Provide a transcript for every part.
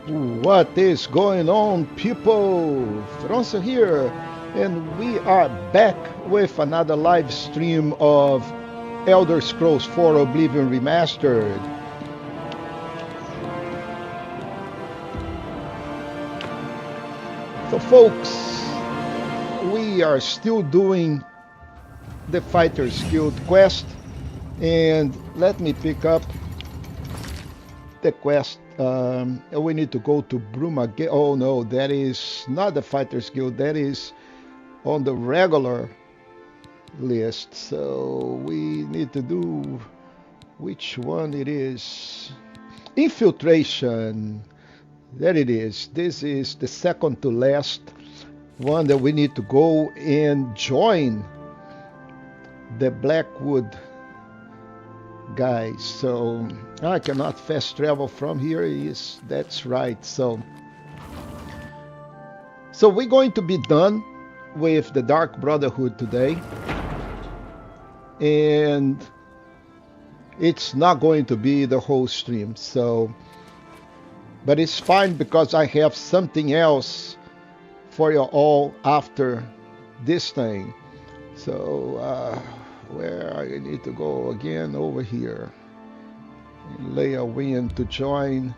What is going on, people? Feroncio here, and we are back with another live stream of Elder Scrolls 4 Oblivion Remastered. So folks, we are still doing the Fighters Guild quest, and let me pick up the quest. We need to go to Brumagate. Oh no, that is not the Fighters Guild. That is on the regular list. So we need to do which one it is. Infiltration. There it is. This is the second to last one that we need to go and join the Blackwood guys. So I cannot fast travel from here. Yes, that's right. So we're going to be done with the Dark Brotherhood today, and it's not going to be the whole stream. So, but it's fine because I have something else for you all after this thing. So where I need to go again? Over here. Lay a wind to join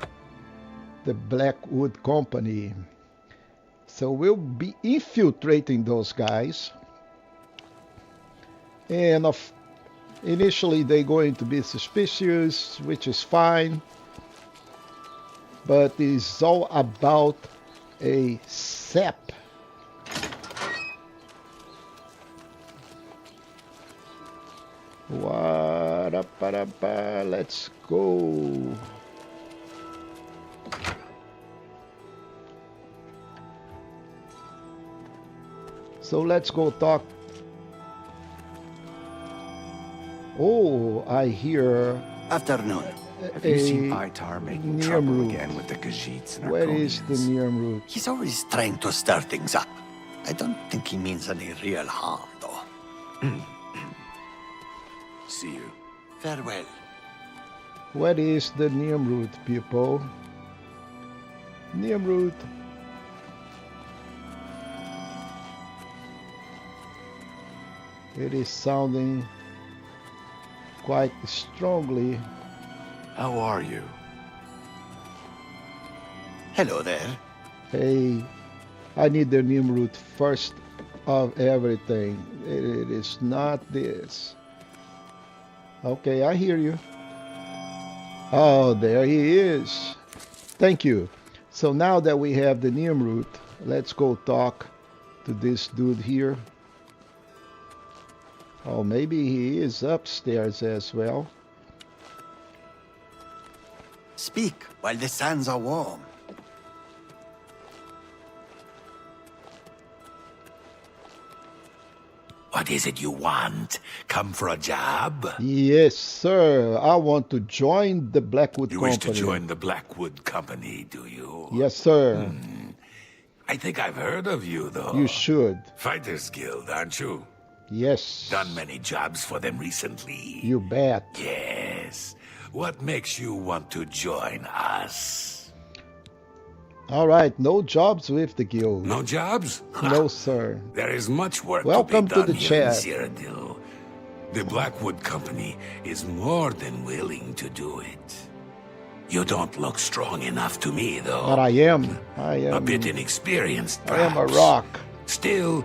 the Blackwood Company. So we'll be infiltrating those guys. And initially they're going to be suspicious, which is fine. But it's all about a sap. Let's go. So let's go talk. Oh, I hear. Afternoon. Have you seen Itar making trouble again with the Khajiits and Where is the Nirmroot? He's always trying to stir things up. I don't think he means any real harm, though. See you. Farewell. What is the Nirmroot, people? Nirmroot. It is sounding quite strongly. How are you? Hello there. Hey, I need the Nirmroot first of everything. It is not this. Okay, I hear you. Oh, there he is. Thank you. So now that we have the Nirmroot, let's go talk to this dude here. Oh, maybe he is upstairs as well. Speak while the sands are warm. What is it you want? Come for a job? Yes, sir. I want to join the Blackwood Company. You wish to join the Blackwood Company, do you? Yes, sir. I think I've heard of you, though. You should. Fighters Guild, aren't you? Yes. Done many jobs for them recently. You bet. Yes. What makes you want to join us? All right, no jobs with the guild. No jobs? No, sir. There is much work Welcome to be to done the here in chat. Cyrodiil. The Blackwood Company is more than willing to do it. You don't look strong enough to me, though. But I am. A bit inexperienced, I am perhaps. a rock. Still,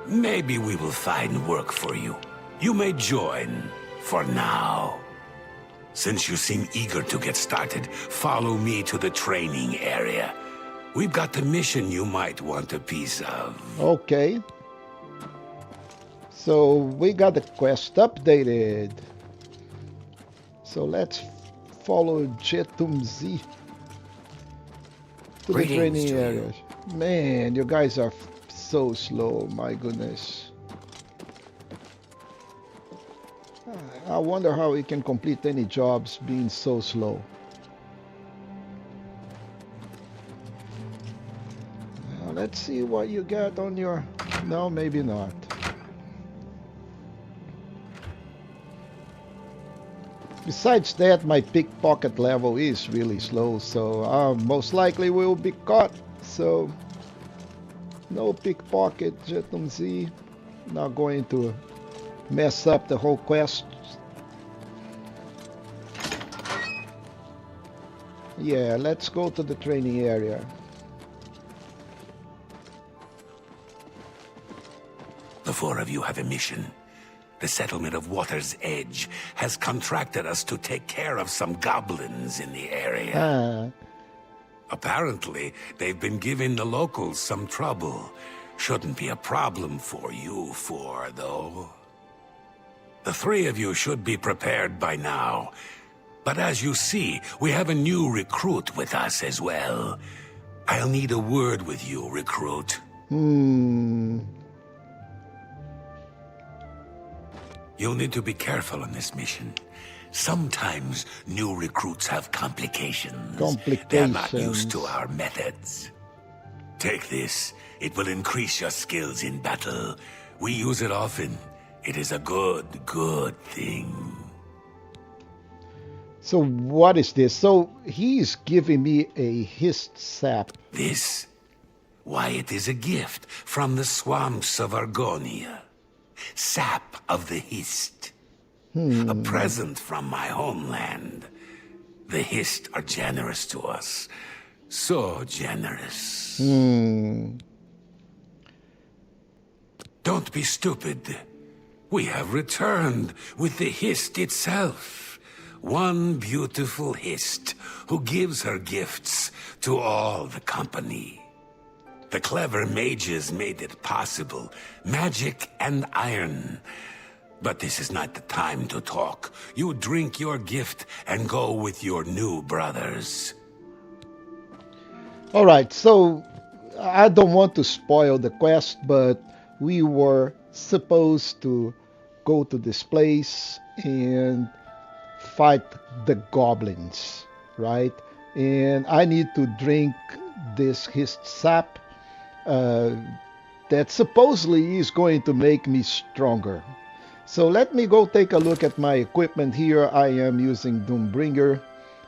maybe we will find work for you. You may join for now. Since you seem eager to get started, follow me to the training area. We've got the mission you might want a piece of. Okay. So we got the quest updated. So let's follow Jetumzi to the Greetings training to you. area. Man, you guys are so slow, my goodness. I wonder how we can complete any jobs being so slow. Now, let's see what you got on your... No, maybe not. Besides that, my pickpocket level is really slow, so I most likely will be caught. So no pickpocket, Z. Not going to mess up the whole quest. Yeah, let's go to the training area. The four of you have a mission. The settlement of Water's Edge has contracted us to take care of some goblins in the area. Apparently, they've been giving the locals some trouble. Shouldn't be a problem for you four, though. The three of you should be prepared by now. But as you see, we have a new recruit with us as well. I'll need a word with you, recruit. You'll need to be careful on this mission. Sometimes new recruits have complications. They're not used to our methods. Take this. It will increase your skills in battle. We use it often. It is a good thing. So what is this? So he's giving me a Hist sap. This? Why, it is a gift from the swamps of Argonia. Sap of the Hist. A present from my homeland. The Hist are generous to us. So generous. Don't be stupid. We have returned with the Hist itself. One beautiful Hist who gives her gifts to all the company. The clever mages made it possible. Magic and iron. But this is not the time to talk. You drink your gift and go with your new brothers. Alright, so I don't want to spoil the quest, but we were supposed to go to this place and fight the goblins, right? And I need to drink this Hist sap that supposedly is going to make me stronger. So let me go take a look at my equipment here. I am using Doombringer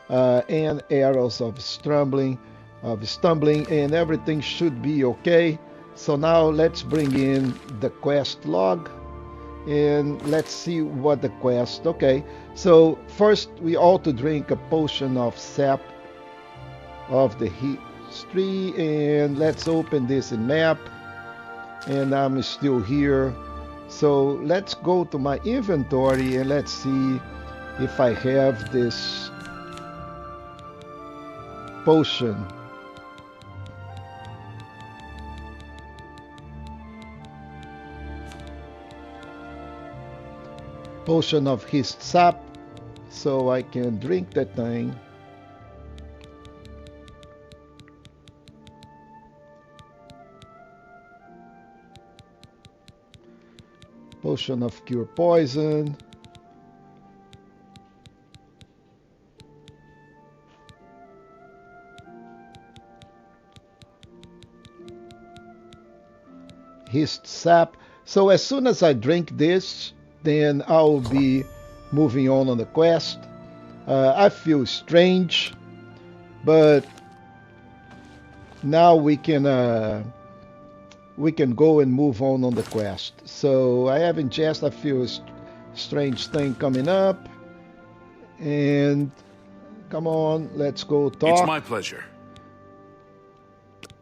and arrows of stumbling, and everything should be okay. So now let's bring in the quest log and let's see what the quest. Okay, so first we ought to drink a potion of sap of the Hist Tree, and let's open this in map. And I'm still here. So let's go to my inventory and let's see if I have this potion. Potion of Hist sap, so I can drink that thing. Potion of Cure Poison. Hist sap. So as soon as I drink this, then I'll be moving on the quest. I feel strange, but now we can go and move on the quest. So I have in chest, I feel a strange thing coming up. And come on, let's go talk. It's my pleasure.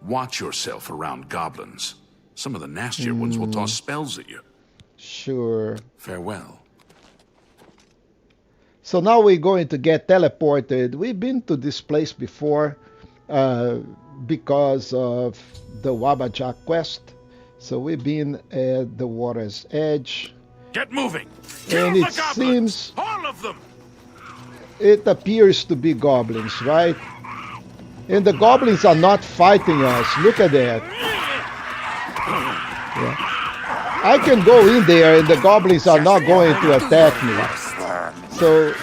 Watch yourself around goblins. Some of the nastier ones will toss spells at you. Sure. Farewell. So now we're going to get teleported. We've been to this place before because of the Wabajak quest. So we've been at the water's edge. Get moving! And it seems all of them! It appears to be goblins, right? And the goblins are not fighting us. Look at that. Yeah. I can go in there and the goblins are not going to attack me. So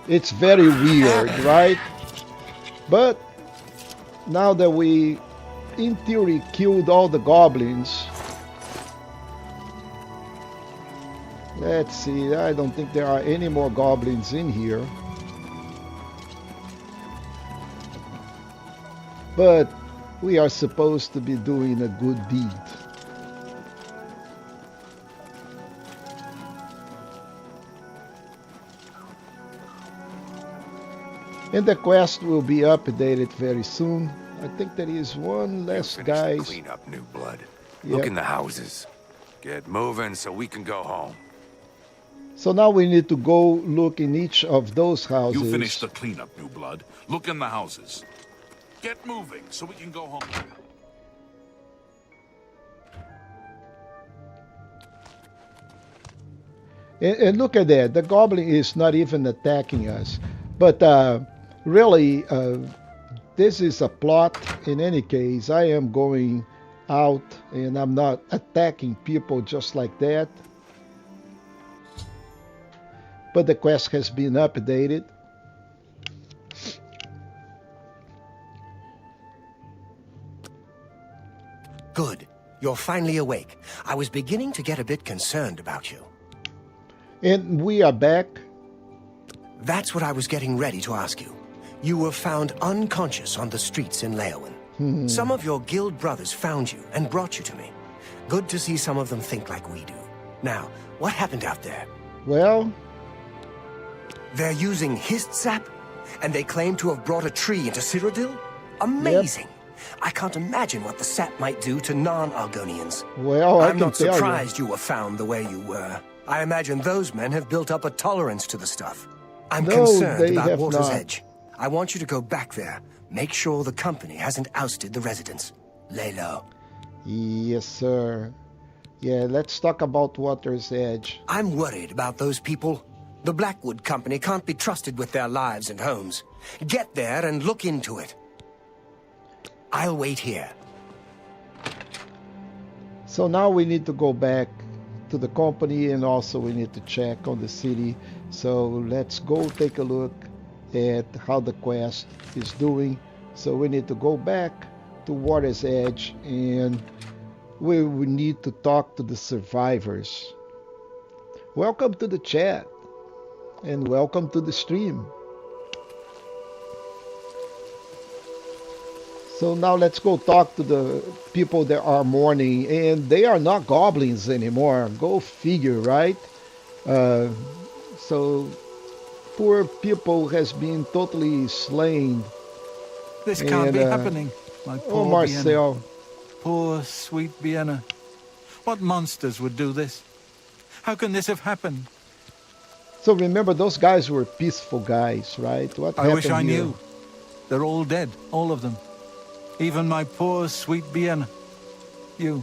it's very weird, right? But now that we in theory killed all the goblins, Let's see, I don't think there are any more goblins in here. But we are supposed to be doing a good deed. And the quest will be updated very soon. I think there is one less guy. Clean up, new blood. Yep. Look in the houses. Get moving so we can go home. So now we need to go look in each of those houses. You finish the cleanup, new blood. Look in the houses. Get moving so we can go home. And look at that. The goblin is not even attacking us. But really, this is a plot. In any case, I am going out and I'm not attacking people just like that. But the quest has been updated. Good. You're finally awake. I was beginning to get a bit concerned about you. And we are back. That's what I was getting ready to ask you. You were found unconscious on the streets in Leowyn. Some of your guild brothers found you and brought you to me. Good to see some of them think like we do. Now, what happened out there? Well, they're using Hist sap, and they claim to have brought a tree into Cyrodiil? Amazing! Yep. I can't imagine what the sap might do to non-Argonians. Well, I'm not surprised you were found the way you were. I imagine those men have built up a tolerance to the stuff. I'm concerned about Water's Edge. I want you to go back there. Make sure the company hasn't ousted the residents. Lay low. Yes, sir. Yeah, let's talk about Water's Edge. I'm worried about those people. The Blackwood Company can't be trusted with their lives and homes. Get there and look into it. I'll wait here. So now we need to go back to the company, and also we need to check on the city. So let's go take a look at how the quest is doing. So we need to go back to Water's Edge, and we need to talk to the survivors. Welcome to the chat, and welcome to the stream. So now let's go talk to the people that are mourning, and they are not goblins anymore. Go figure, right? So poor people has been totally slain. This can't be happening, my poor Marcel. Vienna. Poor, sweet Vienna. What monsters would do this? How can this have happened? So remember, those guys were peaceful guys, right? What I wish I here? knew. They're all dead, all of them. Even my poor, sweet Vienna. You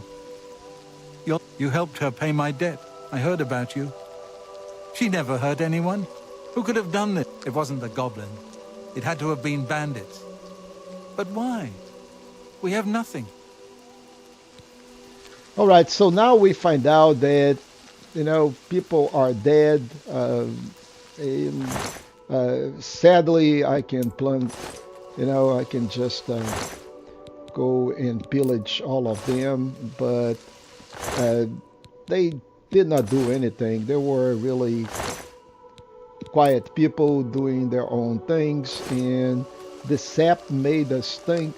helped her pay my debt. I heard about you. She never hurt anyone. Who could have done this? It wasn't the goblin. It had to have been bandits. But why? We have nothing. All right, so now we find out that, people are dead. Sadly, I can plant, I can just go and pillage all of them, but they did not do anything. They were really quiet people doing their own things, and the sap made us think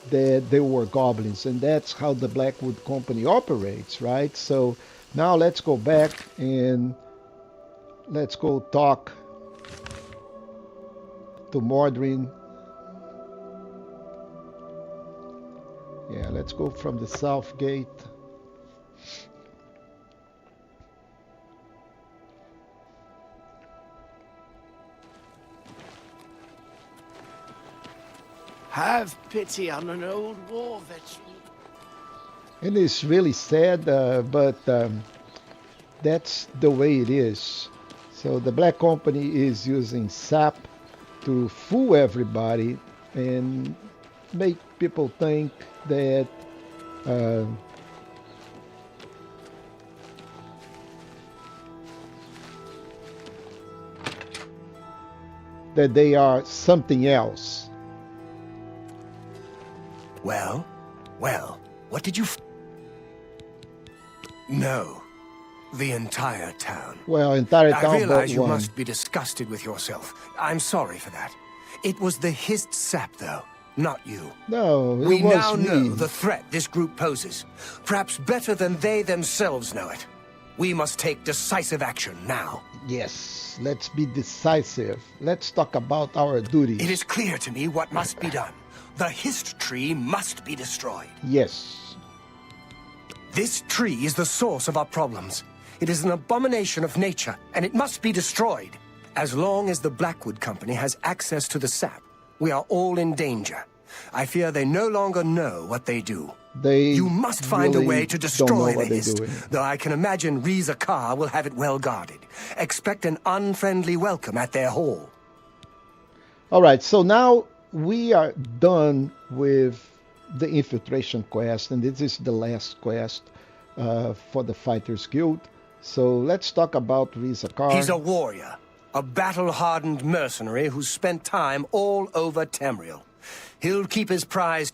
that they were goblins, and that's how the Blackwood Company operates, right? So now let's go back and let's go talk to Mordrin. Yeah, let's go from the south gate. Have pity on an old war veteran. And it's really sad, but that's the way it is. So the Black Company is using sap to fool everybody and make people think that that they are something else. Well, what did you... No. The entire town. Well, entire town I realize but you one. must be disgusted with yourself. I'm sorry for that. It was the Hist sap, though, not you. No, it We was now me. know the threat this group poses, perhaps better than they themselves know it. We must take decisive action now. Yes, let's be decisive. Let's talk about our duties. It is clear to me what must be done. The Hist Tree must be destroyed. Yes. This tree is the source of our problems. It is an abomination of nature, and it must be destroyed. As long as the Blackwood Company has access to the sap, we are all in danger. I fear they no longer know what they do. You must find a way to destroy the Hist, though I can imagine Riza Kar will have it well guarded. Expect an unfriendly welcome at their hall. All right, so now we are done with the infiltration quest, and this is the last quest for the Fighters Guild. So let's talk about Riza Kar. He's a warrior, a battle-hardened mercenary who's spent time all over Tamriel. He'll keep his prize.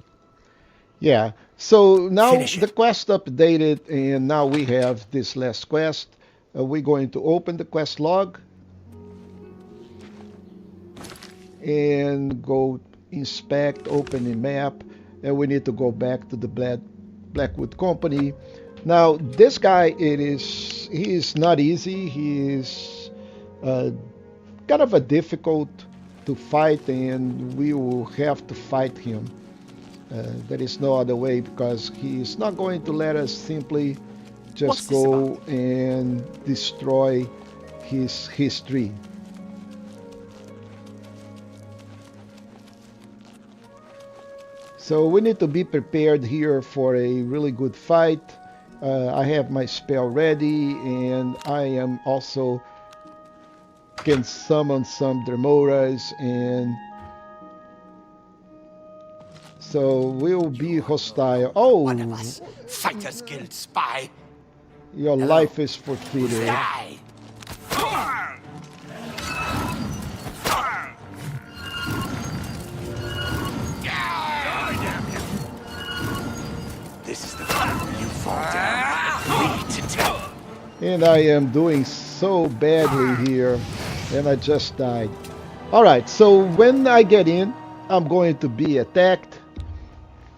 Yeah, so now Finish the it. quest updated, and now we have this last quest. We're going to open the quest log and go inspect, open the map, and we need to go back to the Blackwood Company. Now this guy, he is not easy. He is kind of a difficult to fight, and we will have to fight him. There is no other way, because he is not going to let us simply just go and destroy his Hist Tree. So we need to be prepared here for a really good fight. I have my spell ready, and I am also can summon some Dermoras, and so we'll be hostile. Oh, One of us. Fighters Guild spy. your life is forfeited. Die. This is the time you fall down. Me to tell. And I am doing so badly here, and I just died. Alright, so when I get in, I'm going to be attacked.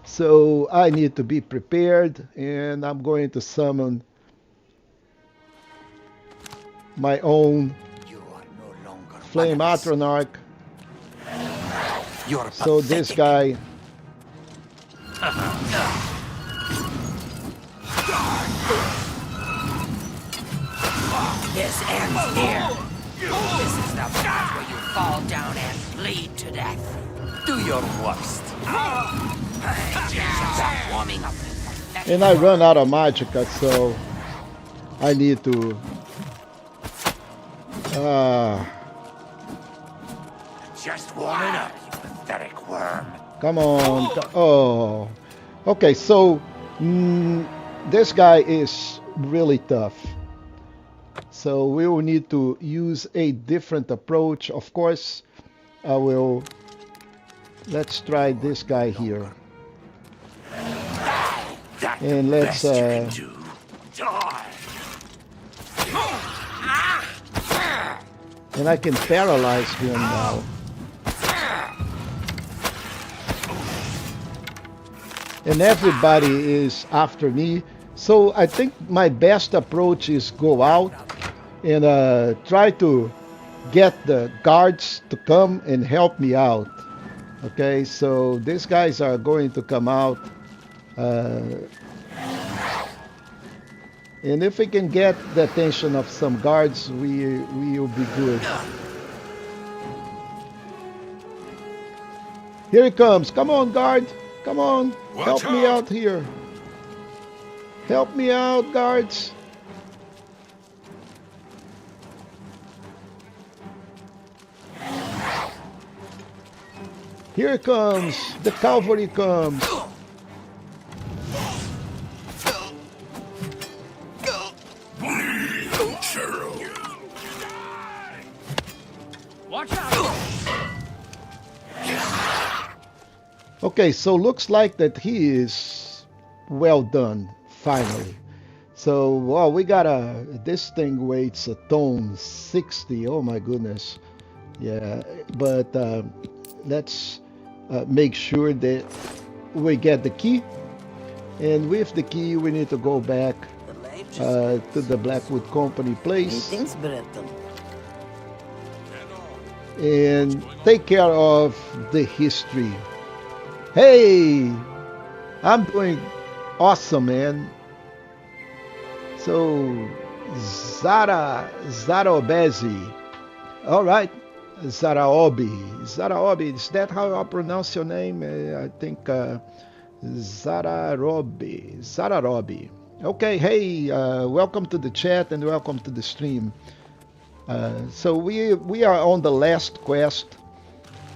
So I need to be prepared, and I'm going to summon my own You are no longer Flame one of us. Atronach. You're So this pathetic. guy, This ends here. This is the part where you fall down and bleed to death. Do your worst. Stop warming up. and I run out of magicka, so I need to Just warming up, you pathetic worm. come on. Oh, okay, so this guy is really tough. So we will need to use a different approach. Of course, I will. Let's try this guy here. That's And the let's, best you can do. Die. And I can paralyze him now. And everybody is after me. So I think my best approach is go out and try to get the guards to come and help me out. Okay, so these guys are going to come out. And if we can get the attention of some guards, we will be good. Here he comes. Come on, guard. Come on. Help me out here. Help me out, guards. Here it comes. The cavalry comes. Okay, so looks like that he is well done, finally. So, well, we got this thing weighs a ton, 60. Oh my goodness. Yeah, but let's make sure that we get the key. And with the key, we need to go back to the Blackwood Company place and take care of the Hist Tree. Hey, I'm doing awesome, man. So, Zarobezi. All right, Zaraobi. Is that how I pronounce your name? I think Zararobi. Okay, hey, welcome to the chat and welcome to the stream. So we are on the last quest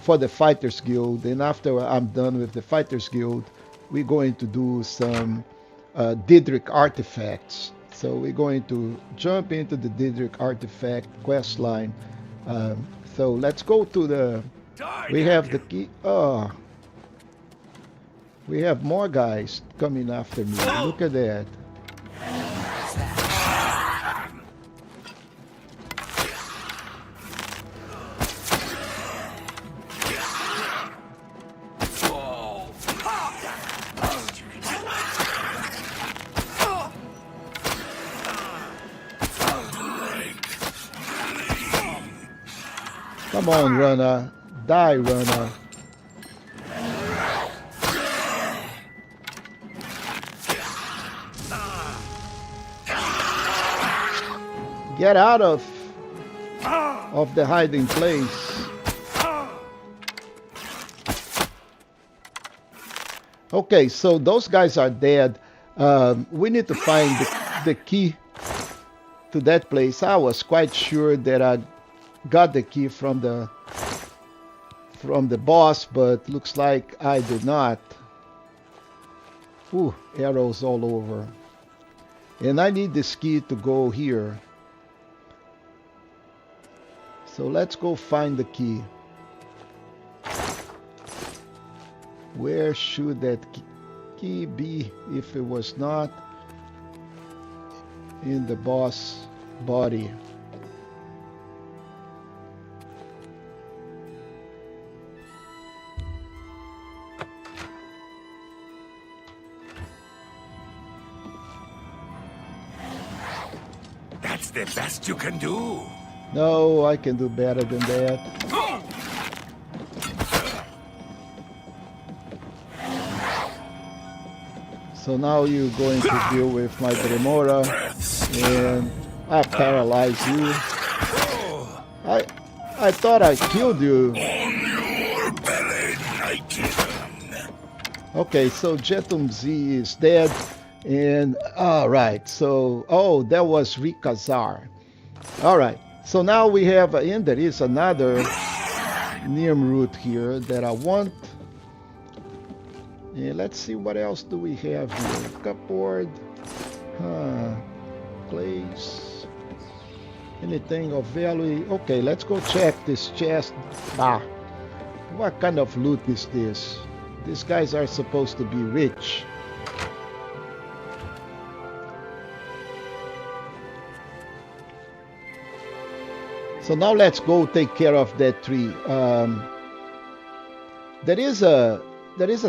for the Fighters Guild, and after I'm done with the Fighters Guild, we're going to do some Didrik artifacts. So we're going to jump into the Didrik artifact quest line. So let's go to the. We have the key. Oh, we have more guys coming after me. Look at that. Come on, runner. Die, runner. Get out of the hiding place. Okay, so those guys are dead. We need to find the key to that place. I was quite sure that I got the key from the boss, but looks like I did not. Ooh, arrows all over. And I need this key to go here. So let's go find the key. Where should that key be if it was not in the boss body? That's the best you can do. No, I can do better than that. So now you're going to deal with my Dremora, and I paralyze you. I thought I killed you. Okay, so Jetum Z is dead, and all right. So that was Rikazar. All right. So now we have, and there is another Nimrud here that I want. Yeah, let's see what else do we have here. Cupboard, place, anything of value. Okay, let's go check this chest. What kind of loot is this? These guys are supposed to be rich. So now let's go take care of that tree. There is a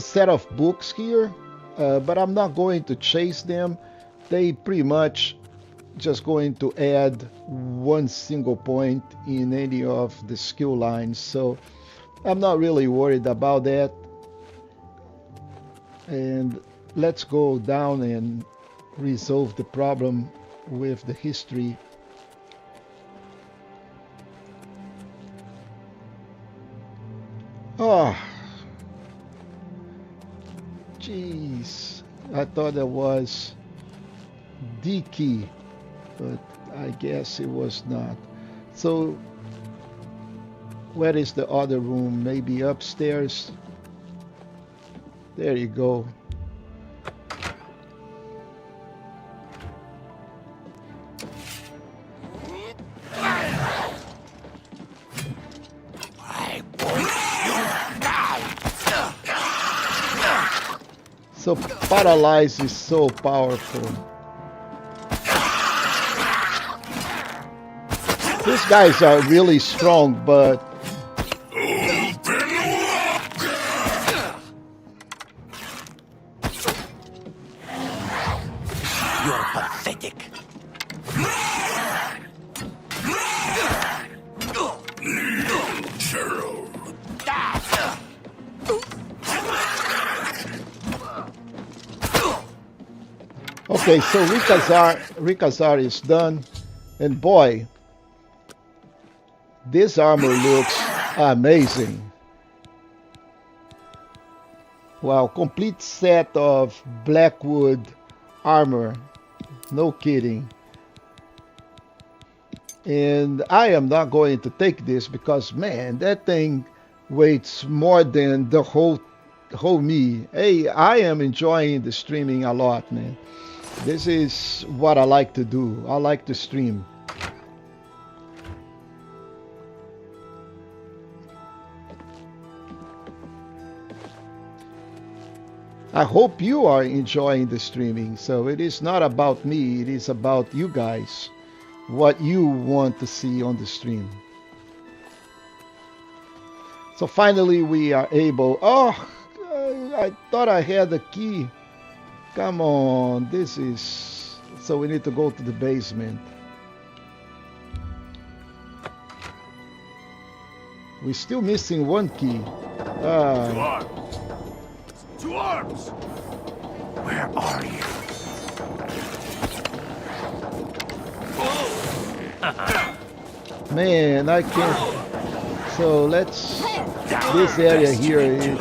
set of books here, but I'm not going to chase them. They pretty much just going to add one single point in any of the skill lines. So I'm not really worried about that. And let's go down and resolve the problem with the history. Oh, jeez. I thought it was the key, but I guess it was not. So, where is the other room? Maybe upstairs? There you go. So paralyze is so powerful. These guys are really strong, but You're pathetic. okay, so Rikazar is done, and boy, this armor looks amazing. Wow, complete set of Blackwood armor, no kidding. And I am not going to take this because, man, that thing weighs more than the whole me. Hey, I am enjoying the streaming a lot, man. This is what I like to do. I like to stream. I hope you are enjoying the streaming. So it is not about me, it is about you guys. What you want to see on the stream. So finally we are able... Oh, I thought I had the key. Come on, this is... So we need to go to the basement. We're still missing one key. Two arms! Where are you? Man, I can't. So let's. This area here is.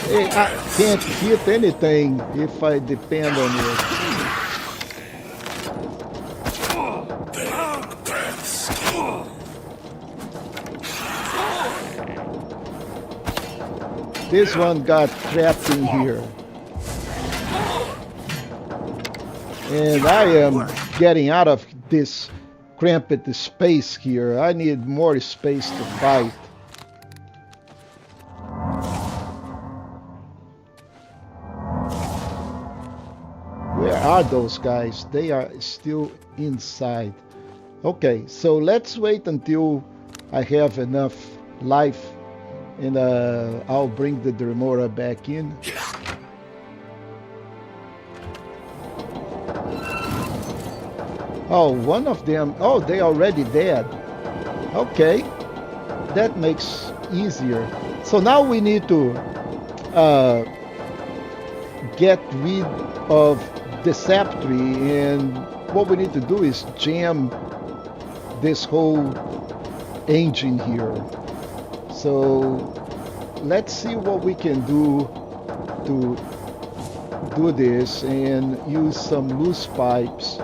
Hey, I can't hit anything if I depend on it. This one got trapped in here. And I am getting out of this cramped space here. I need more space to fight. Where are those guys? They are still inside. Okay, so let's wait until I have enough life. And I'll bring the Dremora back in. Oh, one of them. Oh, they already dead. Okay, that makes easier. So now we need to get rid of the sap tree, and what we need to do is jam this whole engine here. So let's see what we can do to do this and use some loose pipes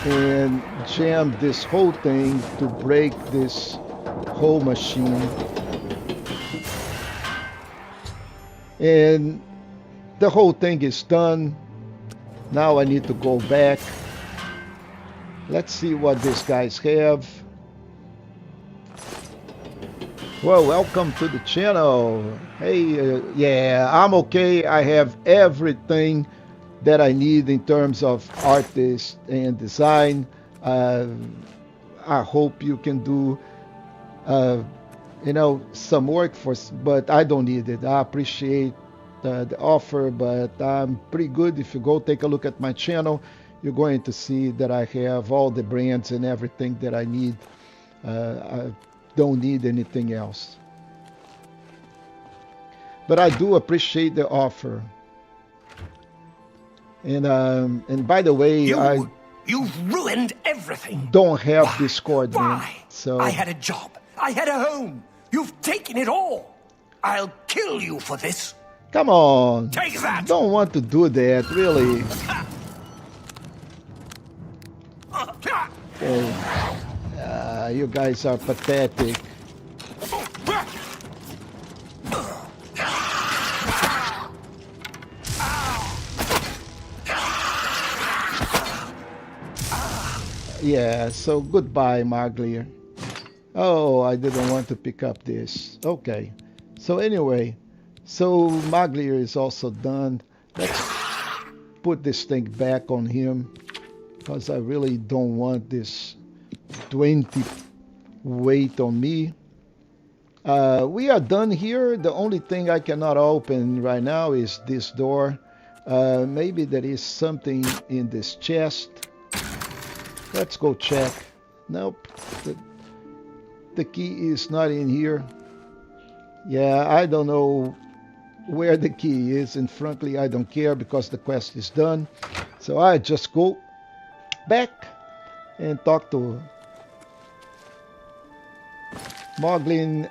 and jam this whole thing to break this whole machine. And the whole thing is done. Now I need to go back. Let's see what these guys have. Well, welcome to the channel. Hey, yeah, I'm okay. I have everything that I need in terms of artist and design. I hope you can do, you know, some work for, but I don't need it. I appreciate the offer, but I'm pretty good. If you go take a look at my channel, you're going to see that I have all the brands and everything that I need. I don't need anything else. But I do appreciate the offer. And by the way, You've ruined everything. Don't have Discord, man. Why? So I had a job. I had a home. You've taken it all. I'll kill you for this. come on. Take that. Don't want to do that, really. Okay. You guys are pathetic. Yeah, so goodbye, Maglier. Oh, I didn't want to pick up this. Okay. So anyway, so Maglier is also done. put this thing back on him because I really don't want this 20 weight on me. We are done here. The only thing I cannot open right now is this door. Maybe there is something in this chest. Let's go check. Nope. The key is not in here. Yeah, I don't know where the key is, and frankly I don't care because the quest is done. So I just go back and talk to Moglin,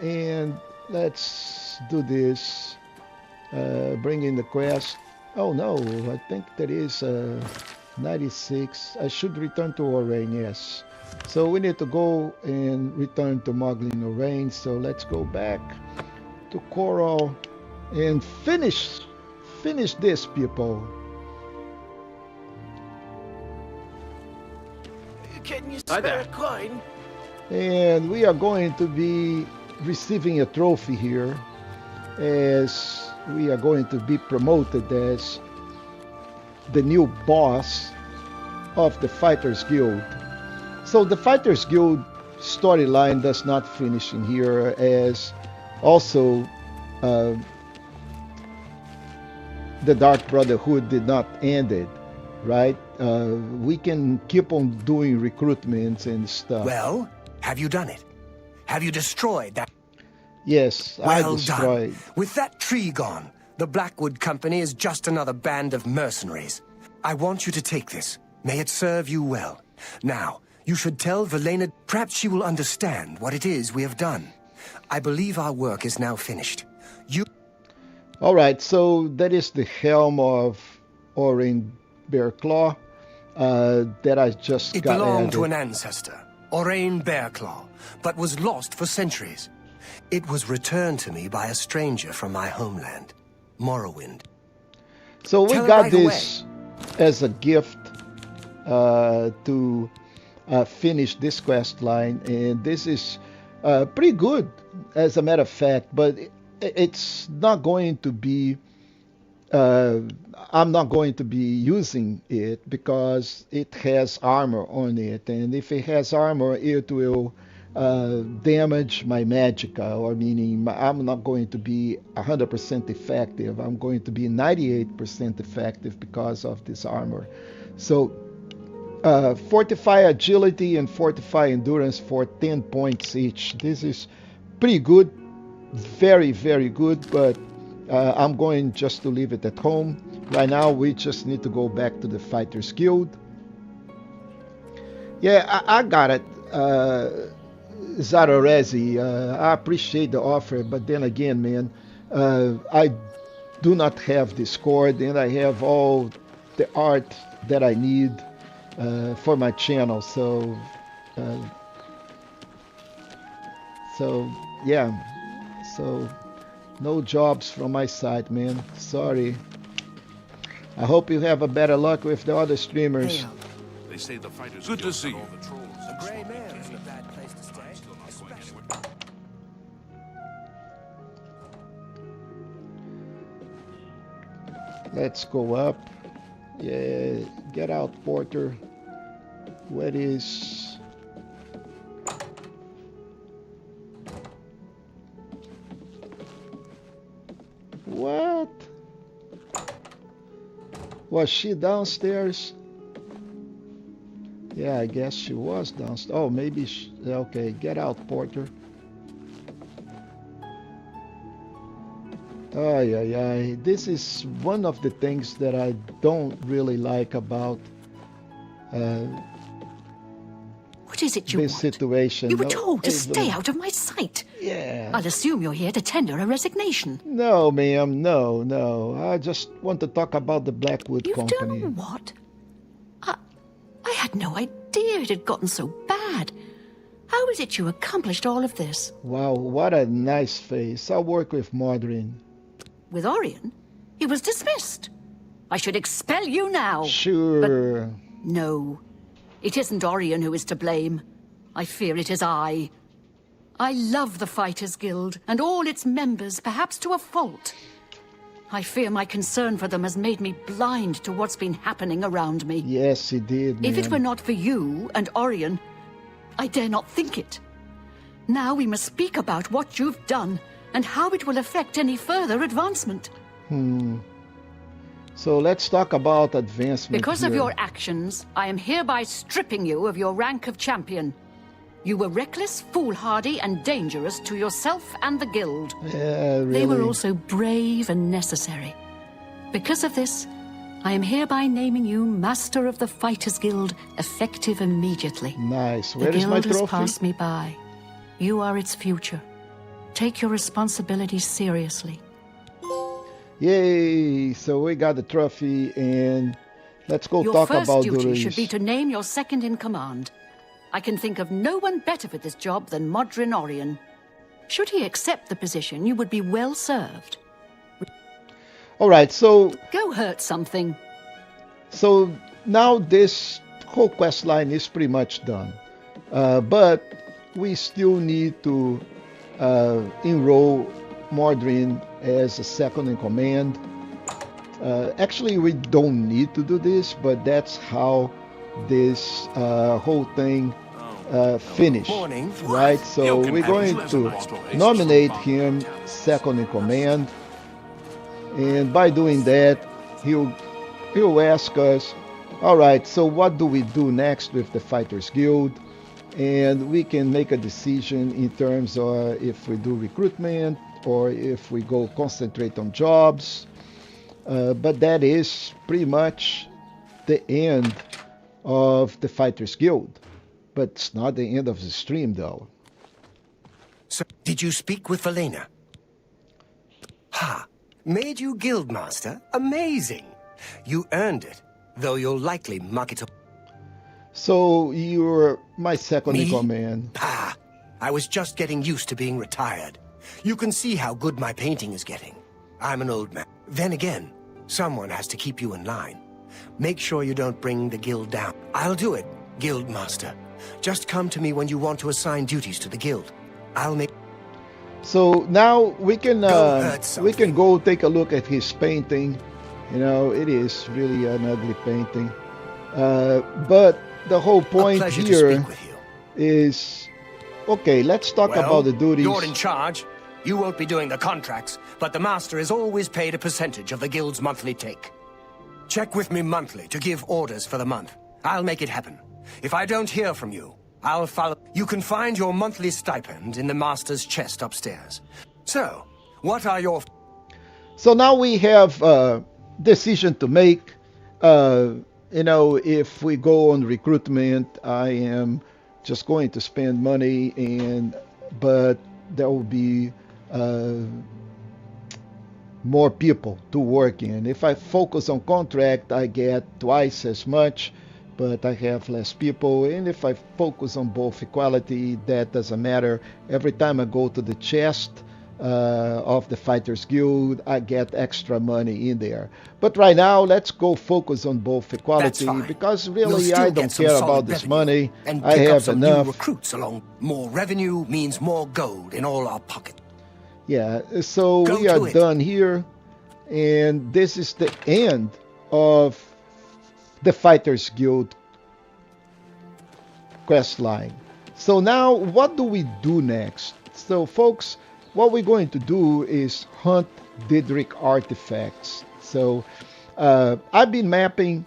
and let's do this. Bring in the quest. Oh no, I think that is 96. I should return to Orain, yes. So we need to go and return to Moglin Orain. So let's go back to Coral and finish this, people. Can you spare a coin? And we are going to be receiving a trophy here, as we are going to be promoted as the new boss of the Fighters Guild. So the Fighters Guild storyline does not finish in here, as also the Dark Brotherhood did not end it, right? We can keep on doing recruitments and stuff. Well, have you done it? Have you destroyed that? Yes, I Well destroyed. done. With that tree gone, the Blackwood Company is just another band of mercenaries. I want you to take this. May it serve you well. Now, you should tell Velena. Perhaps she will understand what it is we have done. I believe our work is now finished. All right, so that is the helm of Orain Bearclaw that I just It got belonged added. to an ancestor, Orain Bearclaw, but was lost for centuries. It was returned to me by a stranger from my homeland, Morrowind. So we Tell her got right this as a gift to finish this quest line, and this is pretty good, as a matter of fact, but it's not going to be I'm not going to be using it because it has armor on it, and if it has armor it will damage my magicka, or meaning I'm not going to be 100% effective. I'm going to be 98% effective because of this armor. So fortify agility and fortify endurance for 10 points each. This is pretty good, very, very good, but I'm going just to leave it at home. Right now we just need to go back to the Fighters Guild. Yeah, I got it. Zarorezi, I appreciate the offer, but then again, man, I do not have Discord, and I have all the art that I need for my channel. So yeah, so no jobs from my side, man. Sorry. I hope you have a better luck with the other streamers. They say the fighters. Good to see you. A grey mare isn't a bad place to stay, especially. Let's go up. Yeah, get out, Porter. Where is... What? Was she downstairs? Yeah, I guess she was downstairs. Oh, maybe she... Okay, get out, Porter. Ay, ay, ay. This is one of the things that I don't really like about what is it you this want? situation. You were No, told to hey, stay look. out of my sight. Yeah. I'll assume you're here to tender a resignation. No, ma'am, no, no. I just want to talk about the Blackwood You've Company. done what? I had no idea it had gotten so bad. How is it you accomplished all of this? Wow, what a nice face. I work with Modrin. With Orion? He was dismissed. I should expel you now. Sure. No, it isn't Orion who is to blame. I fear it is I. I love the Fighters Guild and all its members, perhaps to a fault. I fear my concern for them has made me blind to what's been happening around me. Yes, it did, If it man. were not for you and Orion, I dare not think it. Now we must speak about what you've done and how it will affect any further advancement. So let's talk about advancement Because here. of your actions, I am hereby stripping you of your rank of champion. You were reckless, foolhardy, and dangerous to yourself and the guild. Yeah, really. They were also brave and necessary. Because of this, I am hereby naming you Master of the Fighters Guild, effective immediately. Nice. The Where is my guild has trophy? passed me by. You are its future. Take your responsibilities seriously. Yay! So we got the trophy, and let's go Your talk first about duty Duris. should be to name your second in command. I can think of no one better for this job than Modrin Orion. Should he accept the position, you would be well served. All right, so Go hurt something. now this whole quest line is pretty much done, but we still need to enroll Modrin as a second in command. Actually, we don't need to do this, but that's how this whole thing finished, Morning. right? So You can we're have going his to lesson. nominate him second in command, and by doing that, he'll ask us, all right, so what do we do next with the Fighters Guild? And we can make a decision in terms of if we do recruitment or if we go concentrate on jobs. But that is pretty much the end of the Fighters Guild. But it's not the end of the stream, though. So, did you speak with Valena? Ha! Made you guildmaster? Amazing! You earned it, though you'll likely muck it up. So you're my second in Me? command. Ah, I was just getting used to being retired. You can see how good my painting is getting. I'm an old man. Then again, someone has to keep you in line. Make sure you don't bring the guild down. I'll do it, guildmaster. Just come to me when you want to assign duties to the guild. I'll make... So now we can hurt we can something. go take a look at his painting. You know, it is really an ugly painting. But the whole A point pleasure to here speak with you. is okay. Let's talk Well, about the duties. You're in charge. You won't be doing the contracts, but the master is always paid a percentage of the guild's monthly take. Check with me monthly to give orders for the month. I'll make it happen. If I don't hear from you, I'll follow. You can find your monthly stipend in the master's chest upstairs. So, what are your... So now we have a decision to make. You know, if we go on recruitment, I am just going to spend money, but there will be more people to work in. If I focus on contract, I get twice as much, but I have less people. And if I focus on both equality, that doesn't matter. Every time I go to the chest of the Fighters Guild, I get extra money in there. But right now, let's go focus on both equality, fine. because You'll really still I get don't some care solid about this revenue money. and I pick up have some new enough. recruits along. More revenue means more gold in all our pockets. Yeah, so Go we to are it. done here, and this is the end of the Fighters Guild quest line. So now, what do we do next? So folks, what we're going to do is hunt Daedric artifacts. So I've been mapping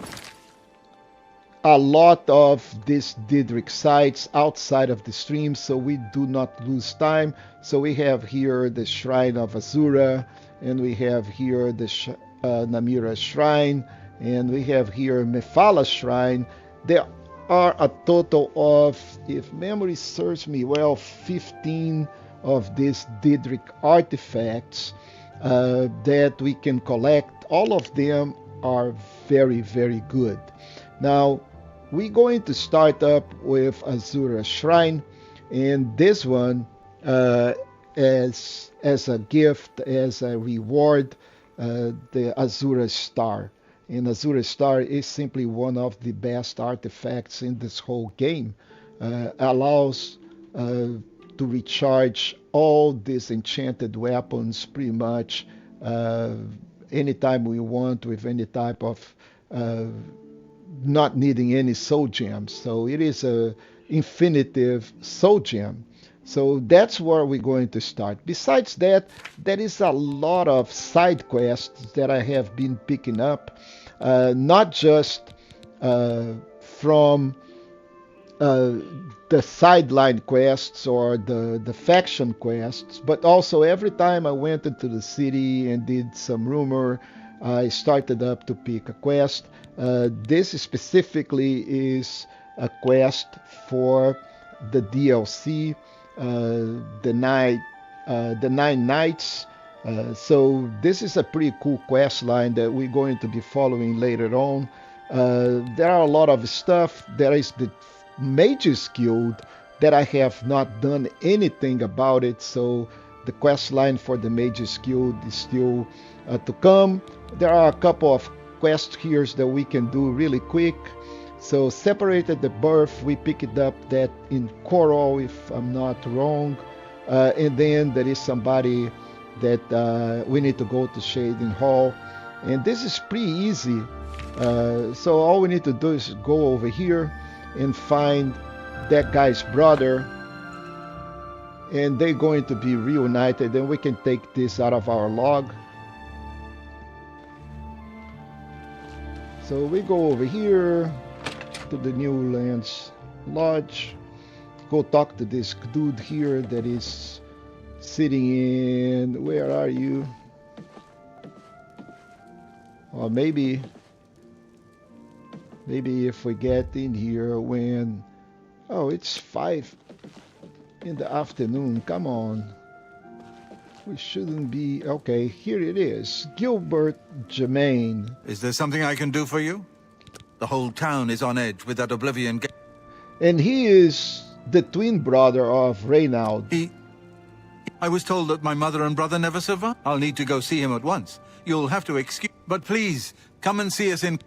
a lot of these Daedric sites outside of the stream, so we do not lose time. So we have here the Shrine of Azura, and we have here the Namira Shrine, and we have here Mephala Shrine. There are a total of, if memory serves me well, 15 of these Daedric artifacts that we can collect. All of them are very, very good. Now, we're going to start up with Azura Shrine, and this one as a gift, as a reward, the Azura Star. And Azura Star is simply one of the best artifacts in this whole game. Allows to recharge all these enchanted weapons pretty much anytime we want with any type of not needing any soul gems. So it is a infinitive soul gem. So that's where we're going to start. Besides that, there is a lot of side quests that I have been picking up, not just from the sideline quests or the faction quests, but also every time I went into the city and did some rumor, I started up to pick a quest. This specifically is a quest for the DLC, the nine nights. So this is a pretty cool quest line that we're going to be following later on. There are a lot of stuff. There is the Mages Guild that I have not done anything about it, so the quest line for the Mages Guild is still to come. There are a couple of quests here that we can do really quick. So separated the birth, we pick it up that in Coral, if I'm not wrong, and then there is somebody that we need to go to Shading Hall, and this is pretty easy. So all we need to do is go over here and find that guy's brother, and they're going to be reunited, and we can take this out of our log. So we go over here to the Newlands Lodge, go talk to this dude here that is sitting in, where are you? Or maybe if we get in here when, oh, it's 5 in the afternoon, come on. We shouldn't be, okay, here it is. Gilbert Germain. Is there something I can do for you? The whole town is on edge with that Oblivion. And he is the twin brother of Reynaud. I was told that my mother and brother never survived. I'll need to go see him at once. You'll have to excuse, but please, come and see us in...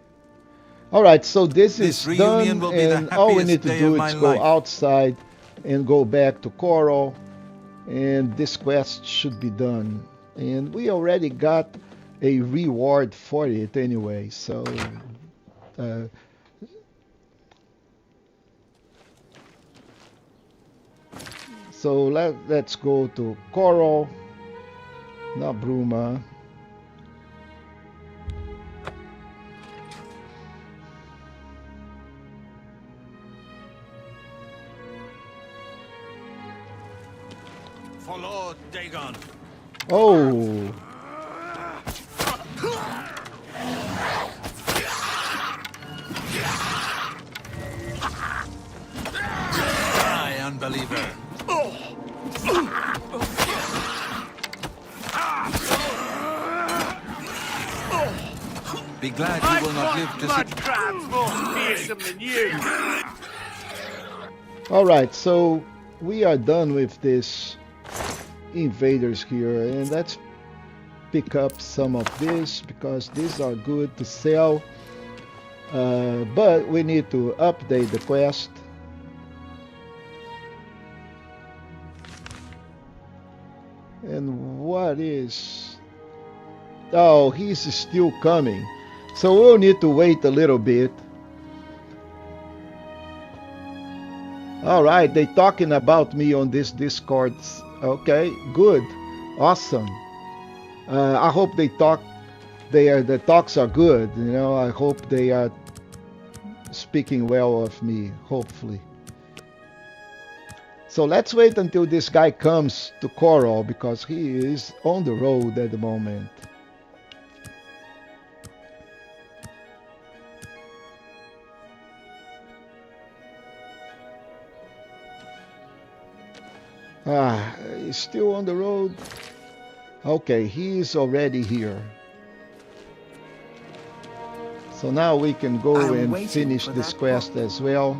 Alright, so this is done, will be and all we need to do is go outside and go back to Coral, and this quest should be done. And we already got a reward for it anyway, so... so let's go to Coral, not Bruma. For Lord Dagon. Oh. Die, unbeliever. Be glad you will not live to see. Crab's more fearsome than you. Alright, so we are done with this invaders here, and let's pick up some of this because these are good to sell, but we need to update the quest. And what is, oh, he's still coming, so we'll need to wait a little bit. Alright, they talking about me on this Discord. Okay, good, awesome. I hope they talk. The talks are good. You know, I hope they are speaking well of me. Hopefully. So let's wait until this guy comes to Coral because he is on the road at the moment. He's still on the road. Okay, he's already here. So now we can go and finish this quest as well.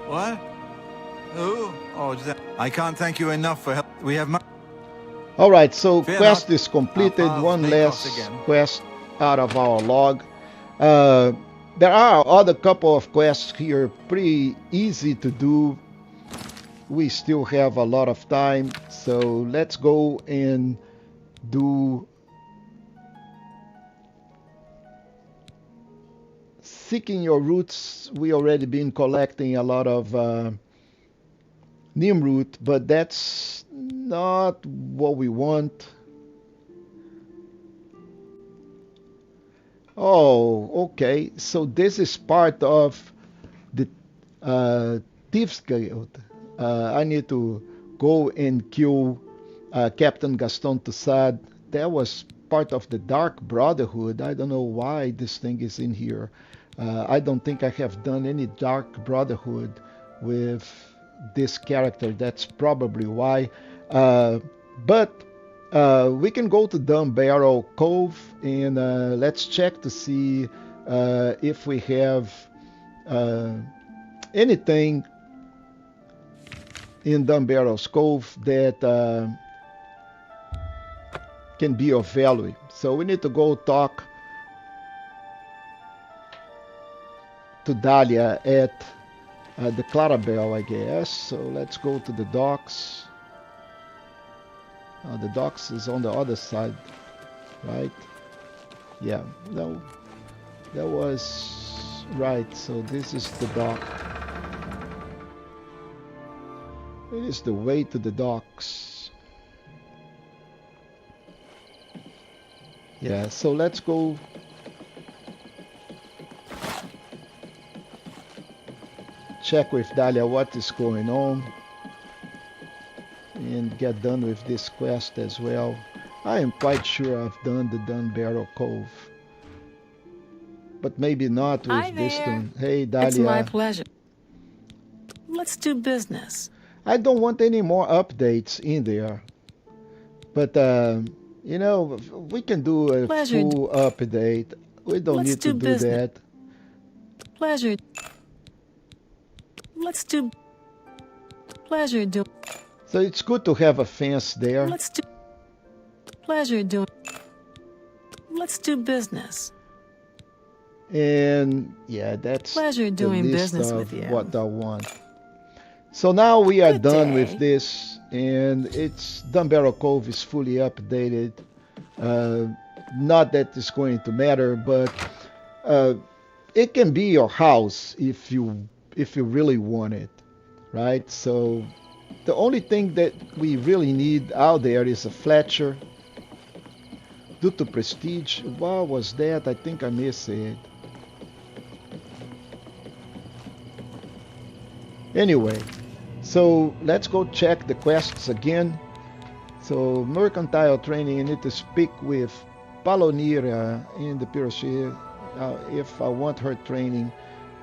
What? Who? Oh, I can't thank you enough for help. We have my... Alright, so Fear quest not. is completed. I'll One make less off again. quest out of our log. There are other couple of quests here, pretty easy to do. We still have a lot of time, so let's go and do Seeking Your Roots. We already been collecting a lot of neem root, but that's not what we want. Oh, okay. So this is part of the Thieves Guild. I need to go and kill Captain Gaston Toussaint. That was part of the Dark Brotherhood. I don't know why this thing is in here. I don't think I have done any Dark Brotherhood with this character. That's probably why. But we can go to Dumb Barrel Cove and let's check to see if we have anything in Dumb Barrel's Cove that can be of value. So we need to go talk to Dahlia at the Clarabelle, I guess. So let's go to the docks. The docks is on the other side, right? Yeah, no, that was right. So this is the dock. It is the way to the docks. Yeah, so let's go. Check with Dahlia what is going on and get done with this quest as well. I am quite sure I've done the Dun Barrel Cove, but maybe not with this one. Hey Dahlia. It's my pleasure. Let's do business. I don't want any more updates in there, but you know, we can do a full update. We don't need to do that. Pleasure. Let's do pleasure do. So it's good to have a fence there. Let's do pleasure do. Let's do business. And yeah, that's pleasure doing the list business of with you. What I want. So now we are Good done day. with this, and it's Dumb Barrel Cove is fully updated. Not that it's going to matter, but it can be your house if you really want it, right? So the only thing that we really need out there is a Fletcher. Due to prestige, what was that? I think I missed it. Anyway, so let's go check the quests again. So mercantile training, I need to speak with Palonira in the Pirochet if I want her training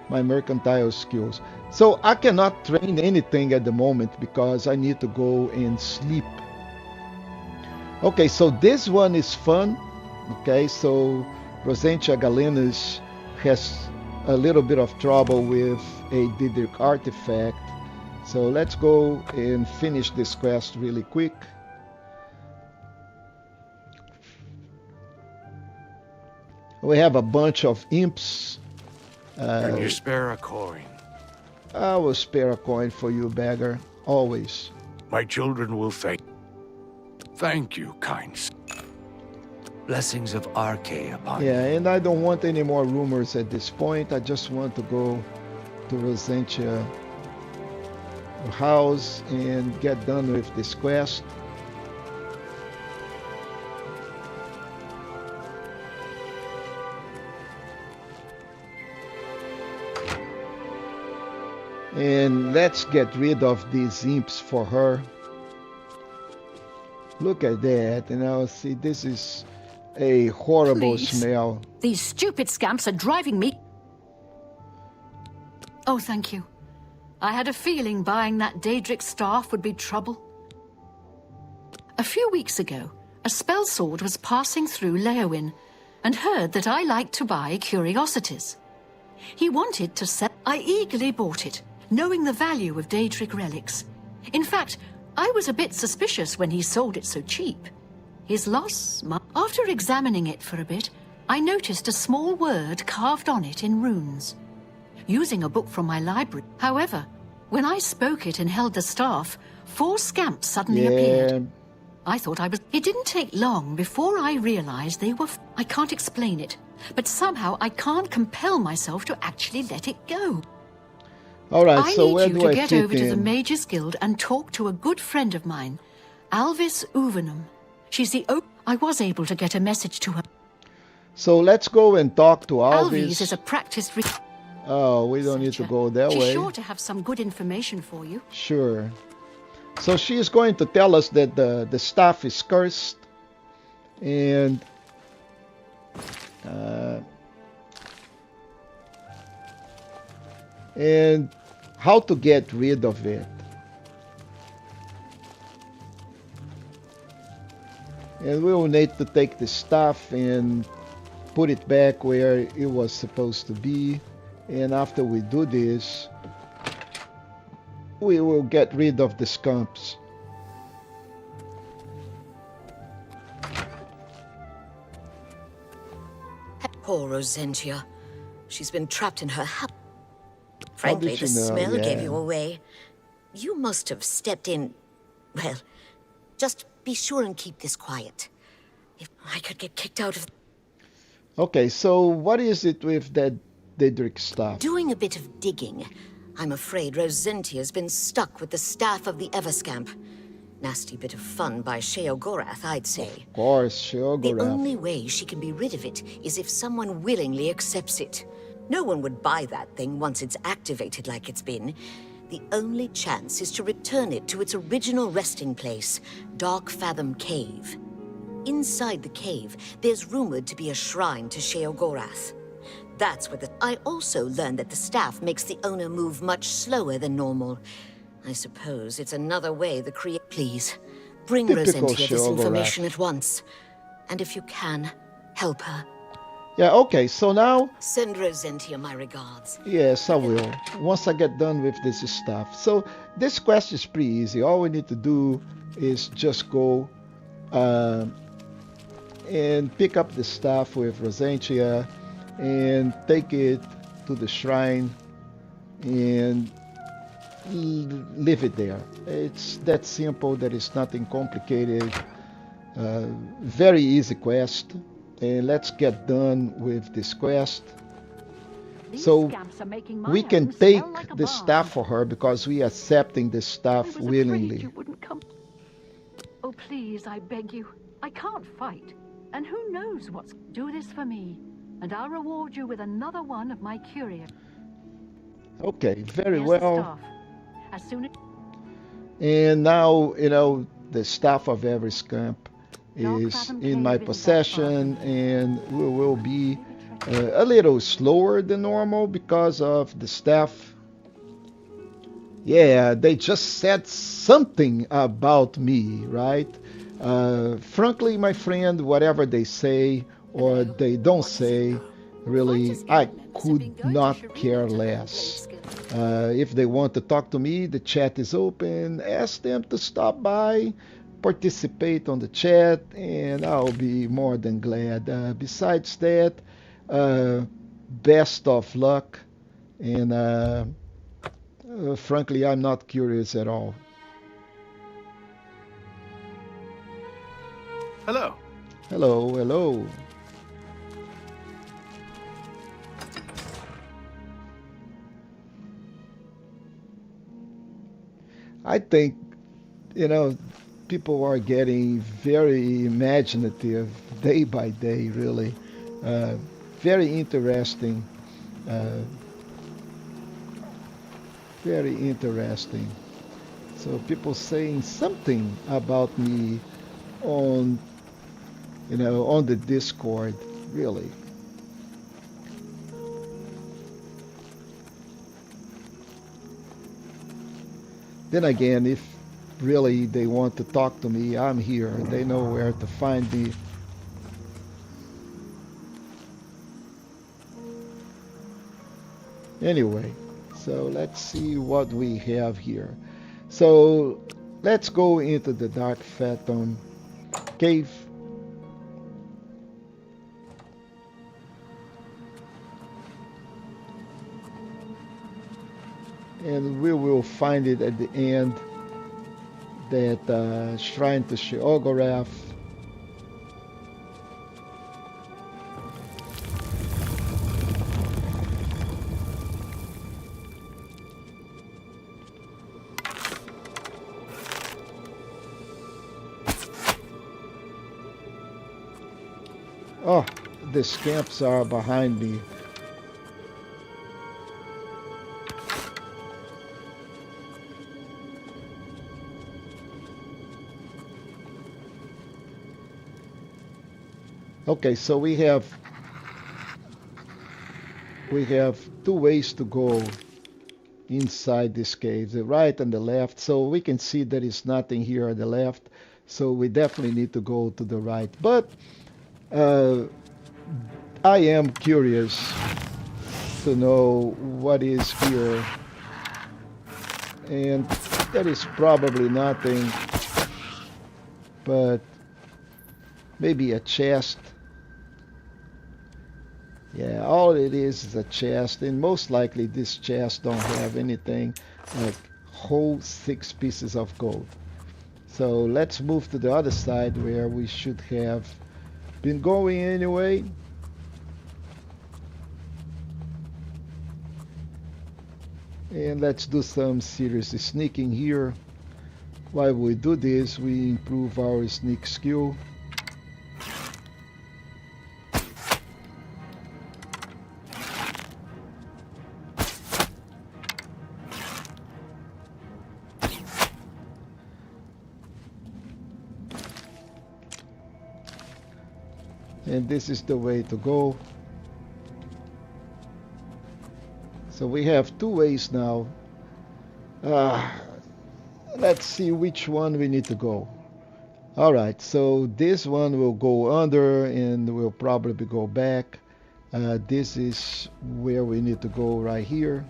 my mercantile skills. So I cannot train anything at the moment because I need to go and sleep. Okay, so this one is fun. Okay, so Rosentia Galenas has a little bit of trouble with a Didrik artifact. So let's go and finish this quest really quick. We have a bunch of imps. Can you spare a coin? I will spare a coin for you, beggar. Always. My children will thank you, kind. Blessings of Arche upon you. Yeah, and I don't want any more rumors at this point. I just want to go to Rosentia house and get done with this quest. And let's get rid of these imps for her. Look at that, you know, see, this is a horrible Please. smell. These stupid scamps are driving me. Oh, thank you. I had a feeling buying that Daedric staff would be trouble. A few weeks ago, a spell sword was passing through Leowin and heard that I liked to buy curiosities. He wanted to sell. I eagerly bought it, knowing the value of Daedric relics. In fact, I was a bit suspicious when he sold it so cheap. His loss, after examining it for a bit, I noticed a small word carved on it in runes, using a book from my library. However, when I spoke it and held the staff, 4 scamps suddenly appeared. I thought I was... It didn't take long before I realized they were... I can't explain it, but somehow I can't compel myself to actually let it go. Alright, so where do I fit in? I need you to get over to the Mages Guild and talk to a good friend of mine, Alvis Uvenum. She's the... I was able to get a message to her. So let's go and talk to Alvis. Alvis is a practiced... Oh, we don't need to go that way. She's sure to have some good information for you. Sure. So she is going to tell us that the staff is cursed. And... and how to get rid of it. And we will need to take the staff and put it back where it was supposed to be. And after we do this, we will get rid of the scumps. Poor Rosentia. She's been trapped in her house. Frankly, the smell gave you away. You must have stepped in... Well, just be sure and keep this quiet. If I could get kicked out of... Okay, so what is it with that Daedric staff? Doing a bit of digging. I'm afraid Rosentia's been stuck with the staff of the Everscamp. Nasty bit of fun by Sheogorath, I'd say. Of course, Sheogorath. The only way she can be rid of it is if someone willingly accepts it. No one would buy that thing once it's activated like it's been. The only chance is to return it to its original resting place, Dark Fathom Cave. Inside the cave, there's rumored to be a shrine to Sheogorath. That's what I also learned that the staff makes the owner move much slower than normal. I suppose it's another way the Please, bring Rosentia this information at once. And if you can, help her. Yeah, okay, so now... Send Rosentia my regards. Yes, I will. Once I get done with this stuff. So, this quest is pretty easy. All we need to do is just go and pick up the staff with Rosentia and take it to the shrine and leave it there. It's that simple. There is nothing complicated. Very easy quest. And let's get done with this quest. So we can take the staff for her because we are accepting the staff willingly. Oh, please, I beg you. I can't fight. And who knows what's... Do this for me, and I'll reward you with another one of my curios. Okay, very well. As soon as... And now, you know, the staff of every scamp is in my possession, and we will be a little slower than normal because of the staff. Yeah, they just said something about me, right? Frankly, my friend, whatever they say or they don't say, really, I could not care less. If they want to talk to me, the chat is open. Ask them to stop by, participate on the chat, and I'll be more than glad. Besides that, best of luck, and frankly, I'm not curious at all. Hello. Hello, hello. I think, you know, people are getting very imaginative day by day, really. Very interesting. Very interesting. So people saying something about me on, you know, on the Discord, really. Then again, if really they want to talk to me, I'm here. They know where to find me. Anyway, so let's see what we have here. So let's go into the Dark Fathom Cave. and we will find it at the end. That shrine to Sheogorath. Oh, the scamps are behind me. Okay, so we have two ways to go inside this cave, the right and the left. So we can see there is nothing here on the left, so we definitely need to go to the right. But I am curious to know what is here, and there is probably nothing but maybe a chest. Yeah, all it is a chest, and most likely this chest don't have anything like whole 6 pieces of gold. So let's move to the other side where we should have been going anyway. And let's do some serious sneaking here. While we do this, we improve our sneak skill. And this is the way to go. So we have 2 ways now. Let's see which one we need to go. Alright, so this one will go under and we'll probably go back. This is where we need to go right here.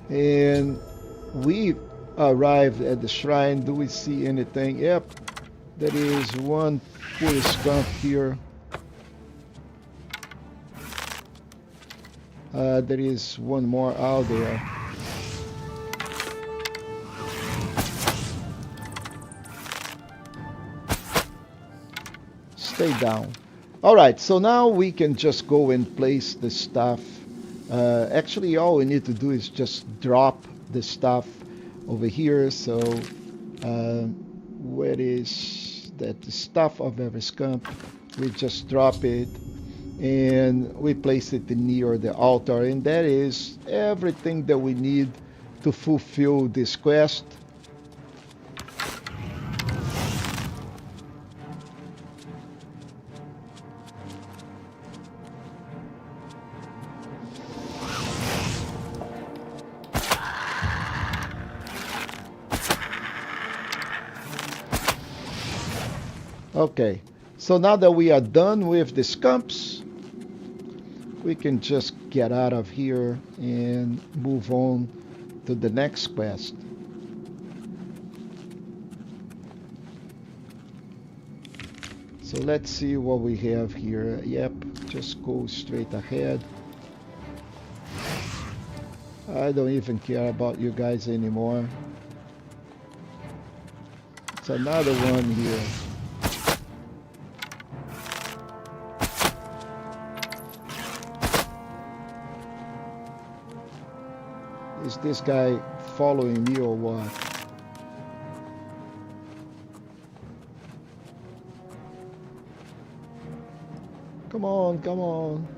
And we arrived at the shrine. Do we see anything? Yep, there is one poor skunk here. There is one more out there. Stay down. Alright, so now we can just go and place the stuff. Actually, all we need to do is just drop the stuff over here. So where is that? The stuff of every skunk. We just drop it and we place it near the altar, and that is everything that we need to fulfill this quest. Okay, so now that we are done with the scumps, we can just get out of here and move on to the next quest. So let's see what we have here. Yep, just go straight ahead. I don't even care about you guys anymore. It's another one here. Is this guy following me or what? Come on, come on.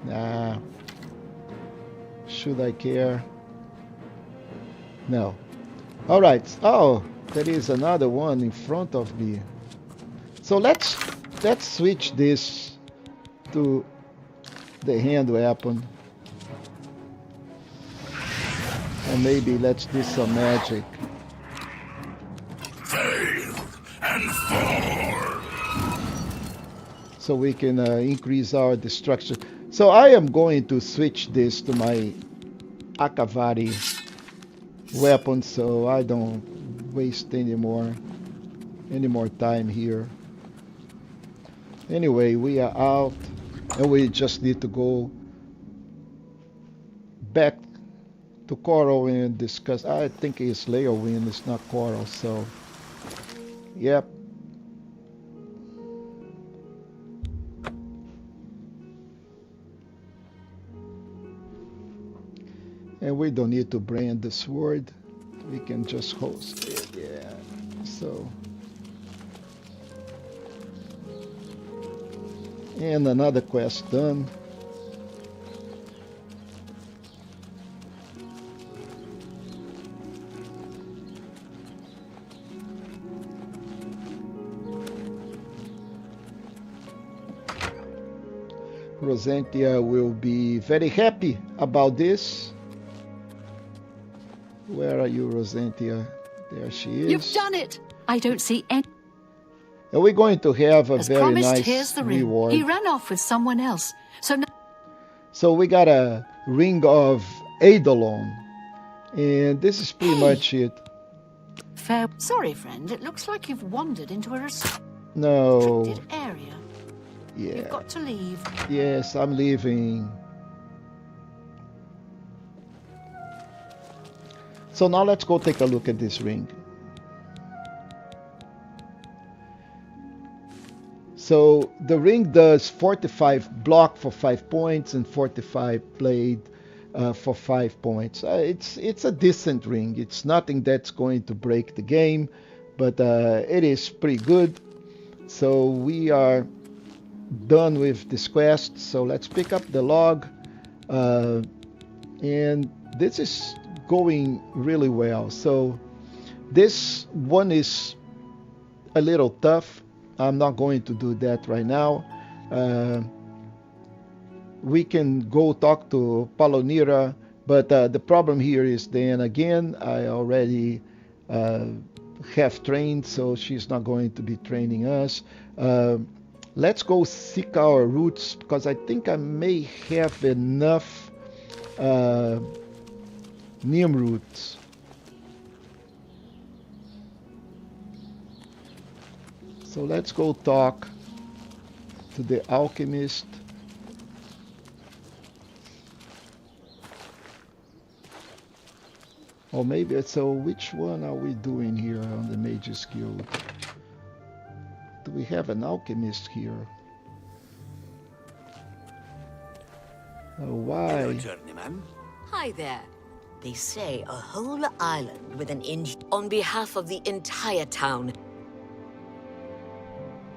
Nah. Should I care? No. Alright. Oh, there is another one in front of me. So let's switch this to the hand weapon. And maybe let's do some magic. Fail and fall. So we can increase our destruction. So I am going to switch this to my Akavari weapon, so I don't waste any more time here. Anyway, we are out, and we just need to go back to Coral and discuss. I think it's Leowin, it's not Coral, so yep. And we don't need to brand the sword. We can just host it, yeah. So, and another quest done. Rosentia will be very happy about this. Where are you, Rosentia? There she is. You've done it! I don't see any... And we're going to have a As very promised, nice here's the ring. reward. He ran off with someone else. So we got a ring of Eidolon. And this is pretty much it. Fair. Sorry, friend. It looks like you've wandered into a No. restricted area. Yeah. You've got to leave. Yes, I'm leaving. So now let's go take a look at this ring. So the ring does 45 block for 5 points and 45 blade for 5 points. It's a decent ring. It's nothing that's going to break the game, but it is pretty good. So we are done with this quest. So let's pick up the log, and this is going really well. So this one is a little tough. I'm not going to do that right now. We can go talk to Palonira, but the problem here is then again I already have trained, so she's not going to be training us. Let's go seek our roots, because I think I may have enough neem roots. So let's go talk to the alchemist. Or maybe, so which one are we doing here on the Mages Guild? Do we have an alchemist here? Why? Hello, journeyman. Hi there. They say a whole island with an on behalf of the entire town.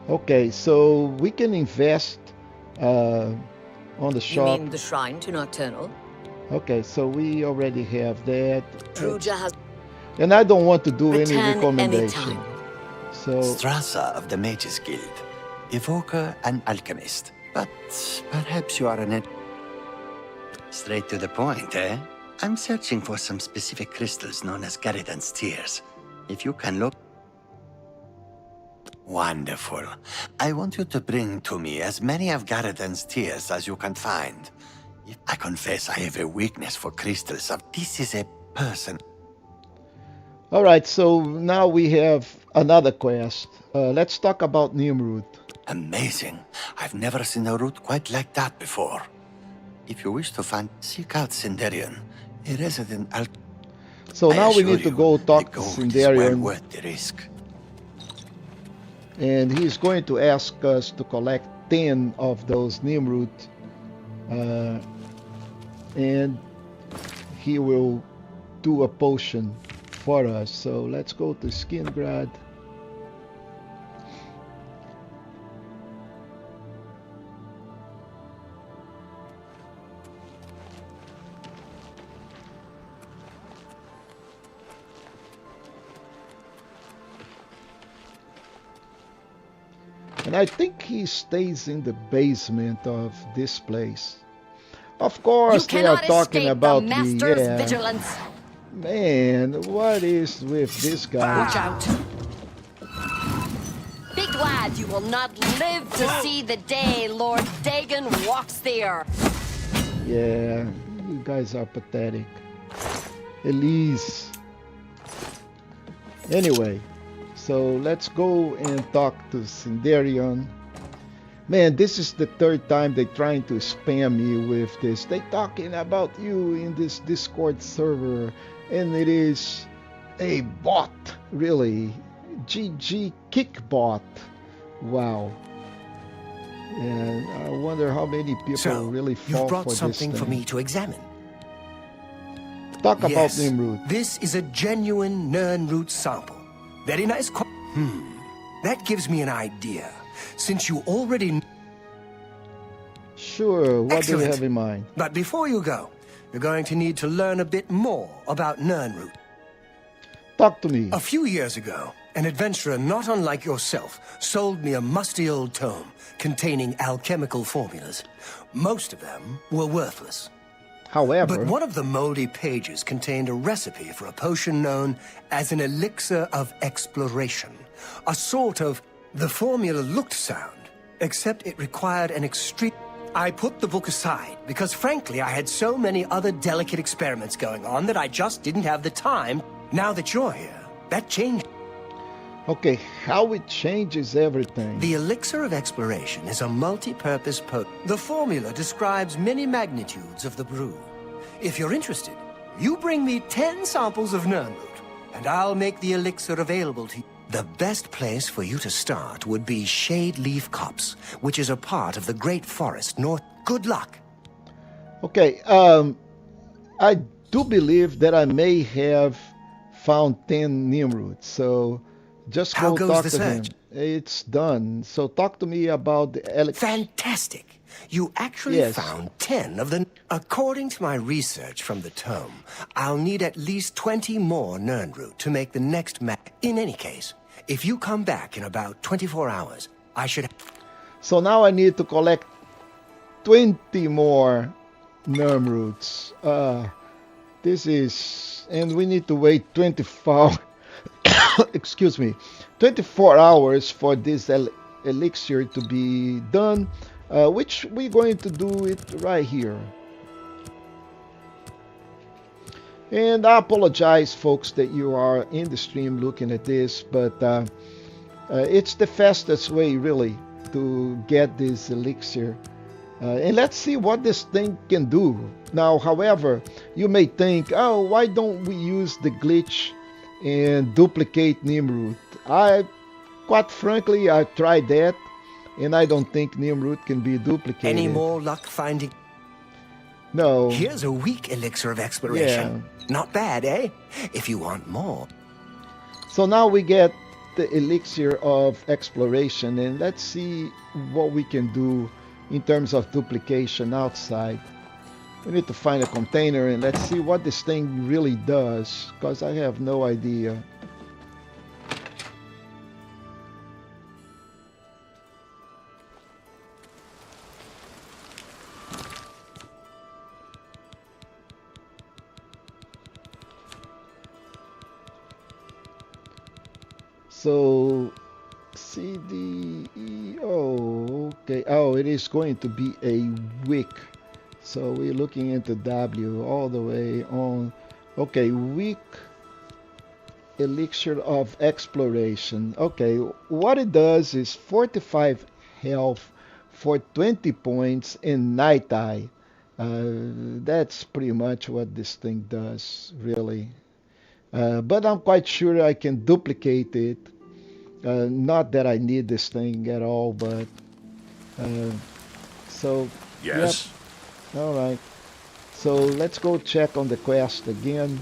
Okay, so we can invest on the shop. You mean the shrine to Nocturnal? Okay, so we already have that. Druja has... And I don't want to do any Return recommendation. anytime. So Strasser of the Mages Guild, evoker and alchemist. But perhaps you are an... Straight to the point, eh? I'm searching for some specific crystals known as Garidan's Tears. If you can look... Wonderful. I want you to bring to me as many of Garidan's Tears as you can find. I confess I have a weakness for crystals. This is a person. all right, so now we have another quest. Let's talk about Nimrud. Amazing. I've never seen a route quite like that before. If you wish to find, seek out Sinderian, a resident So I now we assure need to you, go talk the to gold is well Sinderian. worth the risk. And he's going to ask us to collect 10 of those Nimrud. And he will do a potion for us. So let's go to Skingrad. And I think he stays in the basement of this place. Of course, they are talking about the master's yeah. vigilance. Man, what is with this guy? Watch out. Be glad you will not live to see the day Lord Dagon walks the earth. Yeah, you guys are pathetic. Elise. Anyway, so let's go and talk to Sinderion. Man, this is the third time they're trying to spam me with this. They talking about you in this Discord server, and it is a bot, really. GG Kickbot. Wow. And I wonder how many people really fall for this thing. You've brought something for me to examine. Talk about Nimrud. This is a genuine Nirnroot sample. Very nice. That gives me an idea. Since you already... Sure, what do you have in mind? But before you go, you're going to need to learn a bit more about Nirnroot. Talk to me. A few years ago, an adventurer not unlike yourself sold me a musty old tome containing alchemical formulas. Most of them were worthless. However... But one of the moldy pages contained a recipe for a potion known as an elixir of exploration. A sort of... The formula looked sound, except it required an extreme... I put the book aside because, frankly, I had so many other delicate experiments going on that I just didn't have the time. Now that you're here, that changed. Okay, how it changes everything. The elixir of exploration is a multi-purpose potion. The formula describes many magnitudes of the brew. If you're interested, you bring me 10 samples of Nirnroot, and I'll make the elixir available to you. The best place for you to start would be Shade Leaf Copse, which is a part of the Great Forest north. Good luck. Okay, I do believe that I may have found 10 Nimrud, so just go talk to him. It's done. So talk to me about the elixir. Fantastic. You actually found 10 of them. According to my research from the tome, I'll need at least 20 more Nirnroot to make the next map. In any case, if you come back in about 24 hours, I should... So now I need to collect 20 more Nirnroots. This is... And we need to wait 24... excuse me. 24 hours for this elixir to be done. Which we're going to do it right here. And I apologize, folks, that you are in the stream looking at this, but it's the fastest way, really, to get this elixir. And let's see what this thing can do. Now, however, you may think, oh, why don't we use the glitch and duplicate Nimrud? Quite frankly, I tried that. And I don't think Nimrud can be duplicated. Any more luck finding? No. Here's a weak elixir of exploration. Yeah. Not bad, eh? If you want more. So now we get the elixir of exploration, and let's see what we can do in terms of duplication outside. We need to find a container, and let's see what this thing really does, because I have no idea. So CDE, oh, okay. Oh, it is going to be a week. So we're looking into W all the way on. Okay, week elixir of exploration. Okay, what it does is 45 health for 20 points in night eye. That's pretty much what this thing does, really. But I'm quite sure I can duplicate it. Not that I need this thing at all, but so yes. Yep. All right. So let's go check on the quest again,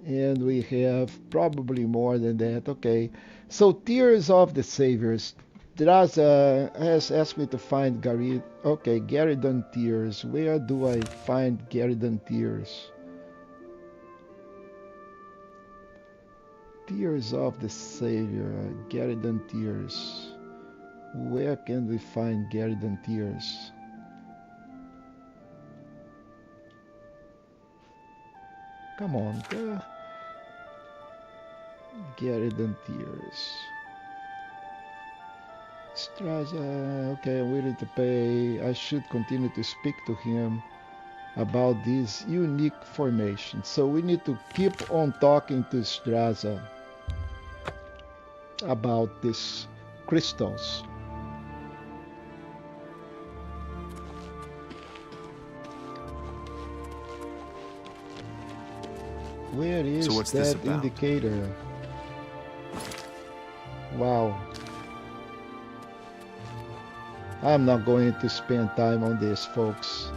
and we have probably more than that. Okay. So Tears of the Saviors. Draza has asked me to find Gary. Okay, Garridon Tears. Where do I find Garridon Tears? Tears of the Savior, Garridon Tears. Where can we find Garridon Tears? Come on, Garridon Tears. Straza, okay, I'm willing to pay. I should continue to speak to him about this unique formation. So we need to keep on talking to Straza about these crystals. Where is So what's this that about? indicator? Wow. I'm not going to spend time on this, folks.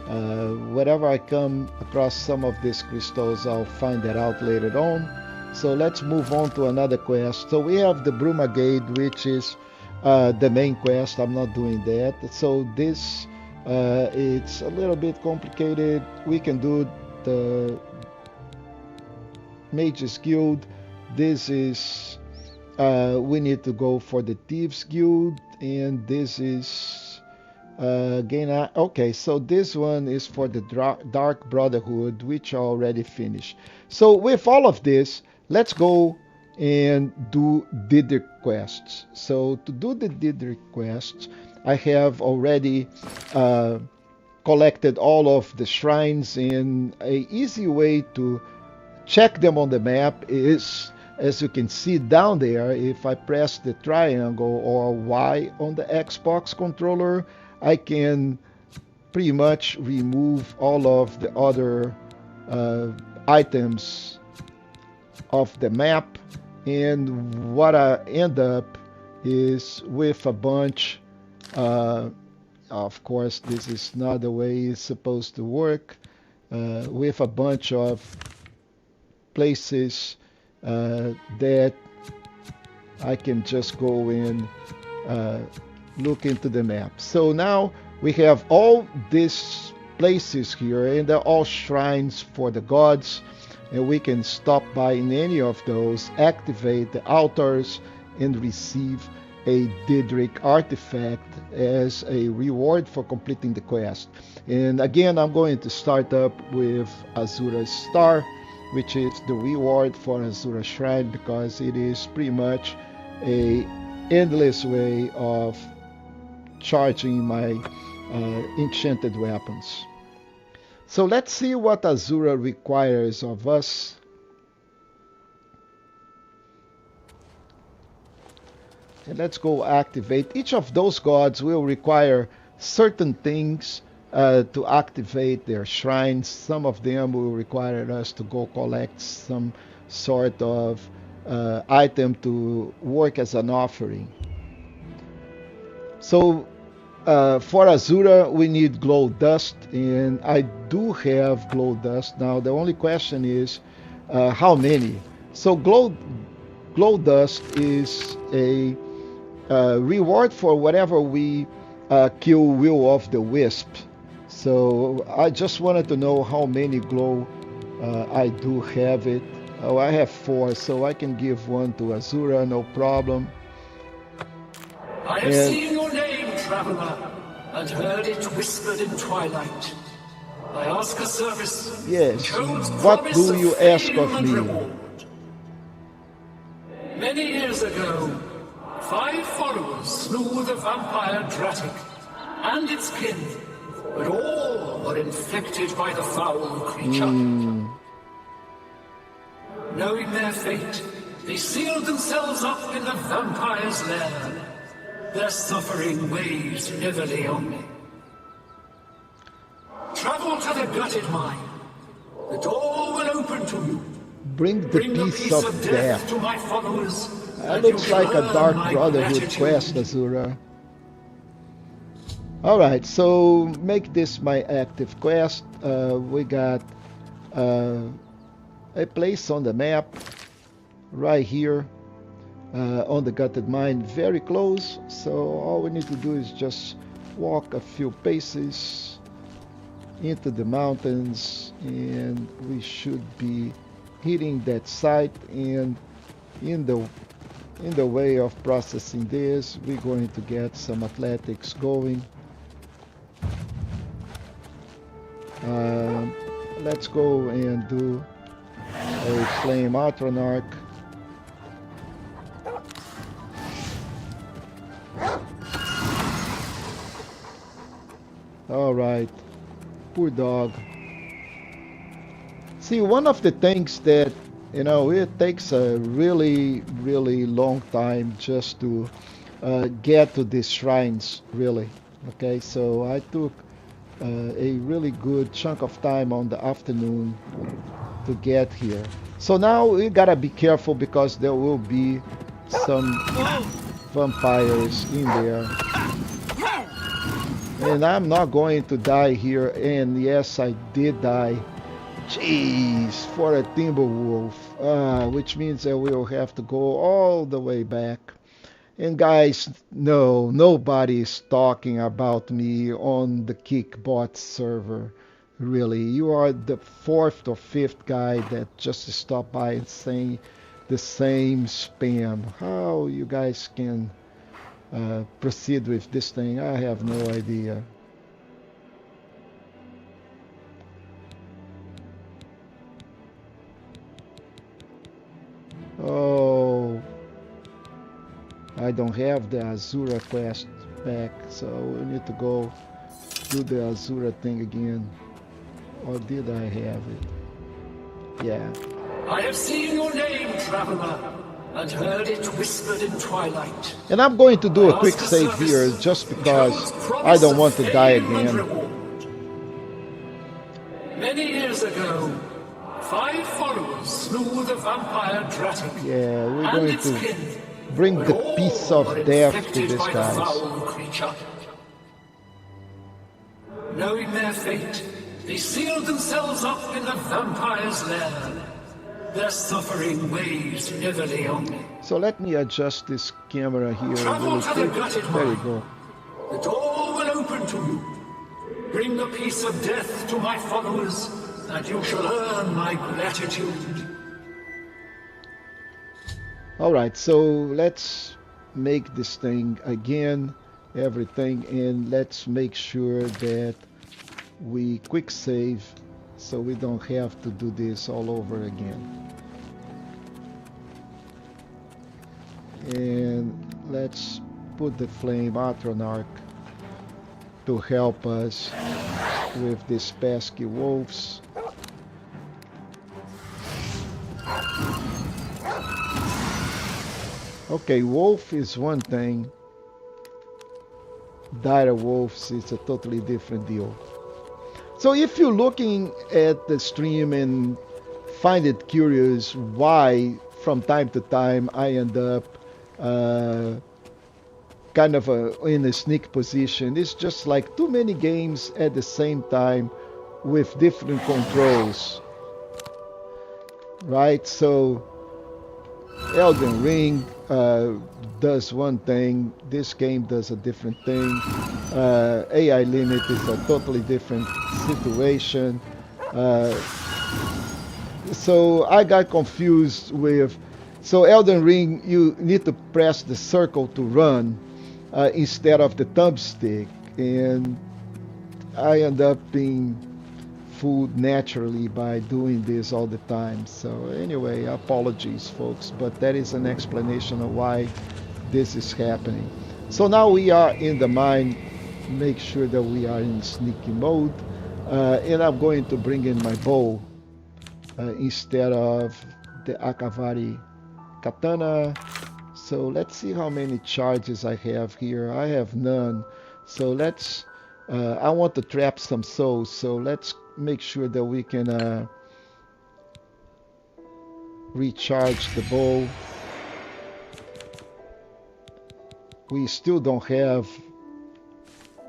Whenever I come across some of these crystals, I'll find that out later on. So let's move on to another quest. So we have the Brumagade, which is the main quest. I'm not doing that. So this, it's a little bit complicated. We can do the Mages Guild. This is, we need to go for the Thieves Guild, and this is okay, so this one is for the Dark Brotherhood, which I already finished. So with all of this, let's go and do Didrik quests. So to do the Didrik quests, I have already collected all of the shrines, and a easy way to check them on the map is, as you can see down there, if I press the triangle or Y on the Xbox controller, I can pretty much remove all of the other items of the map, and what I end up is with a bunch, of course this is not the way it's supposed to work, with a bunch of places that I can just go in, look into the map. So now we have all these places here, and they're all shrines for the gods, and we can stop by in any of those, activate the altars, and receive a Didrik artifact as a reward for completing the quest. And again, I'm going to start up with Azura's Star, which is the reward for Azura Shrine, because it is pretty much a endless way of charging my enchanted weapons. So let's see what Azura requires of us. And let's go activate. Each of those gods will require certain things to activate their shrines. Some of them will require us to go collect some sort of item to work as an offering. So for Azura, we need glow dust, and I do have glow dust. Now the only question is how many. So glow dust is a reward for whatever we kill Will of the Wisp. So I just wanted to know how many glow I do have it. Oh, I have 4, so I can give one to Azura, no problem. I have seen your name, traveler, and heard it whispered in twilight. I ask a service. Yes, what do you ask of me? Reward. Many years ago, 5 followers slew the vampire Dratic and its kin, but all were infected by the foul creature. Knowing their fate, they sealed themselves up in the vampire's lair. Their suffering weighs heavily on me. Travel to the gutted mine. The door will open to you. Bring the piece of death to my followers. That looks like a Dark Brotherhood quest, Azura. Alright, so make this my active quest. We got a place on the map right here on the gutted mine, very close. So all we need to do is just walk a few paces into the mountains, and we should be hitting that site. And in the way of processing this, we're going to get some athletics going. Let's go and do a Flame Atronach. Alright, poor dog. See, one of the things that, you know, it takes a really long time just to get to these shrines, really. Okay, so I took a really good chunk of time on the afternoon to get here. So now we gotta be careful because there will be some vampires in there. And I'm not going to die here. And yes, I did die. Jeez, for a timber wolf. Which means I will have to go all the way back. And guys, no, nobody is talking about me on the Kickbot server. Really, you are the fourth or fifth guy that just stopped by and saying the same spam. How you guys can proceed with this thing, I have no idea. Oh, I don't have the Azura quest back, so we need to go do the Azura thing again. Or did I have it? Yeah. I have seen your name, traveler, and heard it whispered in twilight. And I'm going to do a quick save here just because I don't want to die again. Many years ago, 5 followers slew the vampire Dratic. Yeah, we're going to bring the piece of death to this guy. Knowing their fate, they sealed themselves up in the vampire's lair. Their suffering weighs heavily on me. So let me adjust this camera here really quick. There you go. The door will open to you. Bring the piece of death to my followers, and you shall earn my gratitude. Alright, so let's make this thing again, everything, and let's make sure that we quick save so we don't have to do this all over again. And let's put the flame Atronarch to help us with these pesky wolves. Okay, wolf is one thing. Dire wolves is a totally different deal. So if you're looking at the stream and find it curious why from time to time I end up kind of in a sneak position, it's just like too many games at the same time with different controls, right? So Elden Ring does one thing, this game does a different thing. AI limit is a totally different situation. So I got confused with, so Elden Ring, you need to press the circle to run instead of the thumbstick, and I end up being fooled naturally by doing this all the time. So anyway, apologies folks, but that is an explanation of why this is happening. So now we are in the mine. Make sure that we are in sneaky mode, and I'm going to bring in my bow instead of the Akavari katana. So let's see how many charges I have here. I have none. So let's I want to trap some souls, so let's make sure that we can recharge the bow. We still don't have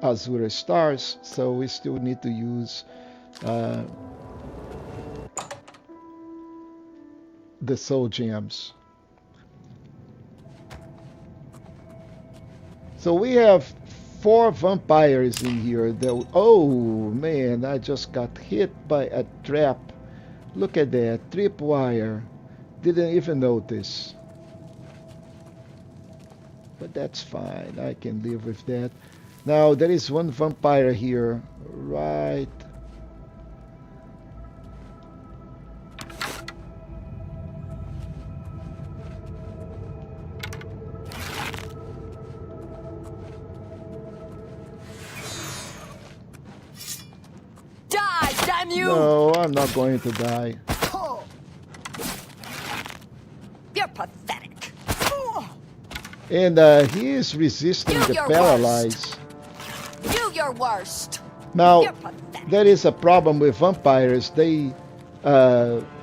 Azure stars, so we still need to use the soul gems. So we have 4 vampires in here. Oh man, I just got hit by a trap. Look at that, tripwire. Didn't even notice. But that's fine, I can live with that. Now there is one vampire here, right? Die, damn you! No, I'm not going to die. You're pathetic. And he is resisting the paralyze. Do your worst. Now, there is a problem with vampires. They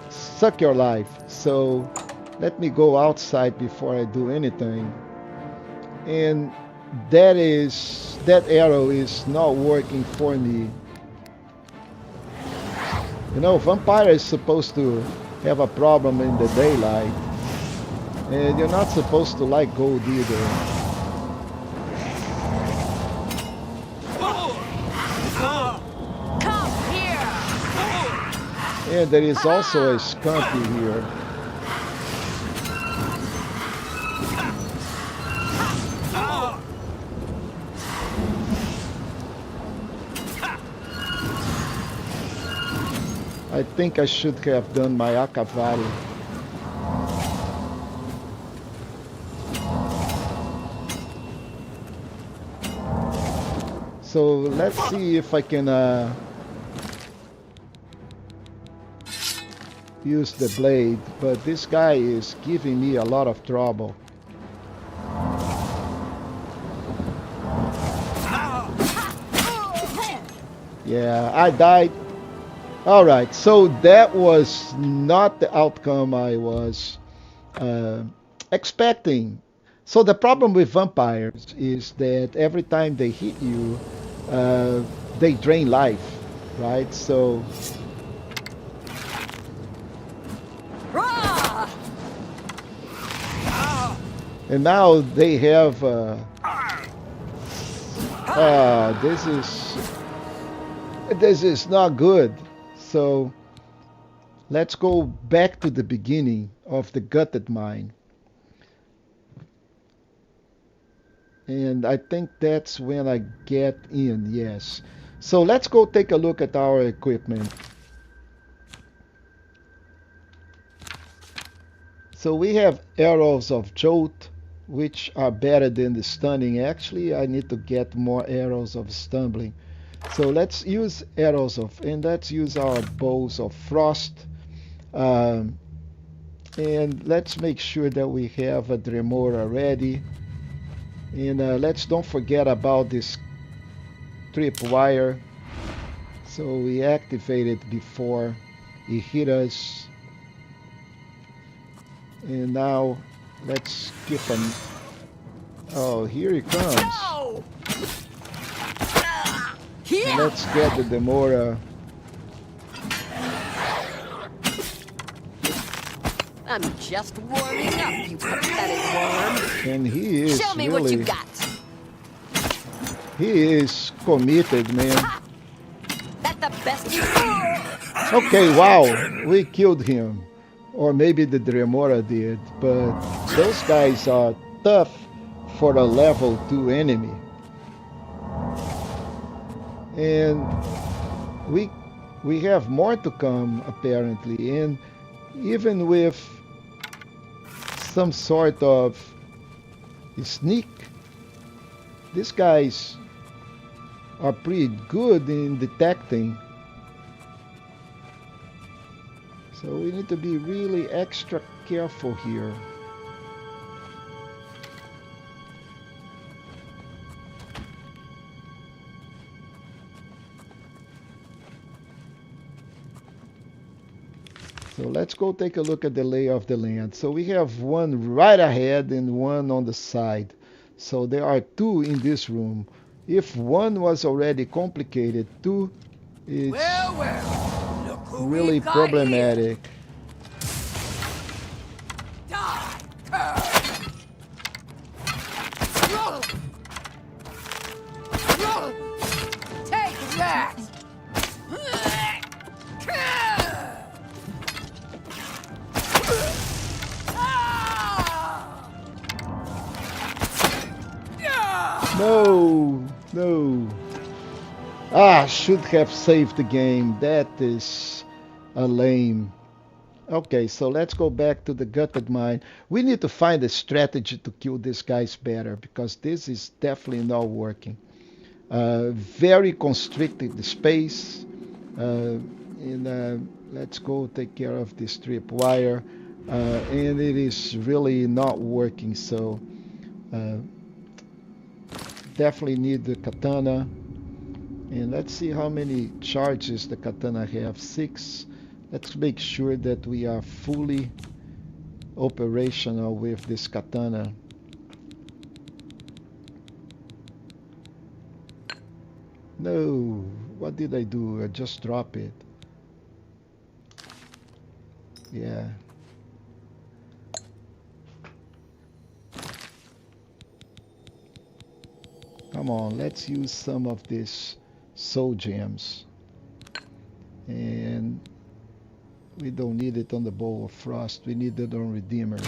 suck your life. So let me go outside before I do anything. And that arrow is not working for me. You know, vampire is supposed to have a problem in the daylight, and you're not supposed to like gold either. Come here. And there is also a scumpy here. I think I should have done my Akavari. So let's see if I can use the blade, but this guy is giving me a lot of trouble. Yeah, I died. Alright, so that was not the outcome I was expecting. So the problem with vampires is that every time they hit you, they drain life, right? So... And now they have... this is not good. So let's go back to the beginning of the gutted mine. And I think that's when I get in, yes. So let's go take a look at our equipment. So we have arrows of jolt, which are better than the stunning. Actually, I need to get more arrows of stumbling. So let's use arrows of, and let's use our bows of frost. And let's make sure that we have a Dremora ready. And let's don't forget about this tripwire. So we activate it before it hit us. And now let's keep an... Oh, here he comes. And let's get the Dremora. I'm just warming up, you pathetic worm. And he is Show me really... what you got. He is committed, man. That's the best you... Okay, wow, we killed him. Or maybe the Dremora did. But those guys are tough for a level 2 enemy. And we have more to come, apparently. And even with some sort of sneak, these guys are pretty good in detecting. So we need to be really extra careful here. So let's go take a look at the lay of the land. So we have one right ahead and one on the side. So there are two in this room. If one was already complicated, two is really problematic. Take that! No, no. Ah, should have saved the game. That is a lame. Okay, so let's go back to the gutted mine. We need to find a strategy to kill these guys better, because this is definitely not working. Very constricted space. Let's go take care of this tripwire. And it is really not working, so definitely need the katana. And let's see how many charges the katana have. 6. Let's make sure that we are fully operational with this katana. No, what did I do? I just drop it. Yeah. Come on, let's use some of these soul gems. And we don't need it on the Bow of Frost. We need it on Redeemer.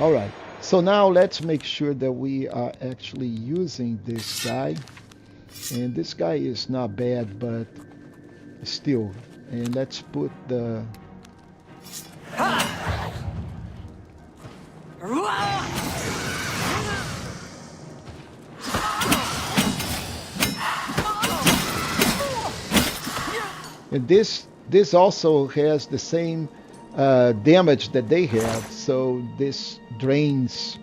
Alright, so now let's make sure that we are actually using this guy. And this guy is not bad, but still. And let's put the... And this also has the same damage that they have, so this drains.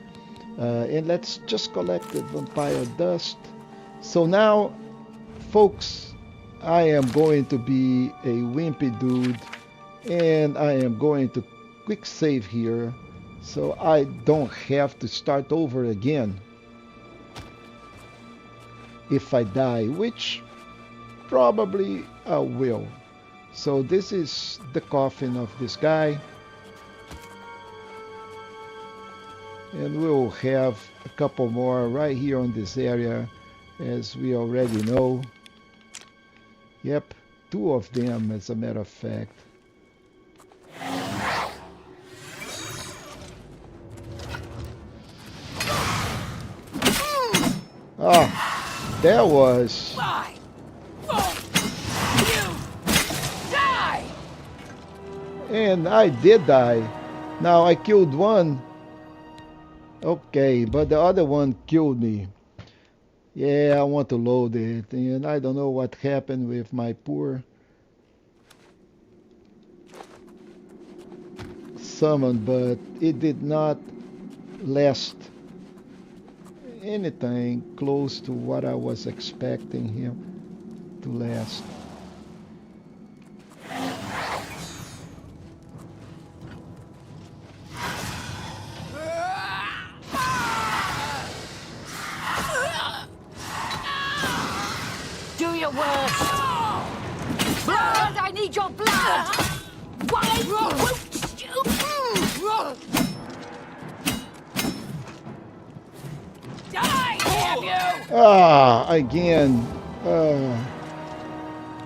And let's just collect the vampire dust. So now, folks, I am going to be a wimpy dude, and I am going to quick save here, so I don't have to start over again if I die, which probably I will. So this is the coffin of this guy, and we'll have a couple more right here on this area, as we already know. Yep, 2 of them, as a matter of fact. Ah, there was... And I did die. Now I killed one. Okay, but the other one killed me. Yeah, I want to load it. And I don't know what happened with my poor summon, but it did not last anything close to what I was expecting him to last. Blood! I need your blood! Why won't you? Die, damn you! Ah, again.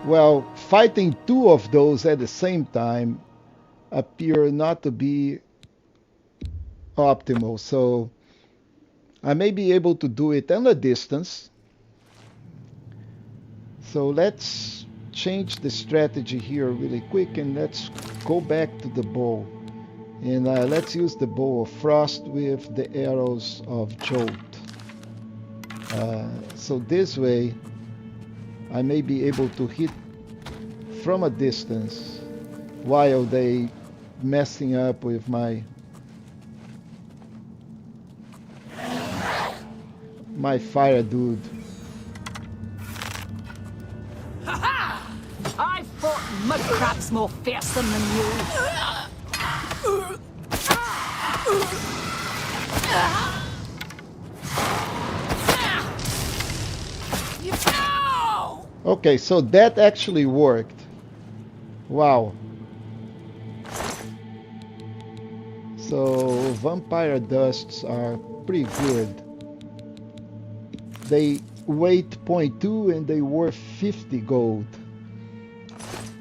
Well, fighting 2 of those at the same time appear not to be optimal. So I may be able to do it at a distance. So let's change the strategy here really quick, and let's go back to the bow. And let's use the Bow of Frost with the arrows of Jolt. So this way I may be able to hit from a distance while they messing up with my fire dude. I fought mud crabs more fearsome than you. Okay, so that actually worked. Wow. So vampire dusts are pretty good. They weight 0.2 and they worth 50 gold.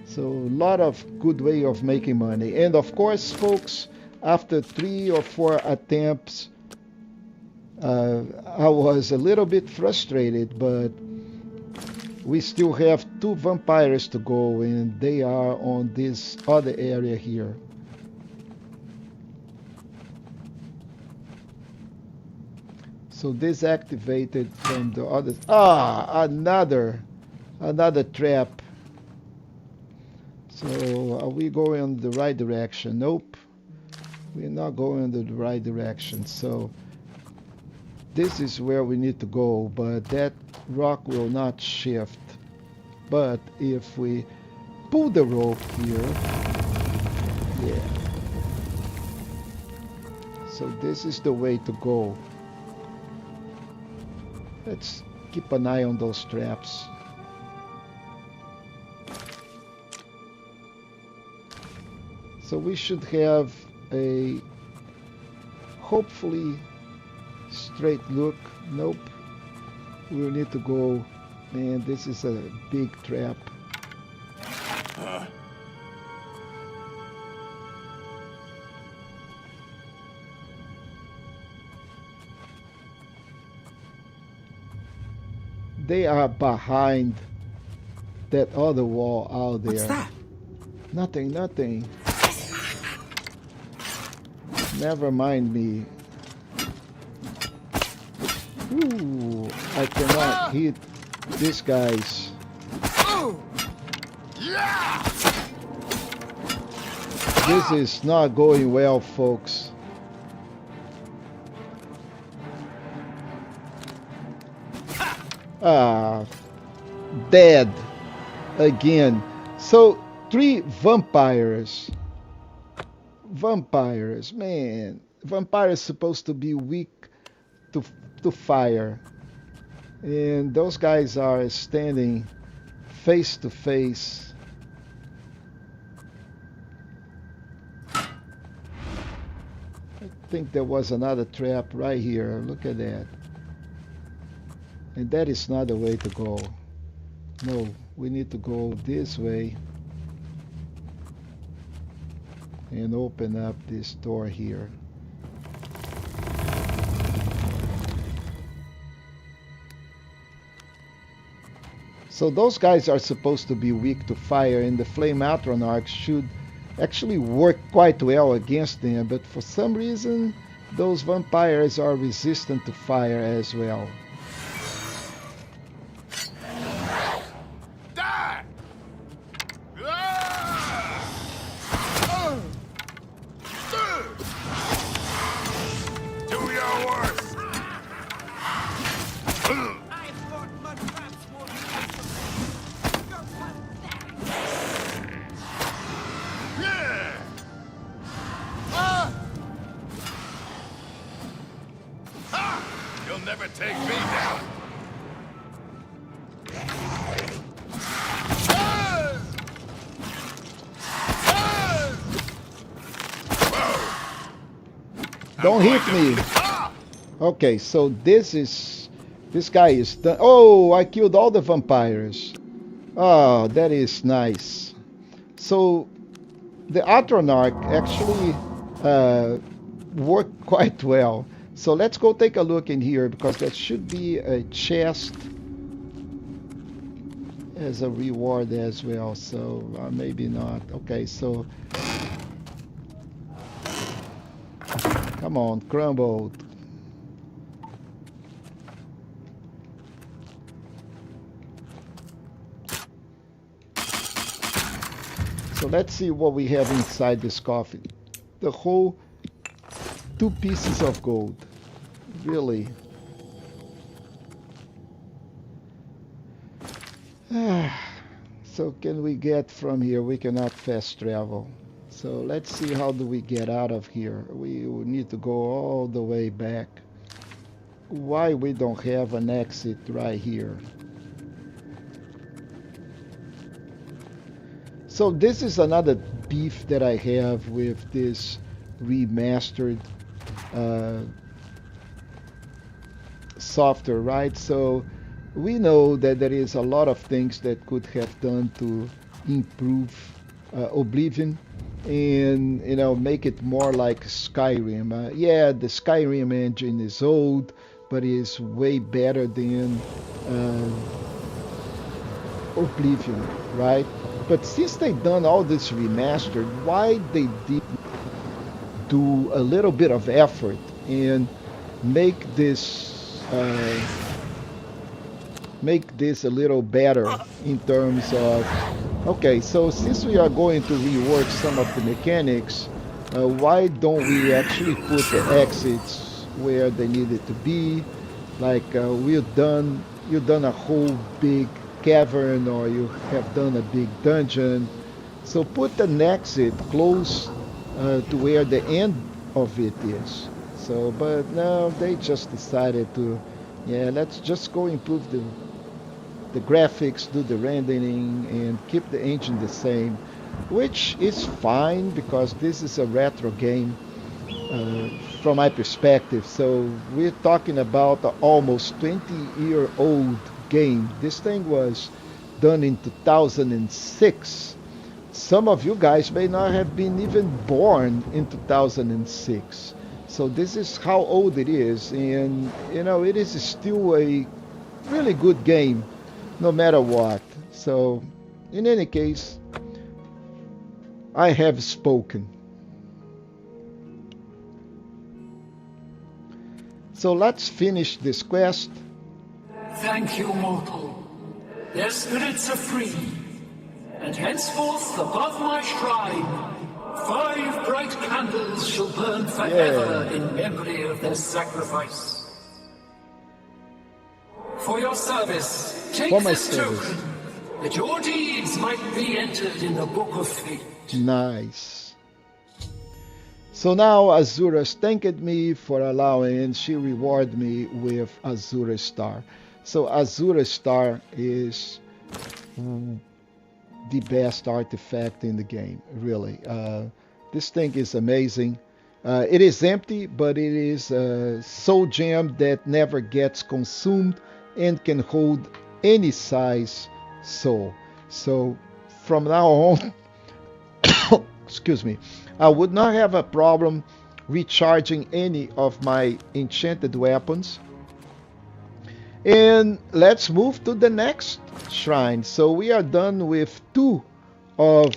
So a lot of good way of making money. And of course, folks, after 3 or 4 attempts, I was a little bit frustrated, but we still have 2 vampires to go, and they are on this other area here. So this activated from the other. Ah, another trap. So are we going in the right direction? Nope, we're not going in the right direction. So this is where we need to go, but that rock will not shift. But if we pull the rope here, Yeah. So this is the way to go. Let's keep an eye on those traps. So we should have a hopefully straight look. Nope. We'll need to go. Man, this is a big trap. They are behind that other wall out there. What's that? Nothing, nothing. Never mind me. Ooh, I cannot hit these guys. This is not going well, folks. Ah, dead again. So 3 vampires. Vampires, man. Vampires supposed to be weak to fire, and those guys are standing face to face. I think there was another trap right here. Look at that. And that is not the way to go. No, we need to go this way and open up this door here. So those guys are supposed to be weak to fire, and the Flame Atronach should actually work quite well against them, but for some reason those vampires are resistant to fire as well. Don't hit me. Okay, so this guy is done. Oh, I killed all the vampires. Oh, that is nice. So the Atronach actually worked quite well. So let's go take a look in here, because there should be a chest as a reward as well. So maybe not. Okay, so come on, crumbled. So let's see what we have inside this coffin. The whole 2 pieces of gold. Really. So can we get from here? We cannot fast travel. So let's see, how do we get out of here? We will need to go all the way back. Why we don't have an exit right here? So this is another beef that I have with this remastered software, right? So we know that there is a lot of things that could have done to improve Oblivion, and make it more like Skyrim. Yeah, the Skyrim engine is old, but is way better than Oblivion, right? But since they've done all this remastered, why they didn't do a little bit of effort and make this a little better in terms of, okay, so since we are going to rework some of the mechanics, why don't we actually put the exits where they needed to be? Like you've done a whole big cavern, or you have done a big dungeon, so put an exit close to where the end of it is. So, but no, they just decided to, yeah, let's just go improve the graphics, do the rendering, and keep the engine the same, which is fine because this is a retro game uh, from my perspective. So we're talking about an almost 20-year-old game. This thing was done in 2006. Some of you guys may not have been even born in 2006. So this is how old it is, and you know it is still a really good game, no matter what. So, in any case, I have spoken. So let's finish this quest. Thank you, mortal. Their spirits are free, and henceforth above my shrine, 5 bright candles shall burn forever in memory of their sacrifice. For your service, take this token, that your deeds might be entered in the Book of Fate. Nice. So now Azura's thanked me for allowing, and she rewarded me with Azura Star. So Azura Star is the best artifact in the game, really. This thing is amazing. It is empty, but it is a soul gem that never gets consumed and can hold any size soul. So from now on, excuse me, I would not have a problem recharging any of my enchanted weapons. And let's move to the next shrine. So we are done with 2 of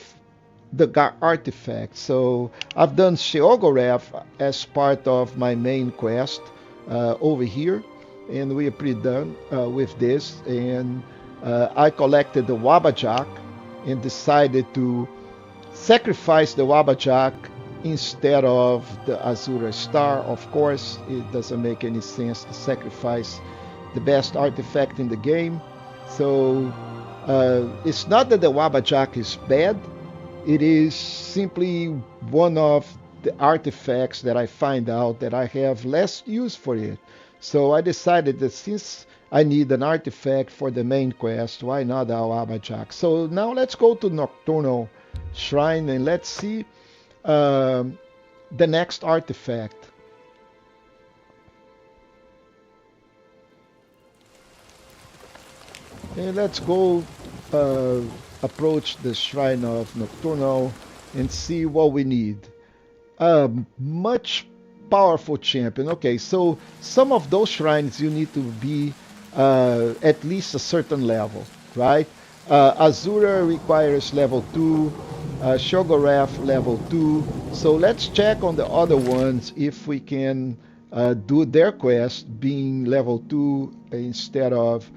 the artifacts. So I've done Sheogorath as part of my main quest over here, and we are pretty done with this. And I collected the Wabajak and decided to sacrifice the Wabajak instead of the Azura Star. Of course, it doesn't make any sense to sacrifice the best artifact in the game. So it's not that the Wabajak is bad, it is simply one of the artifacts that I find out that I have less use for it. So I decided that since I need an artifact for the main quest, why not the Wabajak? So now let's go to Nocturnal Shrine and let's see the next artifact. And let's go approach the Shrine of Nocturnal and see what we need. A much powerful champion. Okay, so some of those shrines you need to be at least a certain level, right? Azura requires level 2, Shogorath level 2. So let's check on the other ones if we can do their quest being level 2 instead of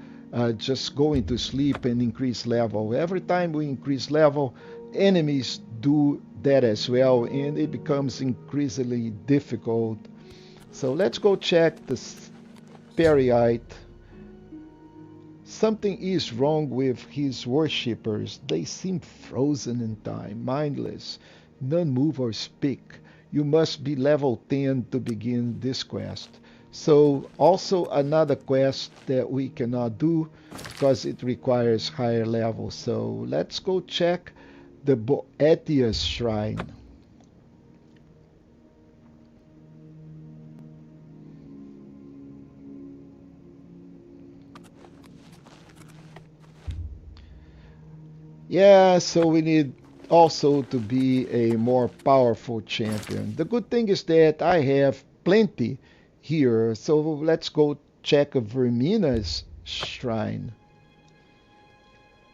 just going to sleep and increase level. Every time we increase level, enemies do that as well, and it becomes increasingly difficult. So let's go check the Periite. Something is wrong with his worshippers. They seem frozen in time, mindless. None move or speak. You must be level 10 to begin this quest. So also another quest that we cannot do because it requires higher levels. So let's go check the Boetius Shrine. Yeah, so we need also to be a more powerful champion. The good thing is that I have plenty here. So let's go check Vermina's Shrine.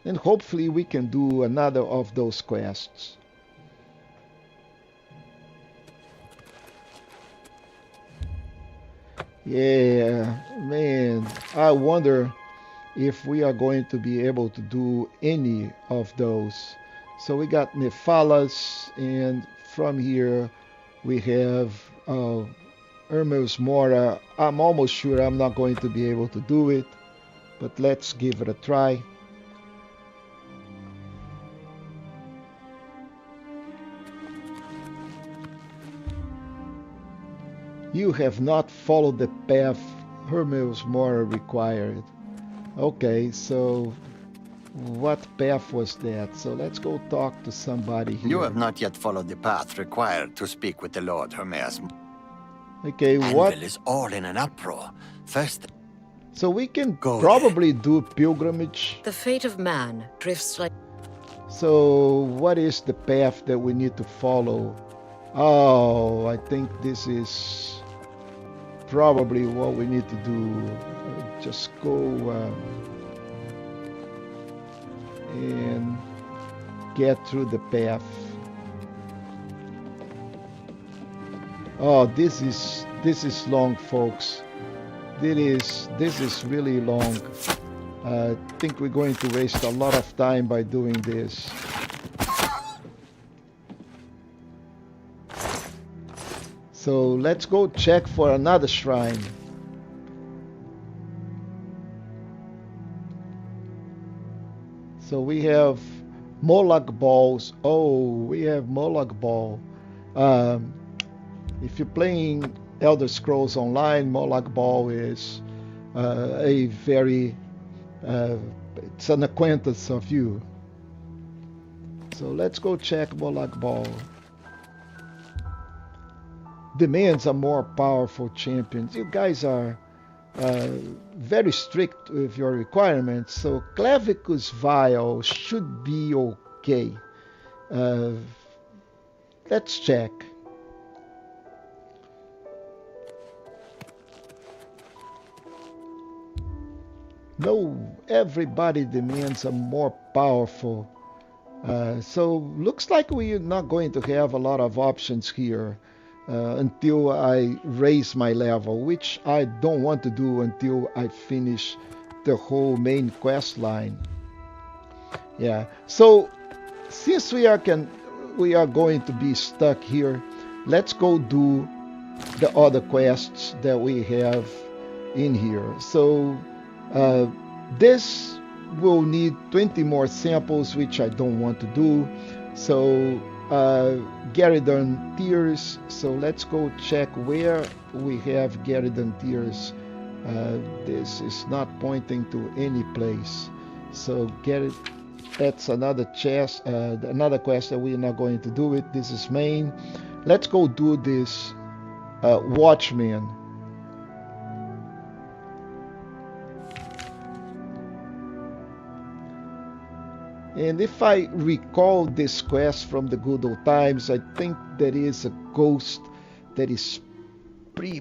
And hopefully we can do another of those quests. Yeah, man, I wonder if we are going to be able to do any of those. So we got Nephalas, and from here we have Hermes Mora. I'm almost sure I'm not going to be able to do it, but let's give it a try. You have not followed the path Hermes Mora required. Okay, so what path was that? So let's go talk to somebody here. You have not yet followed the path required to speak with the Lord Hermes. Okay, what? Anvil is all in an uproar. First... So we can Go probably do pilgrimage. The fate of man drifts like... So what is the path that we need to follow? Oh, I think this is probably what we need to do. Just go and get through the path. Oh, this is long, folks. This is really long. I think we're going to waste a lot of time by doing this. So let's go check for another shrine. So we have Moloch balls. Oh, we have Moloch ball. If you're playing Elder Scrolls Online, Moloch ball is a very it's an acquaintance of you. So let's go check Moloch ball. Demands a more powerful champion. You guys are very strict with your requirements, so Clavicus Vial should be okay. Let's check. No, everybody demands a more powerful. So looks like we're not going to have a lot of options here until I raise my level, which I don't want to do until I finish the whole main quest line. Yeah. So since we are going to be stuck here, let's go do the other quests that we have in here. So this will need 20 more samples, which I don't want to do. So Garridon Tears. So let's go check where we have Garridon Tears. This is not pointing to any place. So that's another chest, another quest that we're not going to do it. This is main. Let's go do this Watchman. And if I recall this quest from the good old times, I think there is a ghost that is pretty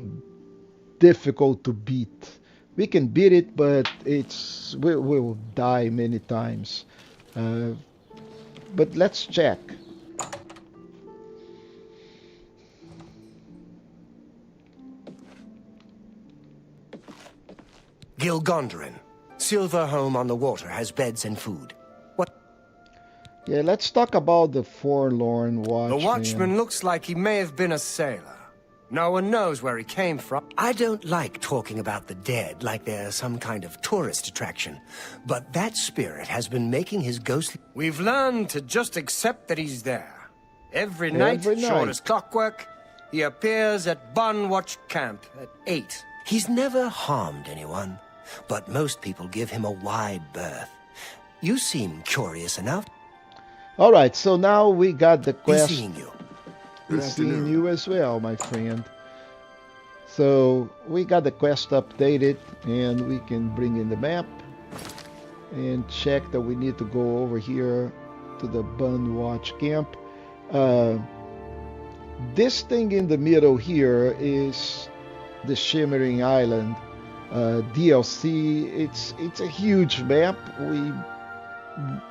difficult to beat. We can beat it, but we'll die many times. But let's check. Gilgondarin. Silver home on the water has beds and food. Yeah, let's talk about the forlorn watchman. The watchman looks like he may have been a sailor. No one knows where he came from. I don't like talking about the dead like they're some kind of tourist attraction, but that spirit has been making his ghostly... We've learned to just accept that he's there. Every night, short as clockwork, he appears at Bunwatch Camp at 8. He's never harmed anyone, but most people give him a wide berth. You seem curious enough. All right, so now we got the quest. He's seeing you. He's seeing you as well, my friend. So we got the quest updated, and we can bring in the map and check that we need to go over here to the Bunwatch Camp. This thing in the middle here is the Shimmering Island DLC. It's a huge map.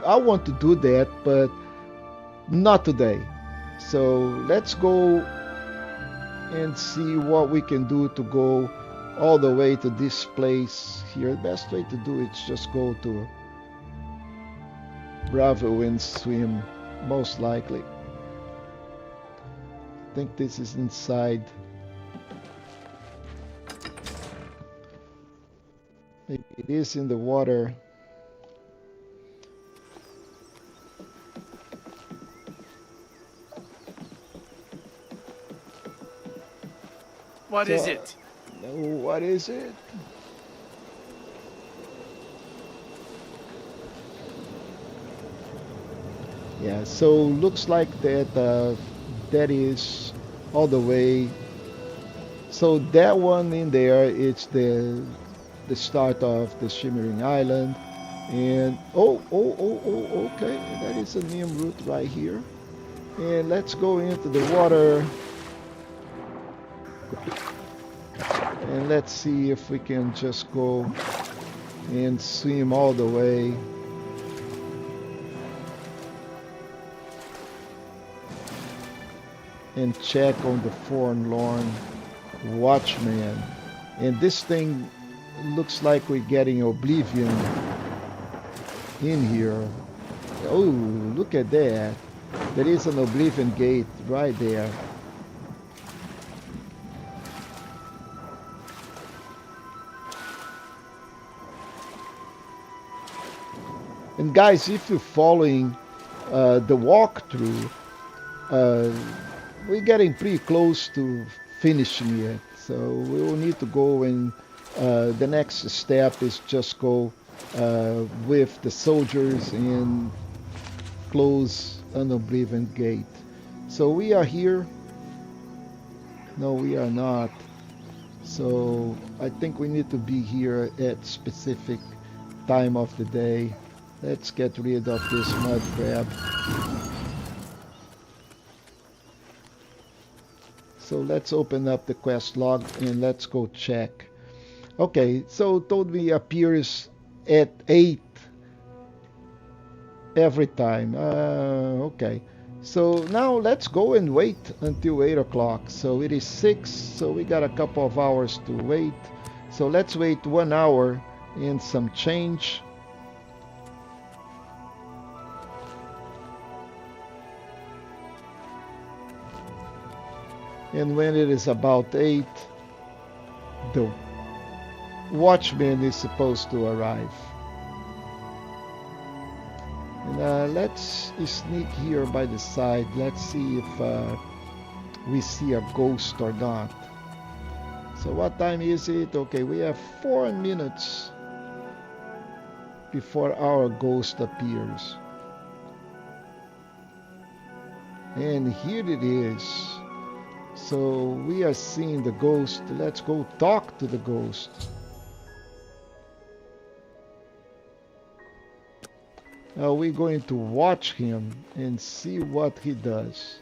I want to do that, but not today. So let's go and see what we can do to go all the way to this place here. The best way to do it is just go to Bravo and swim, most likely. I think this is inside. Maybe it is in the water. What is it? What is it? Yeah, so looks like that that is all the way. So that one in there, it's the start of the Shimmering Island. And okay, that is a neem root right here. And let's go into the water. And let's see if we can just go and swim all the way. And check on the forlorn watchman. And this thing looks like we're getting Oblivion in here. Oh, look at that. There is an Oblivion gate right there. And guys, if you're following the walkthrough, we're getting pretty close to finishing it. So we will need to go, and the next step is just go with the soldiers and close an Oblivion gate. So we are here. No, we are not. So I think we need to be here at specific time of the day. Let's get rid of this mud crab. So let's open up the quest log and let's go check. Okay, so told me appears at 8 every time. Okay, so now let's go and wait until 8 o'clock. So it is 6, so we got a couple of hours to wait. So let's wait 1 hour and some change. And when it is about 8, the watchman is supposed to arrive. And let's sneak here by the side. Let's see if we see a ghost or not. So what time is it? Okay, we have 4 minutes before our ghost appears. And here it is. So we are seeing the ghost. Let's go talk to the ghost. Now we're going to watch him and see what he does.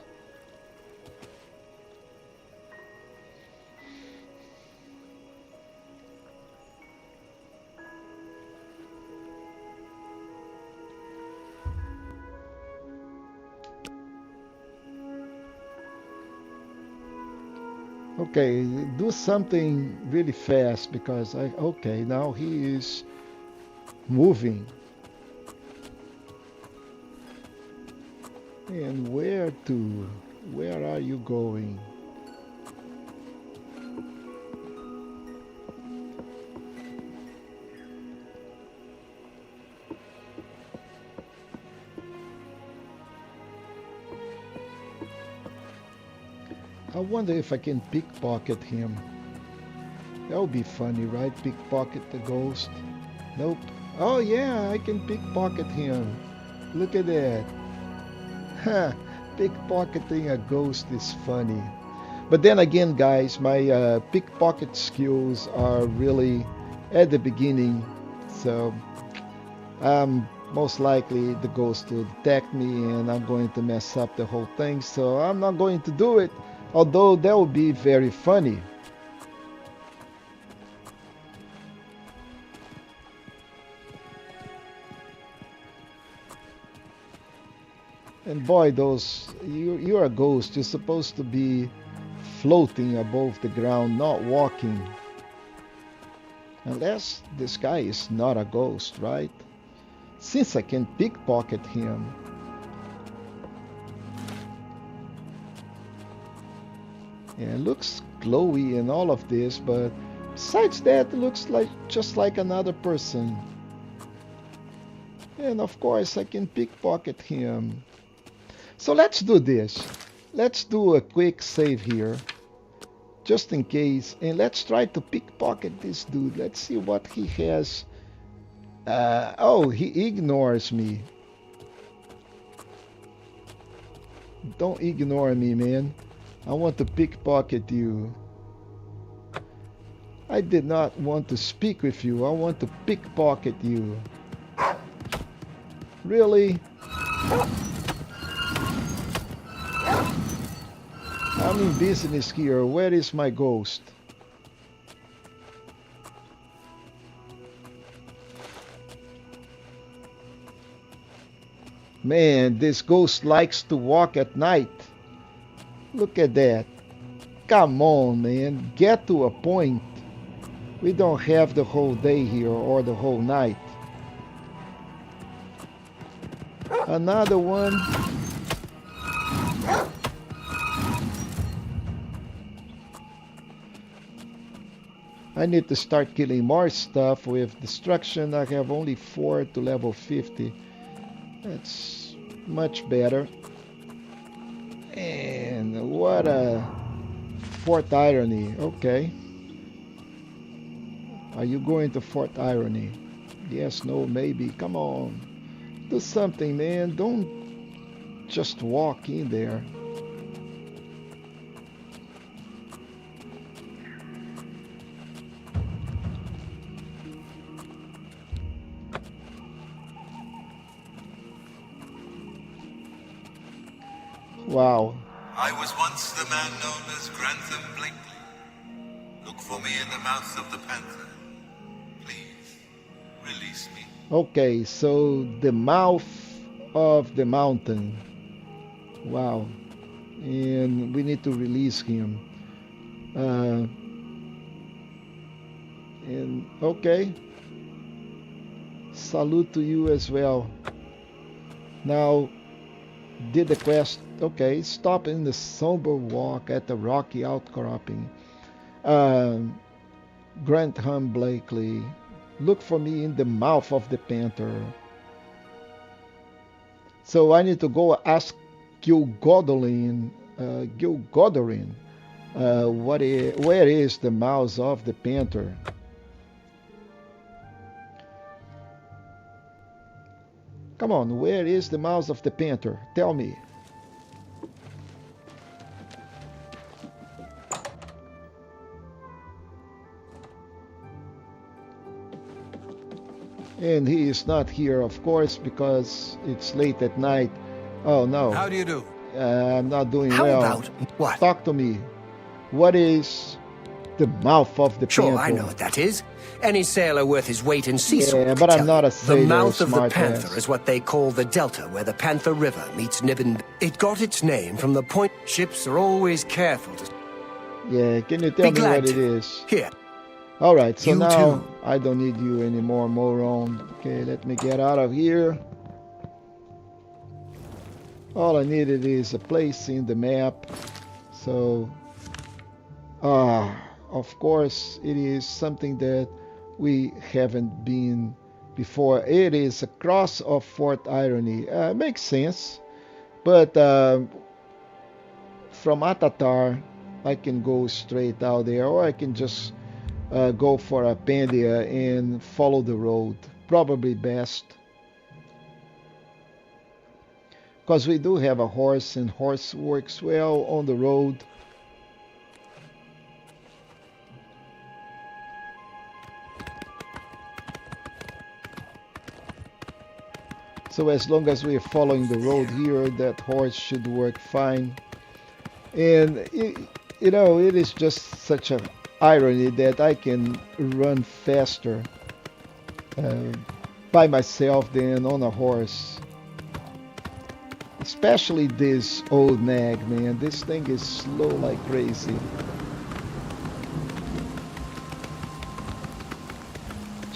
Okay, do something really fast because okay, now he is moving. And where are you going? I wonder if I can pickpocket him. That would be funny, right? Pickpocket the ghost. Nope. Oh yeah, I can pickpocket him. Look at that. Ha! Pickpocketing a ghost is funny. But then again, guys, my pickpocket skills are really at the beginning. So most likely the ghost will detect me and I'm going to mess up the whole thing. So I'm not going to do it. Although that would be very funny. And boy, you're a ghost. You're supposed to be floating above the ground, not walking. Unless this guy is not a ghost, right? Since I can pickpocket him. Yeah, it looks glowy and all of this, but besides that, it looks like just like another person. And of course, I can pickpocket him. So let's do this. Let's do a quick save here. just in case. And let's try to pickpocket this dude. Let's see what he has. Oh, he ignores me. Don't ignore me, man. I want to pickpocket you. I did not want to speak with you. I want to pickpocket you. Really? I'm in business here. Where is my ghost? Man, this ghost likes to walk at night. Look at that. Come on, man. Get to a point. We don't have the whole day here or the whole night. Another one. I need to start killing more stuff with destruction. I have only 4 to level 50. That's much better. And what a Fort Irony. Okay. Are you going to Fort Irony? Yes, no, maybe. Come on. Do something, man. Don't just walk in there. Wow. I was once the man known as Grantham Blakely. Look for me in the mouth of the panther. Please, release me. Okay, so the mouth of the mountain. Wow. And we need to release him. And okay. Salute to you as well. Now, did the quest. Okay, stop in the somber walk at the rocky outcropping. Grantham Blakely. Look for me in the mouth of the panther. So I need to go ask Gilgodorin. Where is the mouth of the panther? Come on, where is the mouth of the panther? Tell me. And he is not here, of course, because it's late at night. Oh, no. How do you do? I'm not doing How well. about what? Talk to me. What is the mouth of the Sure, panther? I know what that is. Any sailor worth his weight in sea salt Yeah, could but I'm tell not you. a sailor, The mouth of the smart Panther ass. is what they call the delta where the Panther River meets Nibbin. It got its name from the point ships are always careful to... Yeah, can you tell me what it is? Here. All right, so You now too. I don't need you anymore, moron. Okay, let me get out of here. All I needed is a place in the map. So, of course, it is something that we haven't been before. It is across of Fort Irony. Makes sense. But from Atatar, I can go straight out there, or I can just go for a Pandia and follow the road. Probably best. Because we do have a horse, and horse works well on the road. So as long as we're following the road here, that horse should work fine. And you know, it is just such an irony that I can run faster by myself than on a horse. Especially this old nag, man. This thing is slow like crazy.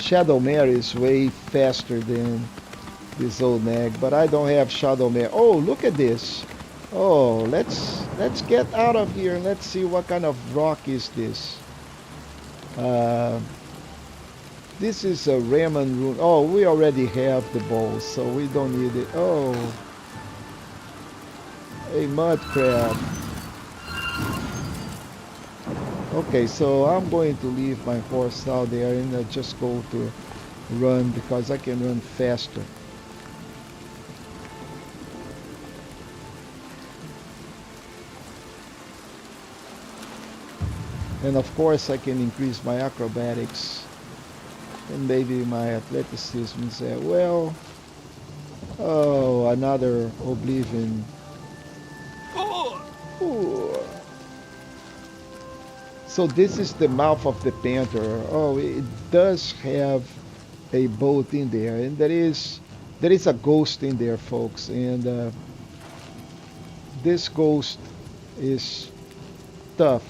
Shadow Mare is way faster than this old nag, but I don't have Shadow Mare. Oh, look at this. Oh, let's get out of here and let's see what kind of rock is this. This is a Raman rune. Oh, we already have the bowl, so we don't need it. Oh, a mud crab. Okay, so I'm going to leave my horse out there and just go to run because I can run faster. And of course I can increase my acrobatics and maybe my athleticism and say, well, oh, another Oblivion. Ooh. So this is the mouth of the panther. Oh, it does have a boat in there, and there is a ghost in there, folks, and this ghost is tough.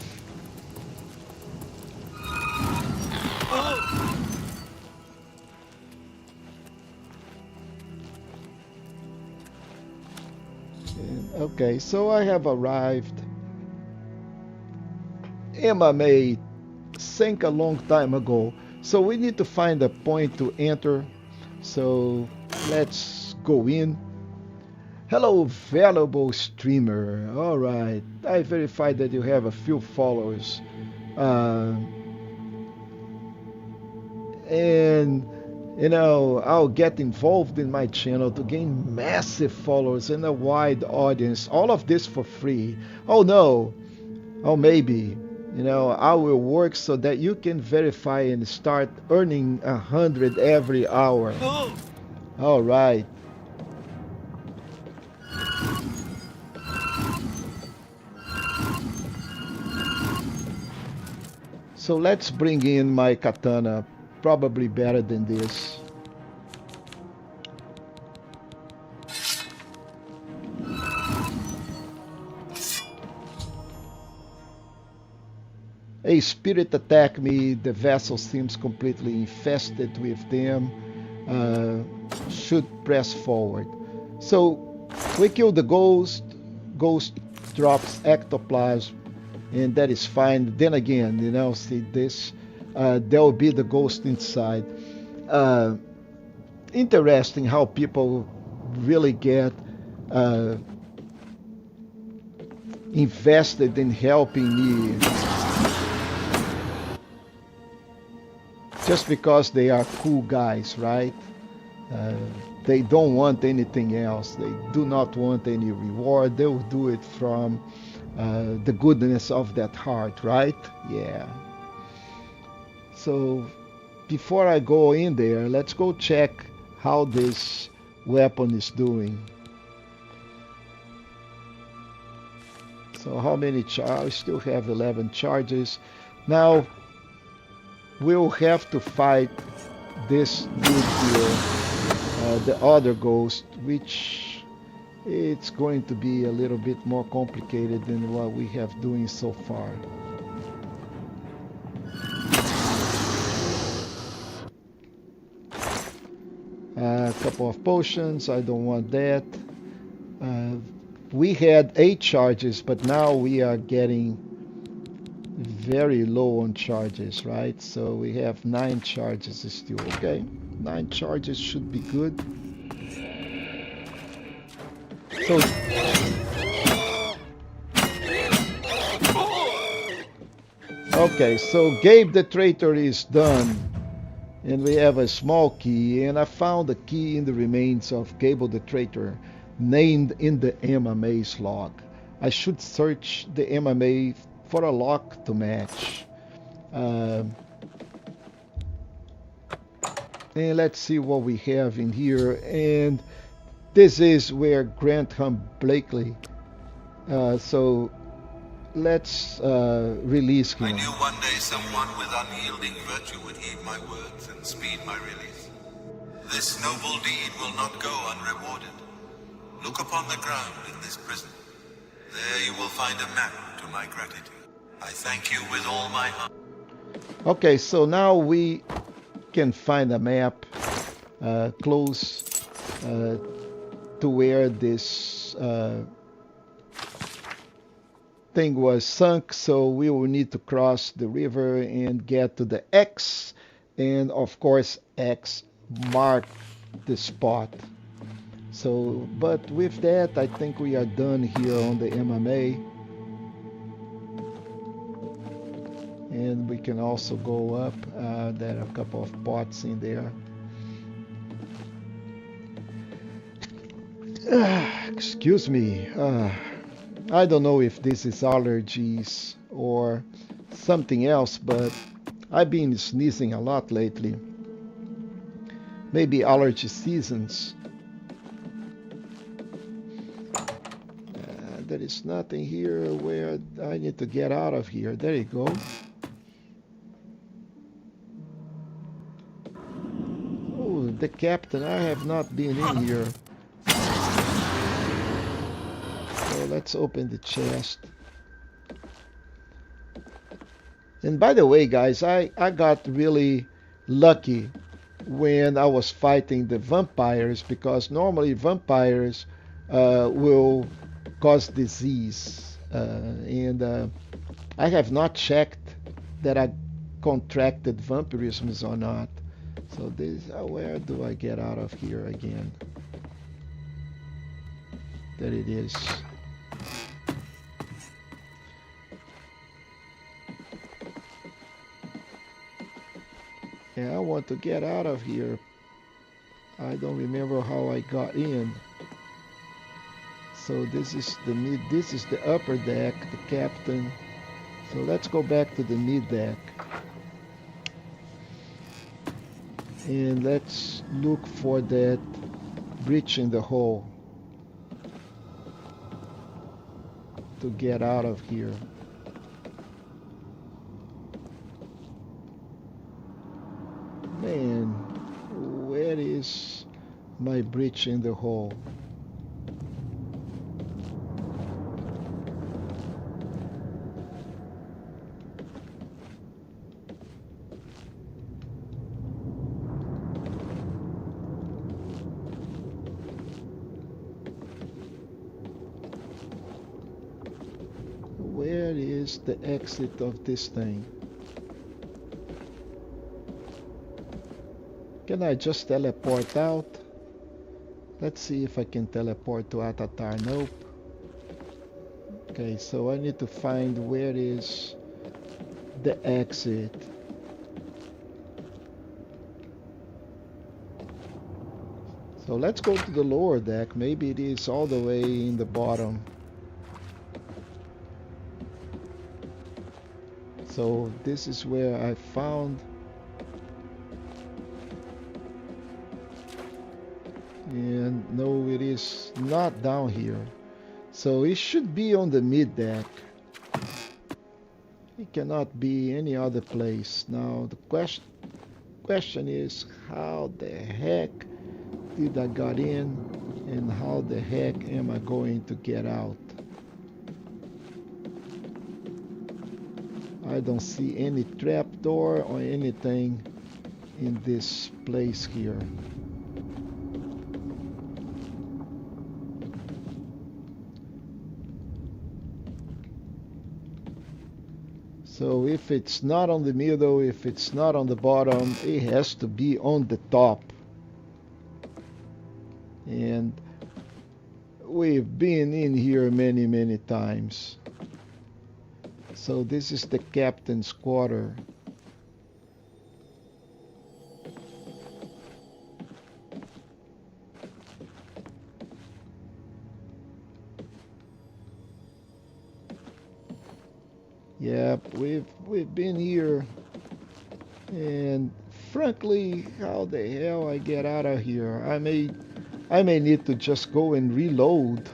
Okay, so I have arrived. MMA sank a long time ago, so we need to find a point to enter. So let's go in. Hello, valuable streamer. All right, I verified that you have a few followers, and you know, I'll get involved in my channel to gain massive followers and a wide audience. All of this for free. Oh no, oh maybe. You know, I will work so that you can verify and start earning 100 every hour. All right. So let's bring in my katana. Probably better than this. A spirit attacked me. The vessel seems completely infested with them. Should press forward. So we kill the ghost. Ghost drops ectoplasm, and that is fine. Then again, you know, see this. There will be the ghost inside. Interesting how people really get invested in helping me just because they are cool guys, right? They don't want anything else. They do not want any reward. They will do it from the goodness of that heart, right? Yeah. So before I go in there, let's go check how this weapon is doing. So how many I still have 11 charges. Now we'll have to fight this dude here, the other ghost, which it's going to be a little bit more complicated than what we have doing so far. A couple of potions, I don't want that. We had 8 charges, but now we are getting very low on charges, right? So we have 9 charges still. Okay, 9 charges should be good. So okay, so Gabe the Traitor is done. And we have a small key, and I found a key in the remains of Gable the Traitor, named in the MMA's log. I should search the MMA for a lock to match. And let's see what we have in here. And this is where Grantham Blakely. So let's release him. I knew one day someone with unyielding virtue would heed my words and speed my release. This noble deed will not go unrewarded. Look upon the ground in this prison. There you will find a map to my gratitude. I thank you with all my heart. Okay, so now we can find a map close to where this thing was sunk, so we will need to cross the river and get to the X, and of course X mark the spot. So, but with that, I think we are done here on the MMA. we can also go up. There are a couple of pots in there. Excuse me. I don't know if this is allergies or something else, but I've been sneezing a lot lately. Maybe allergy seasons. There is nothing here where I need to get out of here. There you go. Oh, the captain. I have not been in here. So let's open the chest. And by the way, guys, I got really lucky when I was fighting the vampires, because normally vampires will cause disease. And I have not checked that I contracted vampirism or not. So this, where do I get out of here again? There it is. Yeah, I want to get out of here. I don't remember how I got in. So this is the mid. This is the upper deck, the captain. So let's go back to the mid deck. And let's look for that breach in the hull to get out of here. Man, where is my breach in the hull? Where is the exit of this thing? Can I just teleport out? Let's see if I can teleport to Atatar. Nope. Okay, so I need to find where is the exit. So let's go to the lower deck. Maybe it is all the way in the bottom. So this is where I found. And no, it is not down here. So it should be on the mid deck. It cannot be any other place. Now the question is, how the heck did I got in, and how the heck am I going to get out? I don't see any trapdoor or anything in this place here. So if it's not on the middle, if it's not on the bottom, it has to be on the top. And we've been in here many, many times. So this is the captain's quarter. Yep, we've been here, and frankly, how the hell I get out of here? I may need to just go and reload.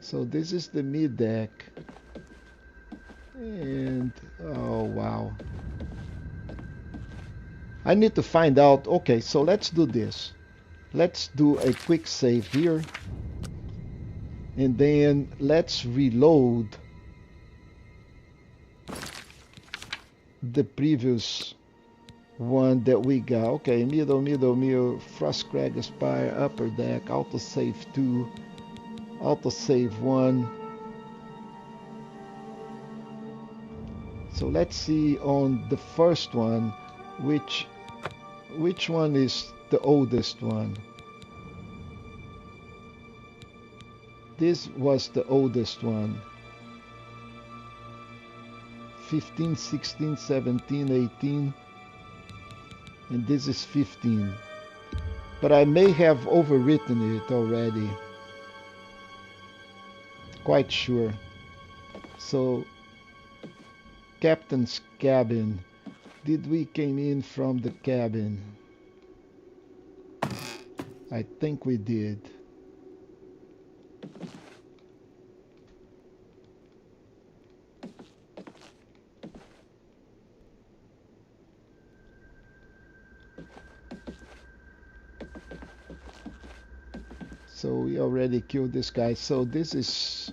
So this is the mid deck, and oh wow, I need to find out. Okay, so let's do this. Let's do a quick save here. And then let's reload the previous one that we got. Okay, middle, Frostcrag Aspire, upper deck, autosave 2, autosave 1. So let's see on the first one, which one is the oldest one. This was the oldest one. 15, 16, 17, 18, and this is 15. But I may have overwritten it already. Quite sure. So, Captain's cabin. Did we came in from the cabin? I think we did. So we already killed this guy. So this is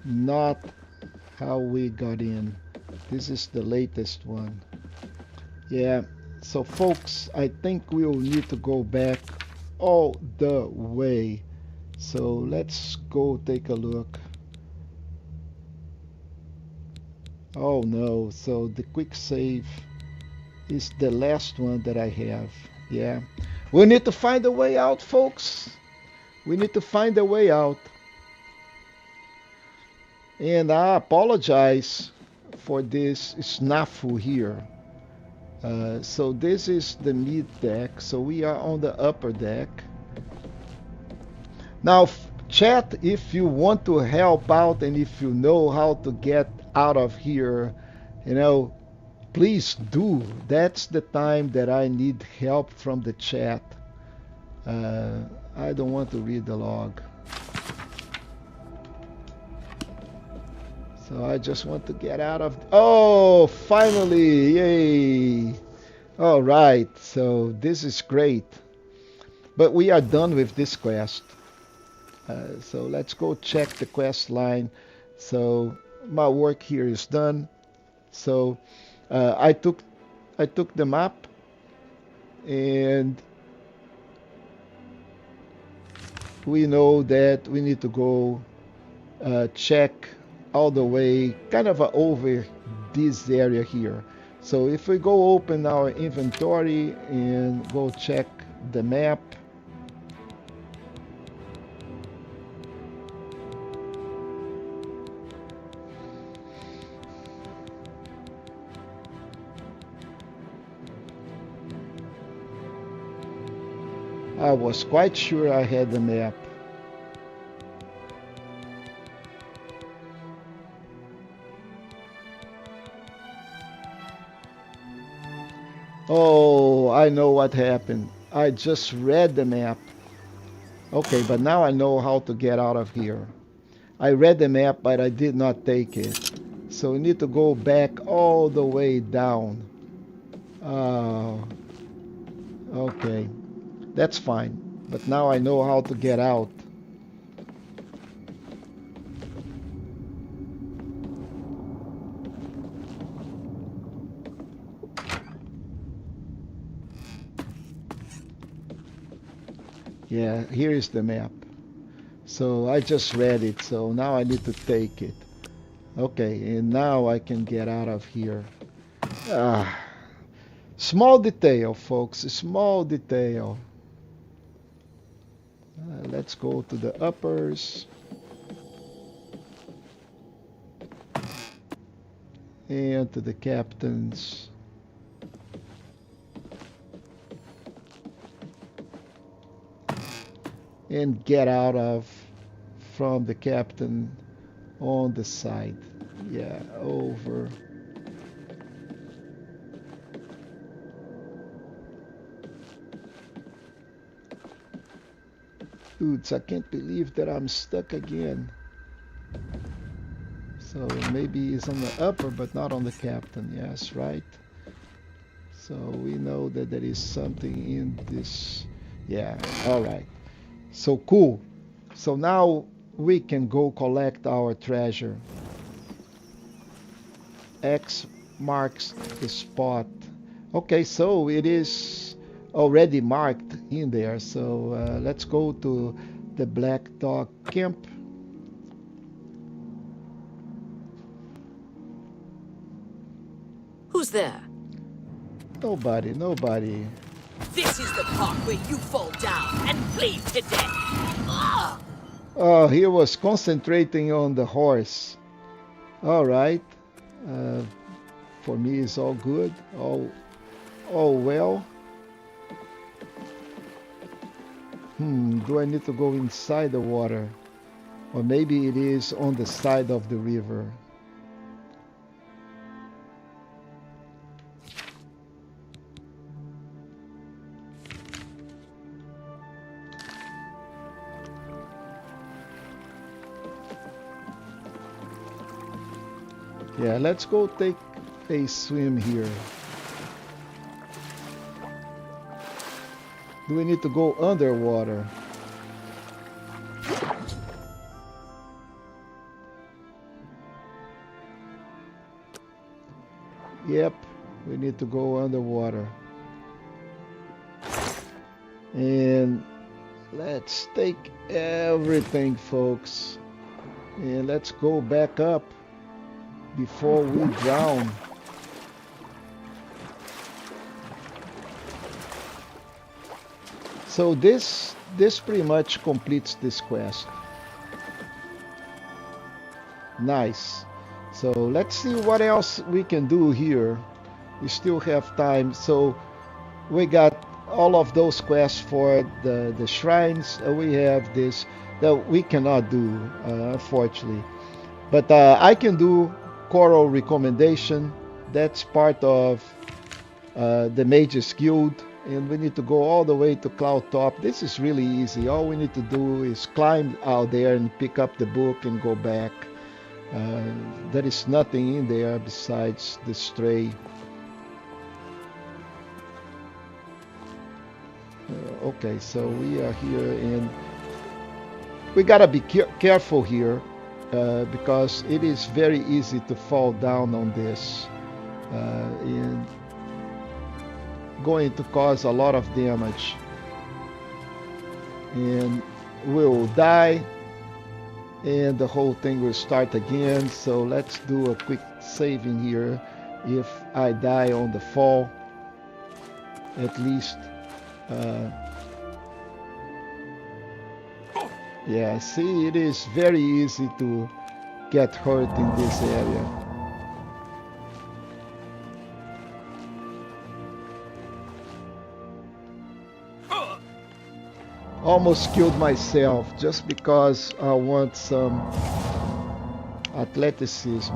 not how we got in. This is the latest one. Yeah. So folks, I think we'll need to go back all the way. So let's go take a look. Oh no. So the quick save is the last one that I have. Yeah. We need to find a way out, folks. We need to find a way out. And I apologize for this snafu here. So this is the mid deck. So we are on the upper deck. Now, chat, if you want to help out and if you know how to get out of here, you know, please do. That's the time that I need help from the chat. I don't want to read the log. So I just want to get out of... Oh, finally! Yay! All right, so this is great. But we are done with this quest. So let's go check the quest line. So my work here is done. So I took the map and we know that we need to go check all the way kind of over this area here. So if we go open our inventory and go check the map, I was quite sure I had the map. Oh, I know what happened. I just read the map. Okay, but now I know how to get out of here. I read the map, but I did not take it. So we need to go back all the way down. Okay. That's fine. But now I know how to get out. Yeah, here is the map. So I just read it, so now I need to take it. Okay, and now I can get out of here. Small detail, folks, small detail. Let's go to the uppers. And to the captains. And get out of from the captain on the side. Yeah, over. Dudes, I can't believe that I'm stuck again. So maybe it's on the upper but not on the captain. Yes, right? So we know that there is something in this. Yeah, all right. So cool. So now we can go collect our treasure. X marks the spot. Okay, so it is already marked in there. So let's go to the Black Dog Camp. Who's there? Nobody, nobody. This is the part where you fall down and bleed to death. Oh, he was concentrating on the horse. All right. For me, it's all good. All well. Do I need to go inside the water? Or maybe it is on the side of the river. Yeah, let's go take a swim here. Do we need to go underwater? Yep, we need to go underwater. And let's take everything, folks. And let's go back up before we drown. So this pretty much completes this quest. Nice. So let's see what else we can do here. We still have time. So we got all of those quests for the shrines. We have this that we cannot do, unfortunately. But I can do Coral Recommendation. That's part of the Mages Guild. And we need to go all the way to Cloud Top. This is really easy. All we need to do is climb out there and pick up the book and go back. There is nothing in there besides the stray. Okay, so we are here and we gotta be careful here because it is very easy to fall down on this and going to cause a lot of damage, and we'll die and the whole thing will start again. So let's do a quick saving here. If I die on the fall, at least yeah, see, it is very easy to get hurt in this area. Almost killed myself just because I want some athleticism.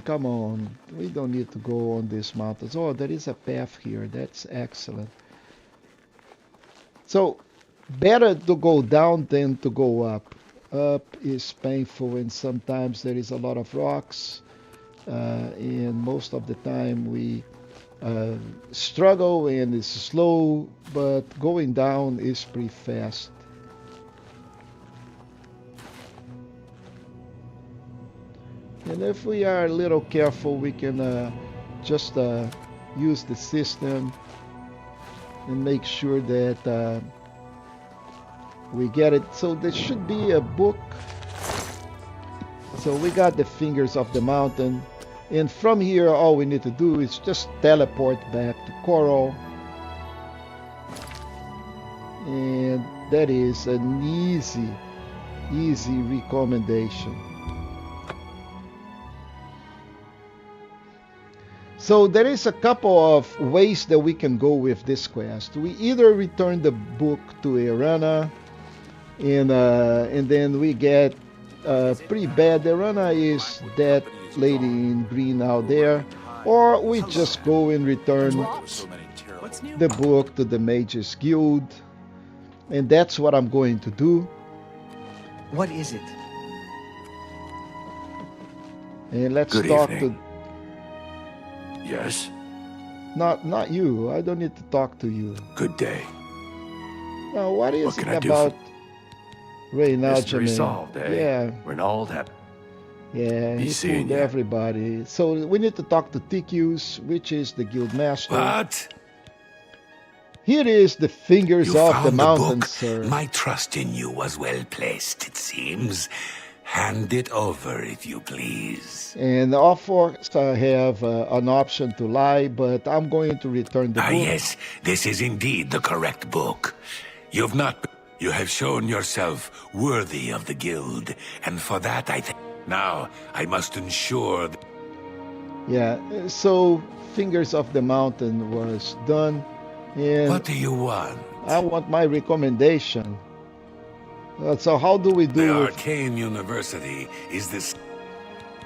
Come on. We don't need to go on these mountains. Oh, there is a path here. That's excellent. So, better to go down than to go up. Up is painful and sometimes there is a lot of rocks. And most of the time we struggle and it's slow, but going down is pretty fast. And if we are a little careful, we can just use the system and make sure that we get it. So there should be a book. So we got the Fingers of the Mountain. And from here, all we need to do is just teleport back to Coral. And that is an easy recommendation. So there is a couple of ways that we can go with this quest. We either return the book to Erana, and then we get pretty bad. Erana is that lady in green out there, or we just go and return the book to the Mages Guild, and that's what I'm going to do. What is it? And let's Good talk evening. to. Yes? Not you. I don't need to talk to you. Good day. Now, what is What it can I do about Reynald? Mystery solved, eh? Yeah. Reynald had... Yeah, Be he seeing fooled ya. everybody. So we need to talk to Tikius, which is the guild master. What? Here is the fingers You of found the the mountain, book? sir. My trust in you was well placed, it seems. Hand it over, if you please. And of course, I have an option to lie, but I'm going to return the book. Yes, this is indeed the correct book. You have shown yourself worthy of the guild, and for that now I must ensure. Yeah, so Fingers of the Mountain was done. And what do you want? I want my recommendation. So how do we do the it? Arcane University is this.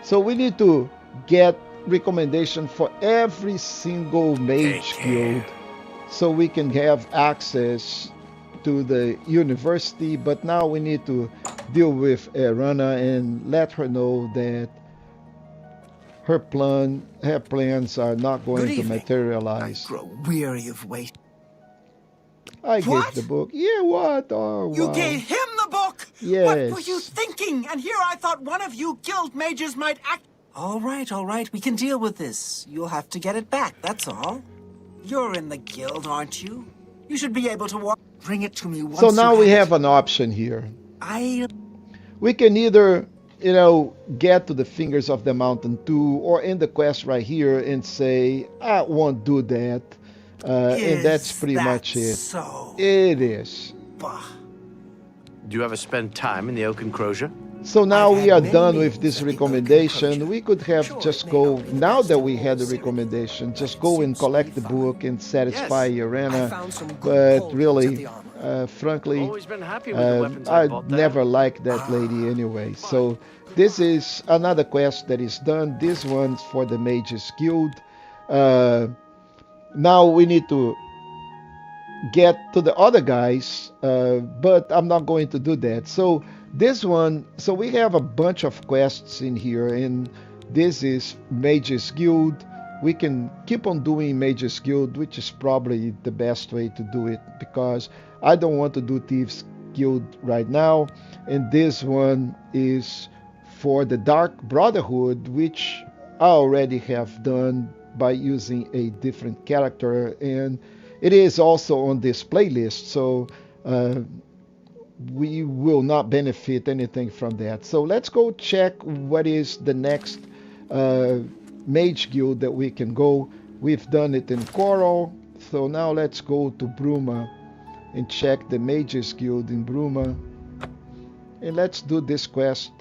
So we need to get recommendation for every single mage guild so we can have access to the university. But now we need to deal with Erana and let her know that her plans are not going to materialize. I grow weary of waiting. I gave the book. Yeah, what? Oh, you wow. gave him the book? Yes. What were you thinking? And here I thought one of you guild mages might act... All right. We can deal with this. You'll have to get it back, that's all. You're in the guild, aren't you? You should be able to walk... Bring it to me once. So now we have an option here. We can either, get to the Fingers of the Mountain 2 or in the quest right here and say, I won't do that. And that's pretty much it. So? It is. Do you ever spend time in the Oak Enclosure? So now we are done with this recommendation. We could have just go, now that we had the recommendation, just go and collect the book and satisfy Erana. But really, frankly, I never liked that lady anyway. So this is another quest that is done. This one's for the Mages Guild. Now we need to get to the other guys, but I'm not going to do that. So this one, so we have a bunch of quests in here, and this is Mages Guild. We can keep on doing Mages Guild, which is probably the best way to do it, because I don't want to do Thieves Guild right now. And this one is for the Dark Brotherhood, which I already have done by using a different character, and it is also on this playlist, so we will not benefit anything from that. So let's go check what is the next mage guild that we can go. We've done it in Coral, so now let's go to Bruma and check the Mages Guild in Bruma, and let's do this quest.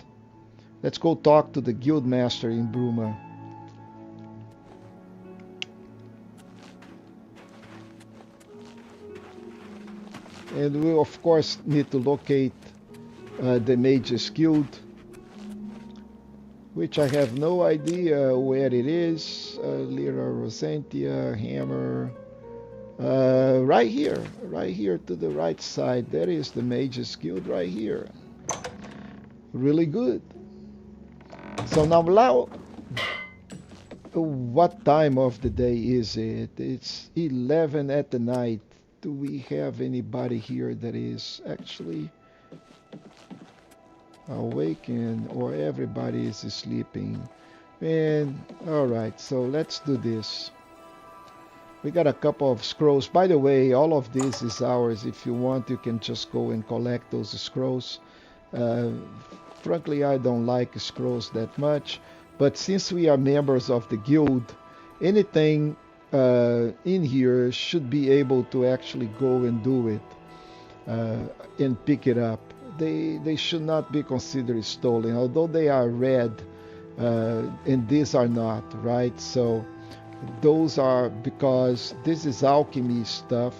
Let's go talk to the guild master in Bruma. And we of course need to locate the Mages Guild, which I have no idea where it is. Lyra Rosentia, Hammer. Right here to the right side. There is the Mages Guild right here. Really good. So now, what time of the day is it? It's 11 at the night. Do we have anybody here that is actually awakened, or everybody is sleeping? And all right, so let's do this. We got a couple of scrolls. By the way, all of this is ours. If you want, you can just go and collect those scrolls. Frankly, I don't like scrolls that much, but since we are members of the guild, anything in here should be able to actually go and do it and pick it up. They should not be considered stolen, although they are red, and these are not, right? So those are because this is alchemy stuff,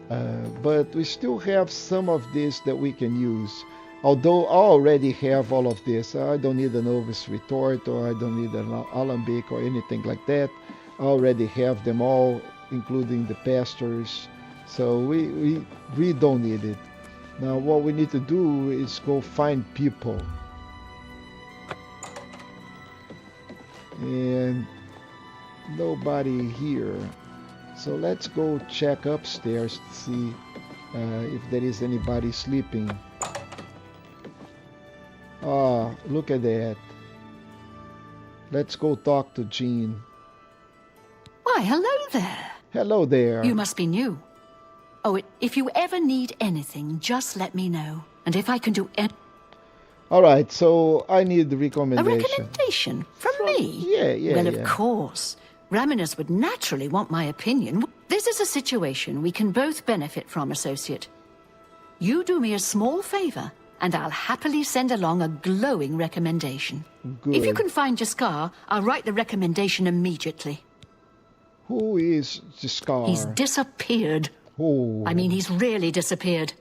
but we still have some of this that we can use. Although I already have all of this, I don't need a novice retort, or I don't need an alembic or anything like that. I already have them all, including the pastors, so we don't need it. Now what we need to do is go find people, and nobody here. So let's go check upstairs to see if there is anybody sleeping. Ah, look at that. Let's go talk to Jean. Why, hello there. Hello there. You must be new. Oh, if you ever need anything, just let me know. And if I can do All right, so I need the a recommendation. recommendation from me? Yeah, Well, yeah. of course. Raminus would naturally want my opinion. This is a situation we can both benefit from, associate. You do me a small favor, and I'll happily send along a glowing recommendation. Good. If you can find Jaskar, I'll write the recommendation immediately. Who is Jaskar? He's disappeared. Oh. I mean, he's really disappeared.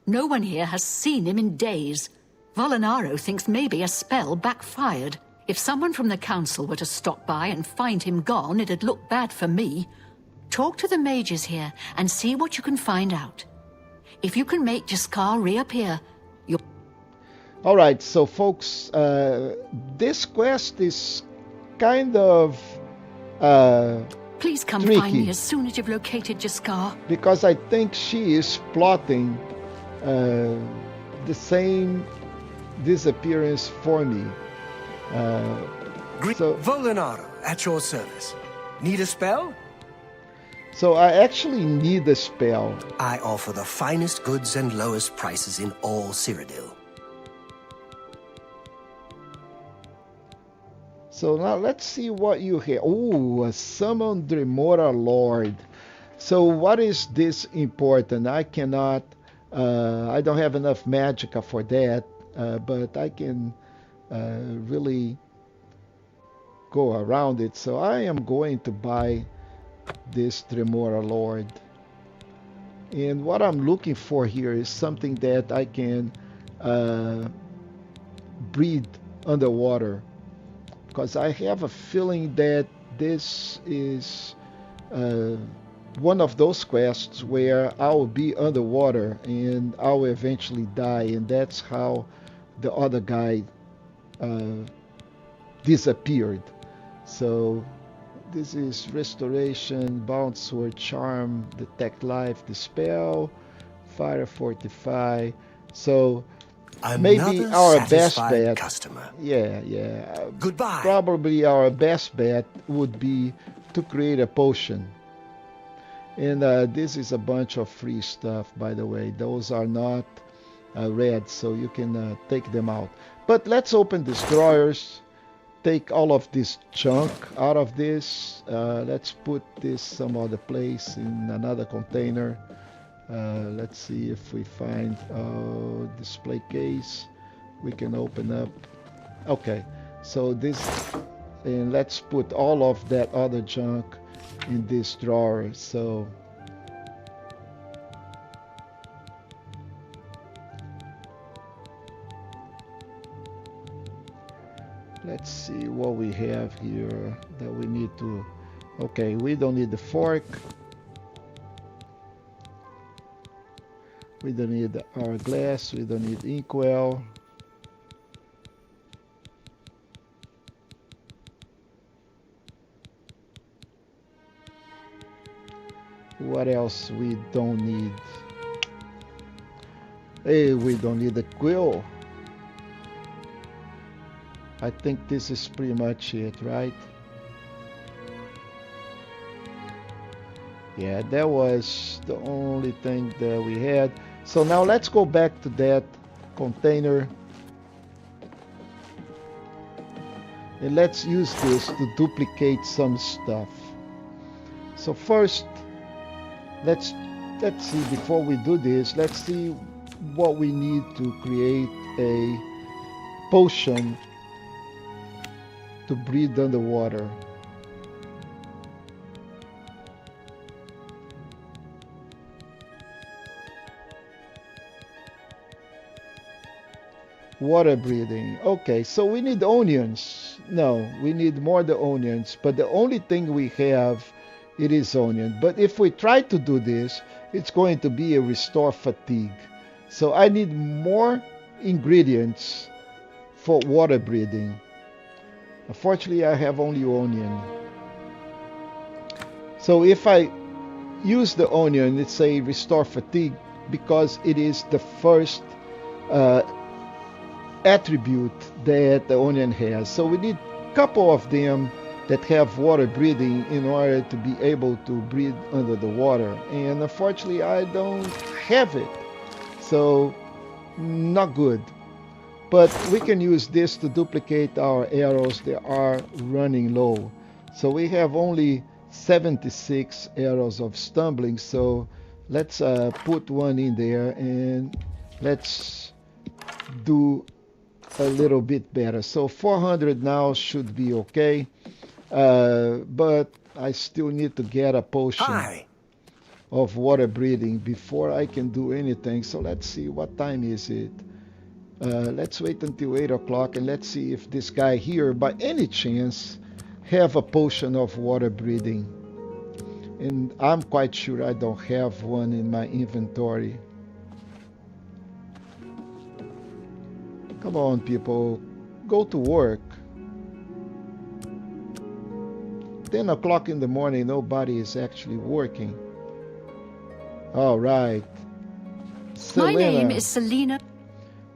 No one here has seen him in days. Volinaro thinks maybe a spell backfired. If someone from the council were to stop by and find him gone, it'd look bad for me. Talk to the mages here and see what you can find out. If you can make Jaskar reappear, you'll... All right, so folks, this quest is kind of Please come tricky, find me as soon as you've located Jaskar. because I think she is plotting the same disappearance for me. So Volinaro, at your service. Need a spell? So I actually need a spell. I offer the finest goods and lowest prices in all Cyrodiil. So now let's see what you have. Oh, a summon Dremora Lord. So what is this important? I cannot, I don't have enough magicka for that, but I can really go around it. So I am going to buy this Dremora Lord. And what I'm looking for here is something that I can breathe underwater, because I have a feeling that this is one of those quests where I'll be underwater and I'll eventually die, and that's how the other guy disappeared. So this is Restoration, Bound Sword, Charm, Detect Life, Dispel, Fire Fortify. So maybe our best bet, customer. Yeah. Goodbye. Probably our best bet would be to create a potion. And this is a bunch of free stuff, by the way. Those are not red, so you can take them out. But let's open these drawers. Take all of this junk out of this. Let's put this some other place in another container. Let's see if we find display case we can open up. Okay, so this, and let's put all of that other junk in this drawer. So let's see what we have here that we need to. Okay, we don't need the fork. We don't need the hourglass. We don't need inkwell. What else we don't need? Hey, we don't need the quill. I think this is pretty much it, right? Yeah, that was the only thing that we had. So now let's go back to that container. And let's use this to duplicate some stuff. So first, let's see, before we do this, let's see what we need to create a potion to breathe underwater. Water breathing. Okay, so we need onions. No, we need more the onions, but the only thing we have, it is onion. But if we try to do this, it's going to be a restore fatigue. So I need more ingredients for water breathing. Unfortunately, I have only onion. So if I use the onion, it's a restore fatigue because it is the first attribute that the onion has. So we need a couple of them that have water breathing in order to be able to breathe under the water. And unfortunately, I don't have it. So, not good. But we can use this to duplicate our arrows that are running low. So we have only 76 arrows of stumbling. So let's put one in there and let's do a little bit better. So 400 now should be okay. But I still need to get a potion of water breathing before I can do anything. So let's see, what time is it? Let's wait until 8 o'clock and let's see if this guy here by any chance have a potion of water breathing. And I'm quite sure I don't have one in my inventory. Come on, people, go to work. 10 o'clock in the morning, nobody is actually working. All right. My name is Selena.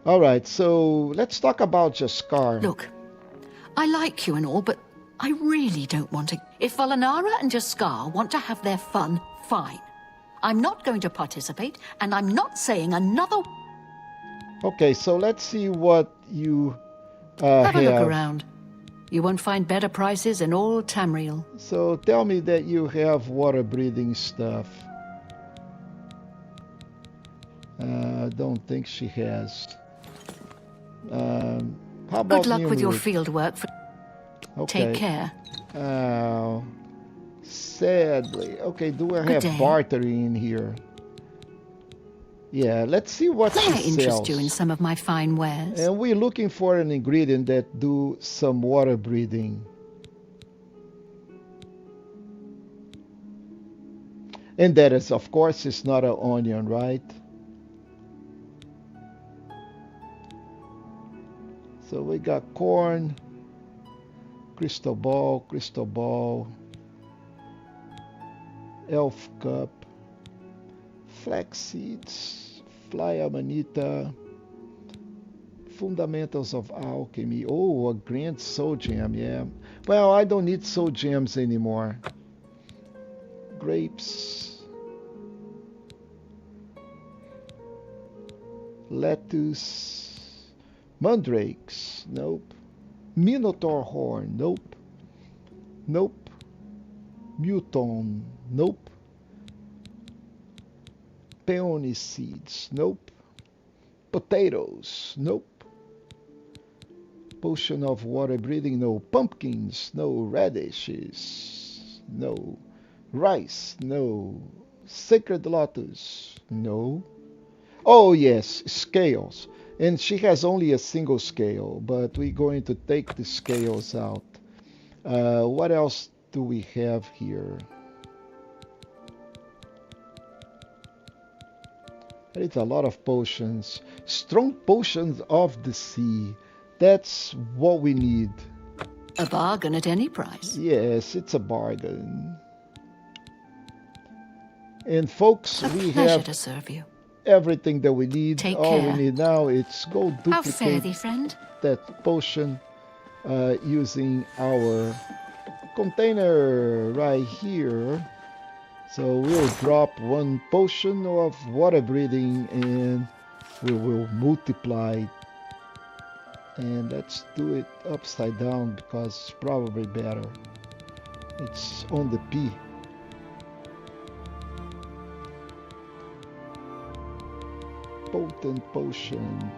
All right, so let's talk about Jaskar. Look, I like you and all, but I really don't want to. If Valinara and Jaskar want to have their fun, fine. I'm not going to participate, and I'm not saying another... Okay, so let's see what you have a look around. You won't find better prices in all Tamriel. So tell me that you have water-breathing stuff. I don't think she has. How about Good luck with your field work. Okay. Take care. Sadly. Okay, do I have bartering in here? Yeah, let's see what she sells. May I interest you in some of my fine wares? And we're looking for an ingredient that do some water breathing. And that is, of course, it's not an onion, right? So we got corn, crystal ball, elf cup, flax seeds, fly amanita, fundamentals of alchemy. Oh, a grand soul gem, yeah. Well, I don't need soul gems anymore. Grapes, lettuce, mandrakes, nope. Minotaur horn, nope. Nope. Muton, nope. Peony seeds, nope. Potatoes, nope. Potion of water breathing, no. Pumpkins, no. Radishes, no. Rice, no. Sacred lotus, no. Oh yes, scales. And she has only a single scale, but we're going to take the scales out. What else do we have here? There is a lot of potions. Strong potions of the sea. That's what we need. A bargain at any price. Yes, it's a bargain. And folks, we have to serve you. Everything that we need. Take All care. we need now is go duplicate How fare thee, friend? that potion using our container right here. So we'll drop one potion of water breathing and we will multiply. And let's do it upside down because it's probably better. It's on the P. Potent potion.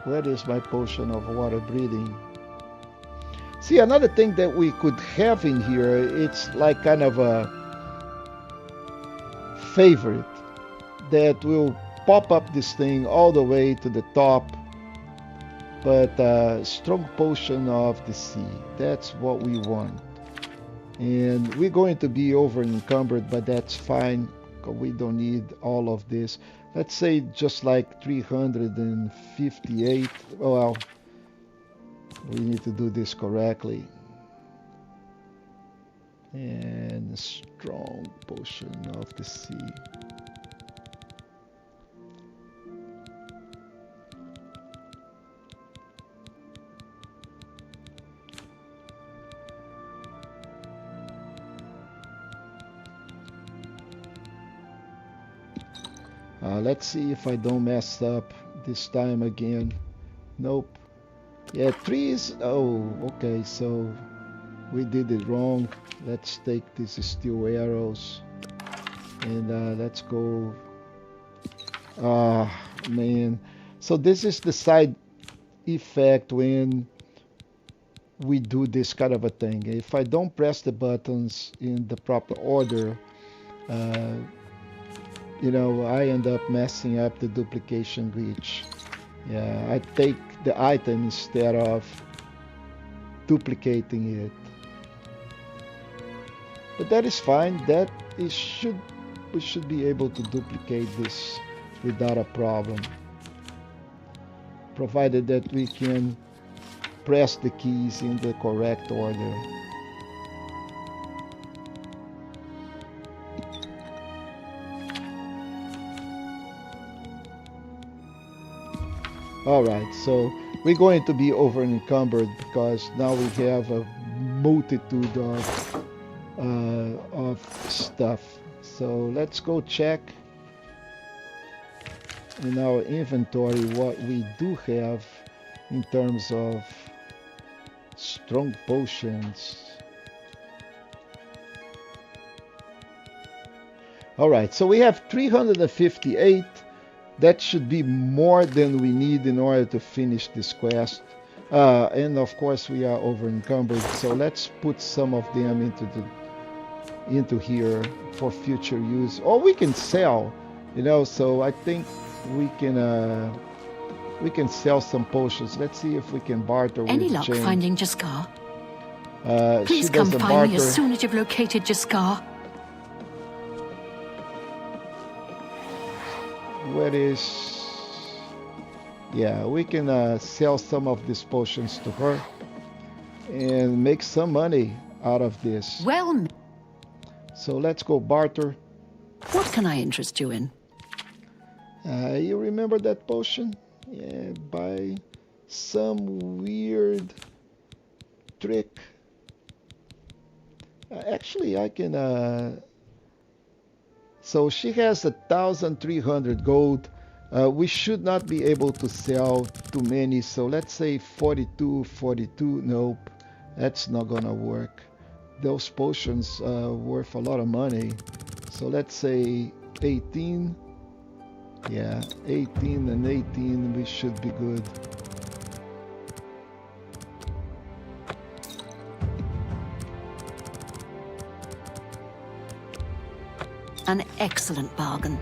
Where is my potion of water breathing? See, another thing that we could have in here, it's like kind of a favorite that will pop up this thing all the way to the top. But strong potion of the sea, that's what we want. And we're going to be over encumbered, but that's fine. We don't need all of this. Let's say just like 358. Well, we need to do this correctly. And strong potion of the sea. Let's see if I don't mess up this time again. Nope. Yeah, 3 is... Oh, okay, so we did it wrong. Let's take these steel arrows. And let's go... man. So this is the side effect when we do this kind of a thing. If I don't press the buttons in the proper order, you know, I end up messing up the duplication glitch. Yeah, I take the item instead of duplicating it. But that is fine. That is we should be able to duplicate this without a problem, provided that we can press the keys in the correct order. Alright, so we're going to be over encumbered because now we have a multitude of stuff. So let's go check in our inventory what we do have in terms of strong potions. Alright, so we have 358. That should be more than we need in order to finish this quest. And of course we are over encumbered, so let's put some of them into here for future use. Or we can sell, you know, so I think we can sell some potions. Let's see if we can barter with Any luck Jane. finding Jaskar? Please come find me as soon as you've located Jaskar. Where is... Yeah, we can sell some of these potions to her and make some money out of this. Well... So let's go barter. What can I interest you in? You remember that potion? Yeah, by some weird trick. Actually, I can... So she has 1,300 gold. We should not be able to sell too many. So let's say 42. Nope, that's not gonna work. Those potions worth a lot of money. So let's say 18. Yeah, 18 and 18, we should be good. An excellent bargain.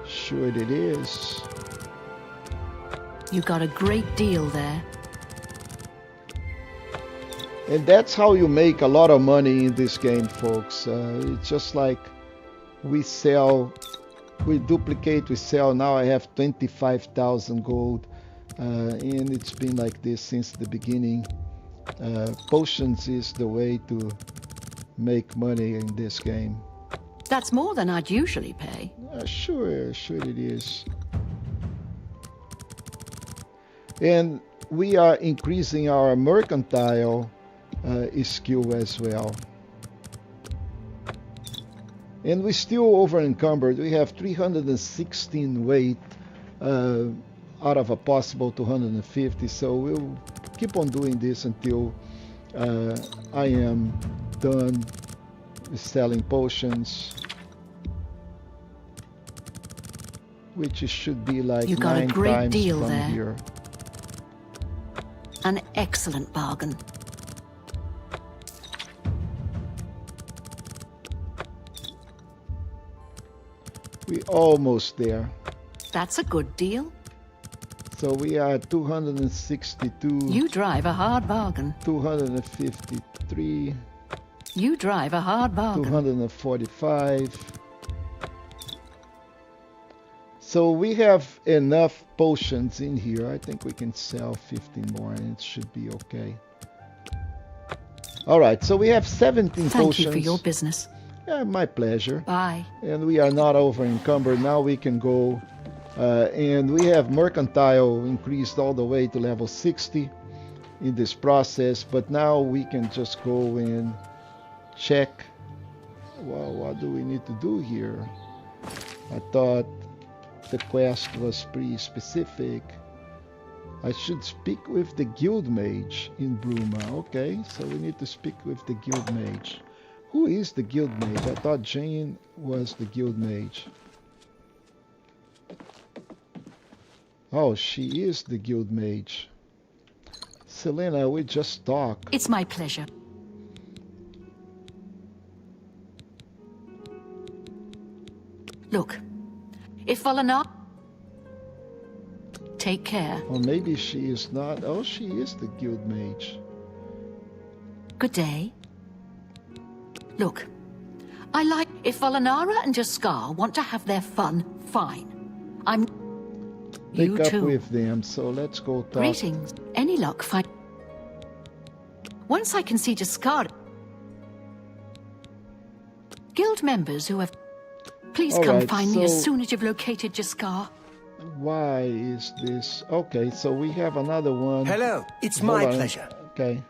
Sure it is. You got a great deal there. And that's how you make a lot of money in this game, folks. It's just like we sell, we duplicate, we sell. Now I have 25,000 gold. And it's been like this since the beginning. Potions is the way to make money in this game. That's more than I'd usually pay. Sure it is. And we are increasing our mercantile skill as well. And we're still over encumbered. We have 316 weight out of a possible 250. So we'll keep on doing this until I am done selling potions, which should be like you got 9 a great times deal from there. here. An excellent bargain. We're almost there. That's a good deal. So we are 262. You drive a hard bargain. 253. You drive a hard bargain. 245. So we have enough potions in here. I think we can sell 15 more and it should be okay. Alright, so we have 17 Thank potions. you for your business. Yeah, my pleasure. Bye. And we are not over encumbered. Now we can go and we have mercantile increased all the way to level 60 in this process. But now we can just go and check. Well, what do we need to do here? I thought the quest was pretty specific. I should speak with the guild mage in Bruma. Okay, so we need to speak with the guild mage. Who is the guild mage? I thought Jane was the guild mage. Oh, she is the guild mage. Selena, we just talked. It's my pleasure. Look, if Volinar... Take care. Or maybe she is not. Oh, she is the guild mage. Good day. Look, I like... If Volinara and Jaskar want to have their fun, fine. I'm... Pick up with them, so let's go talk. Greetings. Any luck find... Once I can see Jaskar... Guild members who have... Please come find me as soon as you've located Jaskar. Why is this? Okay, so we have another one. Hello, it's my pleasure. Okay.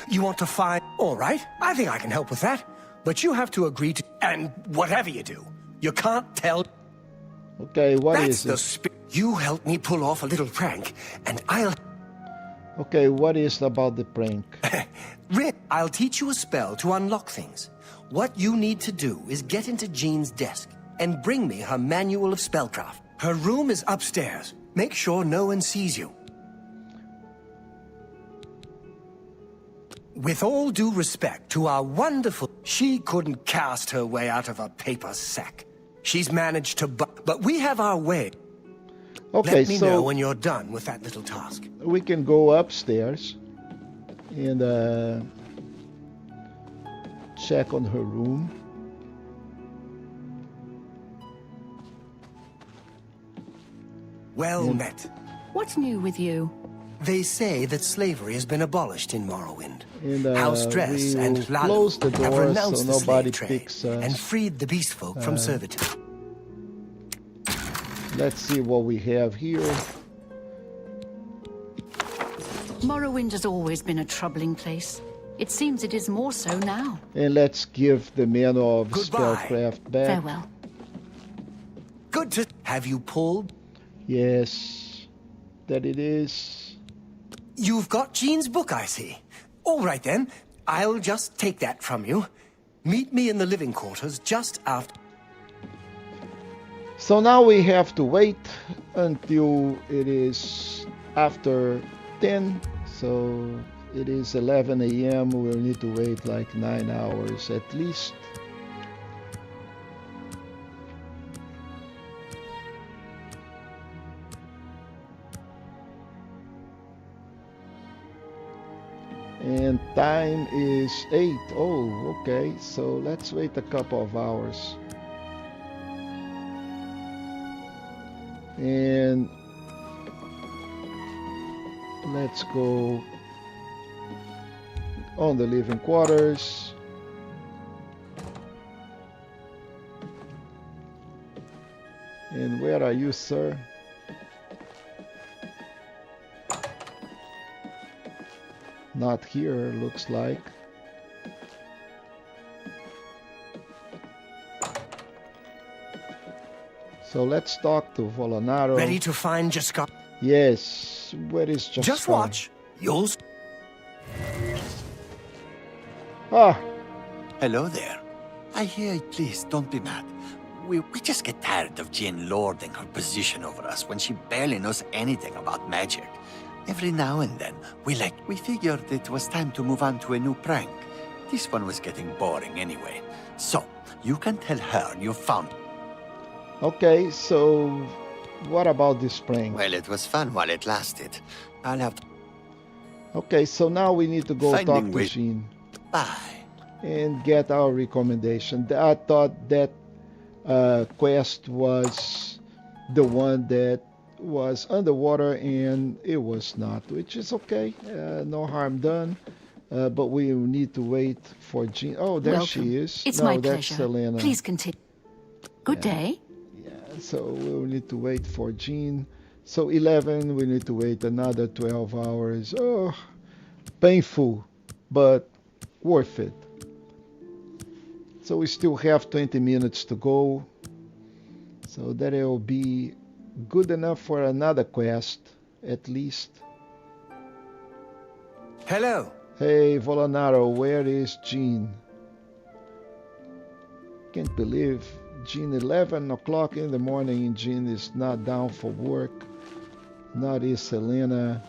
You want to find... All right, I think I can help with that. But you have to agree to... And whatever you do, you can't tell... Okay, what is it? You help me pull off a little prank, and I'll... Okay, what is about the prank? I'll teach you a spell to unlock things. What you need to do is get into Jean's desk and bring me her manual of spellcraft. Her room is upstairs. Make sure no one sees you. With all due respect to our wonderful... She couldn't cast her way out of a paper sack. She's managed to... But we have our way. Okay, Let me know when you're done with that little task. We can go upstairs and check on her room. Well met. What's new with you? They say that slavery has been abolished in Morrowind. And House Dress and close the Lalu have door renounced so the nobody slave trade picks us. and freed the beast folk from servitude. Let's see what we have here. Morrowind has always been a troubling place. It seems it is more so now. And let's give the manual of spellcraft back. Farewell. Good to have you pulled. Yes, that it is. You've got Jean's book, I see. All right then, I'll just take that from you. Meet me in the living quarters just after. So now we have to wait until it is after 10. So it is 11 a.m. We'll need to wait like 9 hours at least. And time is 8. Oh, okay. So let's wait a couple of hours. And let's go on the living quarters. And where are you, sir? Not here, looks like. So let's talk to Volinaro. Ready to find Jaskar? Yes. Where is Jaskar? Just watch. You'll... Ah. Hello there. I hear... Please, don't be mad. We just get tired of Jean lording her position over us when she barely knows anything about magic. Every now and then, we figured it was time to move on to a new prank. This one was getting boring anyway. So, you can tell her you found... Okay, so what about this prank? Well, it was fun while it lasted. I'll have to... Okay, so now we need to go talk to Jean. Bye. And get our recommendation. I thought that quest was the one that was underwater, and it was not, which is okay. No harm done. But we need to wait for Jean. Oh, there Welcome. She is. It's no, my that's pleasure. Selena. Please continue. Good day. So we'll need to wait for Jean. So 11, we need to wait another 12 hours. Oh, painful, but worth it. So we still have 20 minutes to go. So that it will be good enough for another quest, at least. Hello. Hey, Volanaro, where is Jean? Can't believe Jean, 11 o'clock in the morning, and Jean is not down for work. Not is Selena.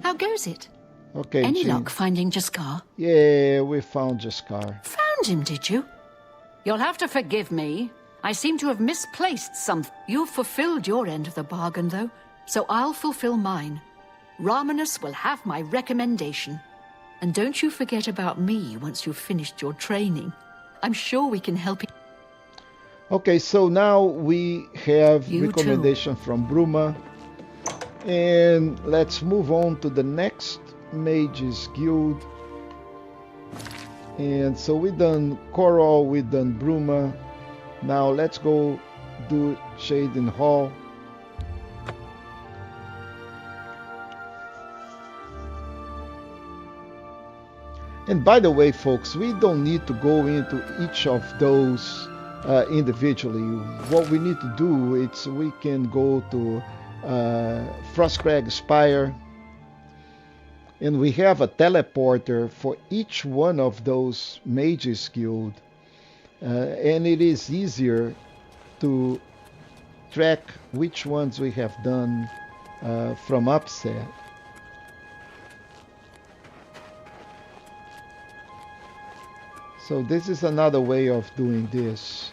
How goes it? Okay, Any Jean. luck finding Jaskar? Yeah, we found Jaskar. Found him, did you? You'll have to forgive me. I seem to have misplaced something. You've fulfilled your end of the bargain, though, so I'll fulfill mine. Ramanus will have my recommendation. And don't you forget about me once you've finished your training. I'm sure we can help you. Okay, so now we have You recommendation from Bruma. And let's move on to the next Mages Guild. And so we done Coral, we done Bruma. Now let's go do Shaden Hall. And by the way, folks, we don't need to go into each of those individually. What we need to do is we can go to Frostcrag Spire, and we have a teleporter for each one of those Mages Guild, and it is easier to track which ones we have done from upset. So this is another way of doing this.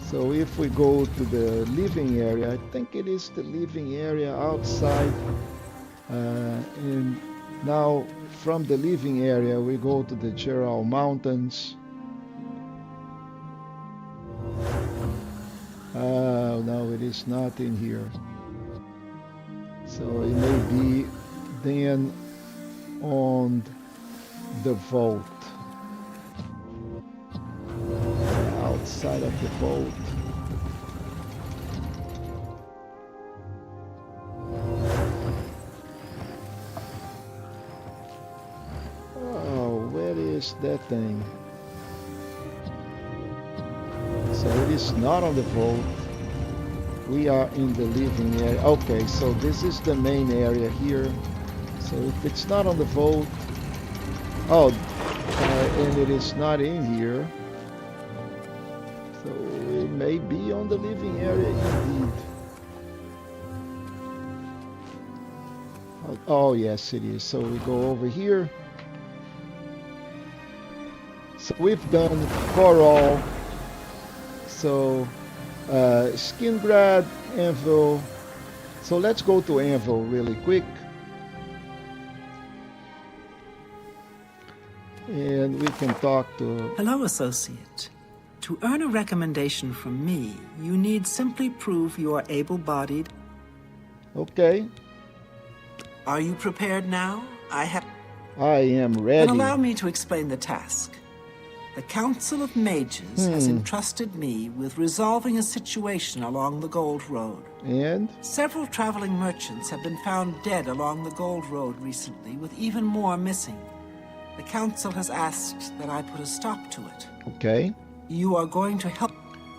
So if we go to the living area, I think it is the living area outside. And now from the living area, we go to the Gerald Mountains. No, it is not in here. So it may be then on the vault. Outside of the vault. Oh, where is that thing? So it is not on the vault. We are in the living area. Okay, so this is the main area here. So if it's not on the vault, and it is not in here, so it may be on the living area indeed. Oh yes, it is. So we go over here. So we've done Coral. So Skingrad, Anvil. So let's go to Anvil really quick. And we can talk to... Hello, Associate. To earn a recommendation from me, you need simply prove you are able-bodied. Okay. Are you prepared now? I am ready. Then allow me to explain the task. The Council of Mages has entrusted me with resolving a situation along the Gold Road. And? Several traveling merchants have been found dead along the Gold Road recently, with even more missing. The Council has asked that I put a stop to it. Okay. You are going to help.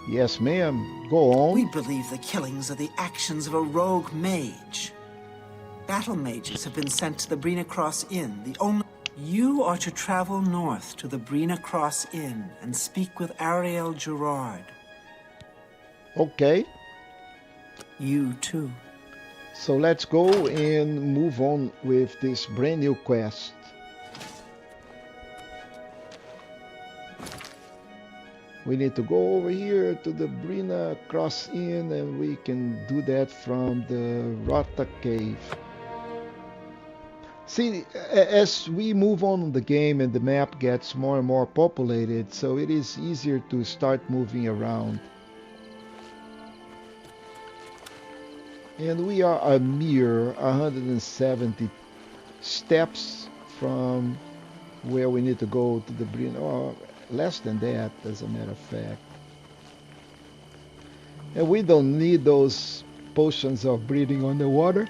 Yes, ma'am. Go on. We believe the killings are the actions of a rogue mage. Battle mages have been sent to the Brina Cross Inn, the only... You are to travel north to the Brina Cross Inn and speak with Ariel Gerard. Okay. You too. So let's go and move on with this brand new quest. We need to go over here to the Brina Cross Inn, and we can do that from the Rota Cave. See, as we move on in the game and the map gets more and more populated, so it is easier to start moving around. And we are a mere 170 steps from where we need to go to the Brina, or less than that, as a matter of fact. And we don't need those potions of breathing on the water.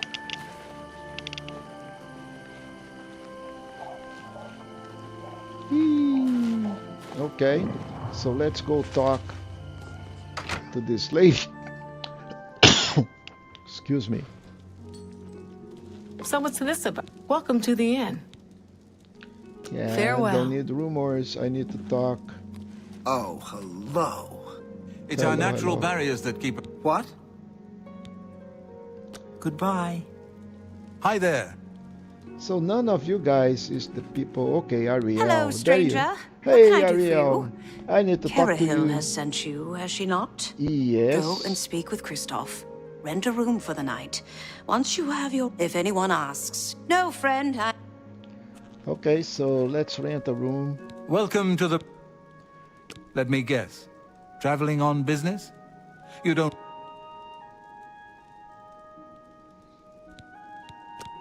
Okay, so let's go talk to this lady. Excuse me. So what's this about? Welcome to the inn. Yeah, Farewell. I don't need rumors. I need to talk. Oh, hello. It's our natural barriers that keep... What? Goodbye. Hi there. So none of you guys is the people. Okay, Ariel. Hello, stranger. Hey, What can I do for Ariel. you? I need to talk to you. Cyrodiil has sent you, has she not? Yes. Go and speak with Christoph. Rent a room for the night. Once you have your... If anyone asks. No, friend, I... Okay, so let's rent a room. Welcome to the... Let me guess. Traveling on business? You don't...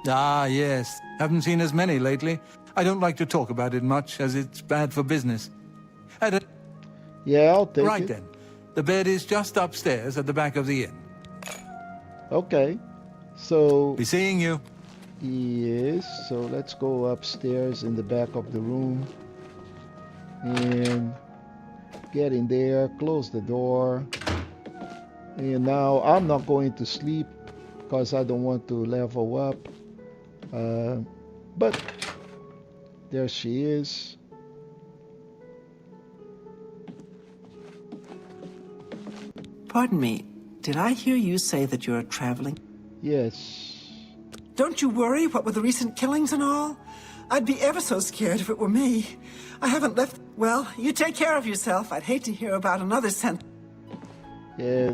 Ah, yes. Haven't seen as many lately. I don't like to talk about it much, as it's bad for business. Yeah, I'll take it. Right then. The bed is just upstairs at the back of the inn. Okay. So... Be seeing you. Yes, so let's go upstairs in the back of the room. And get in there, close the door. And now I'm not going to sleep because I don't want to level up. But there she is. Pardon me, did I hear you say that you're traveling? Yes. Don't you worry, what with the recent killings and all? I'd be ever so scared if it were me. I haven't left... Well, you take care of yourself. I'd hate to hear about another Yeah,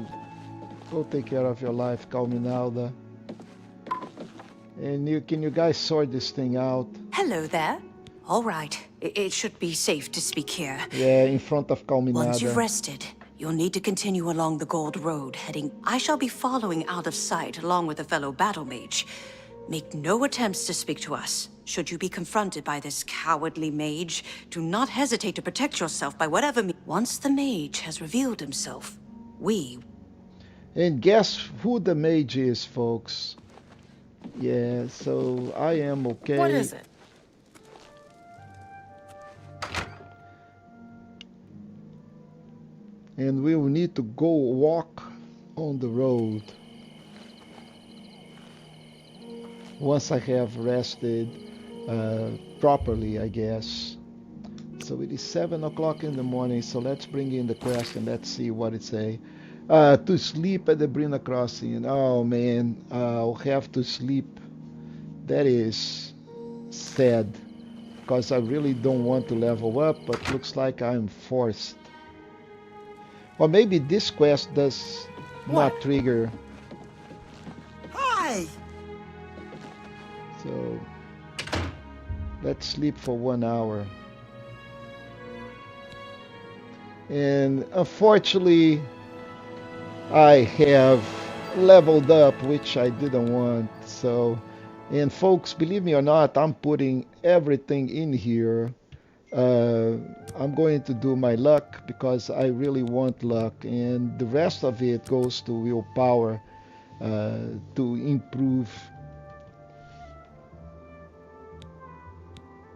go take care of your life, Calminalda. And can you guys sort this thing out? Hello there. All right. It should be safe to speak here. Yeah, in front of Calminada. Once you've rested, you'll need to continue along the Gold Road, heading... I shall be following out of sight, along with a fellow battle mage. Make no attempts to speak to us. Should you be confronted by this cowardly mage, do not hesitate to protect yourself by whatever means. Once the mage has revealed himself, we... And guess who the mage is, folks? Yeah, so I am okay. What is it? And we will need to go walk on the road. Once I have rested properly, I guess. So it is 7 o'clock in the morning, so let's bring in the quest and let's see what it say. To sleep at the Brina Crossing. Oh man, I'll have to sleep. That is sad, because I really don't want to level up, but looks like I'm forced. Or maybe this quest does not trigger. Hi! So let's sleep for 1 hour. And unfortunately, I have leveled up, which I didn't want. So, and folks, believe me or not, I'm putting everything in here. I'm going to do my luck because I really want luck, and the rest of it goes to willpower to improve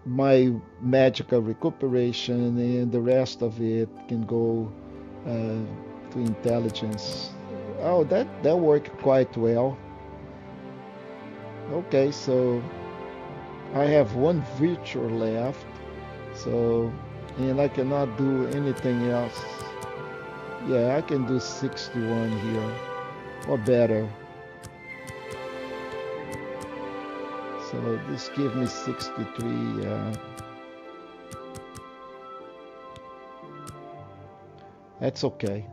my magical recuperation, and the rest of it can go to intelligence. Oh, that worked quite well. Okay, so I have 1 virtue left, so, and I cannot do anything else. Yeah, I can do 61 here, or better. So this gives me 63. That's okay.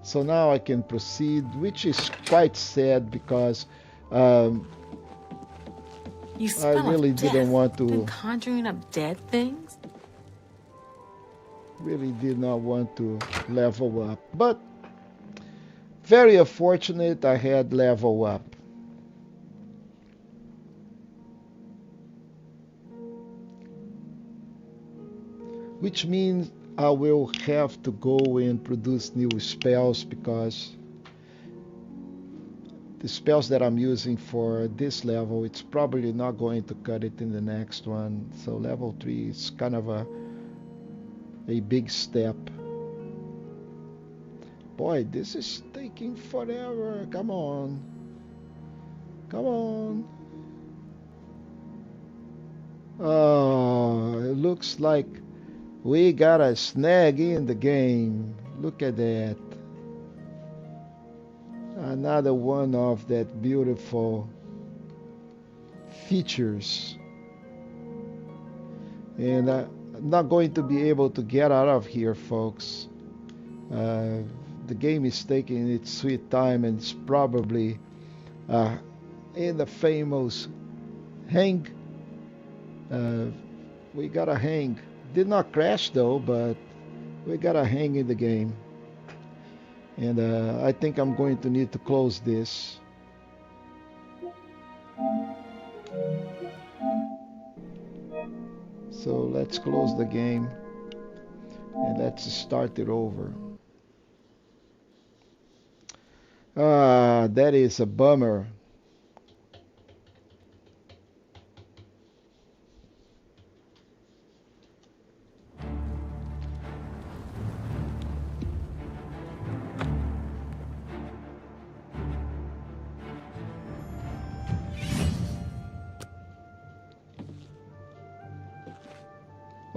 So now I can proceed, which is quite sad because You I smell really of didn't death. want to. Been conjuring up dead things? Really did not want to level up, but very unfortunate I had level up. Which means I will have to go and produce new spells because the spells that I'm using for this level, it's probably not going to cut it in the next one. So level 3 is kind of a big step. Boy, this is taking forever. Come on. Come on. Oh, it looks like we got a snag in the game. Look at that. Another one of that beautiful features. And I'm not going to be able to get out of here, folks. The game is taking its sweet time, and it's probably in the famous hang. We got a hang. Did not crash though, but we got a hang in the game. And I think I'm going to need to close this. So let's close the game and let's start it over. That is a bummer.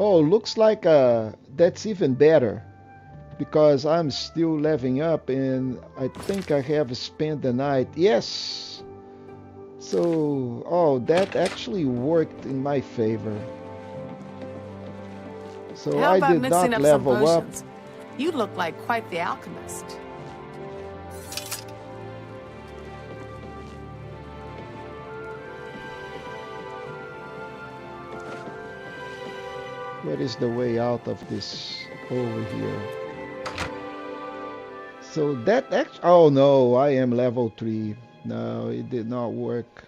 Oh, looks like that's even better, because I'm still leveling up and I think I have spent the night. Yes! So, oh, that actually worked in my favor. So How I about did mixing not up some level up. potions? You look like quite the alchemist. Where is the way out of this? Over here. So that actually, oh no, I am level 3. No, it did not work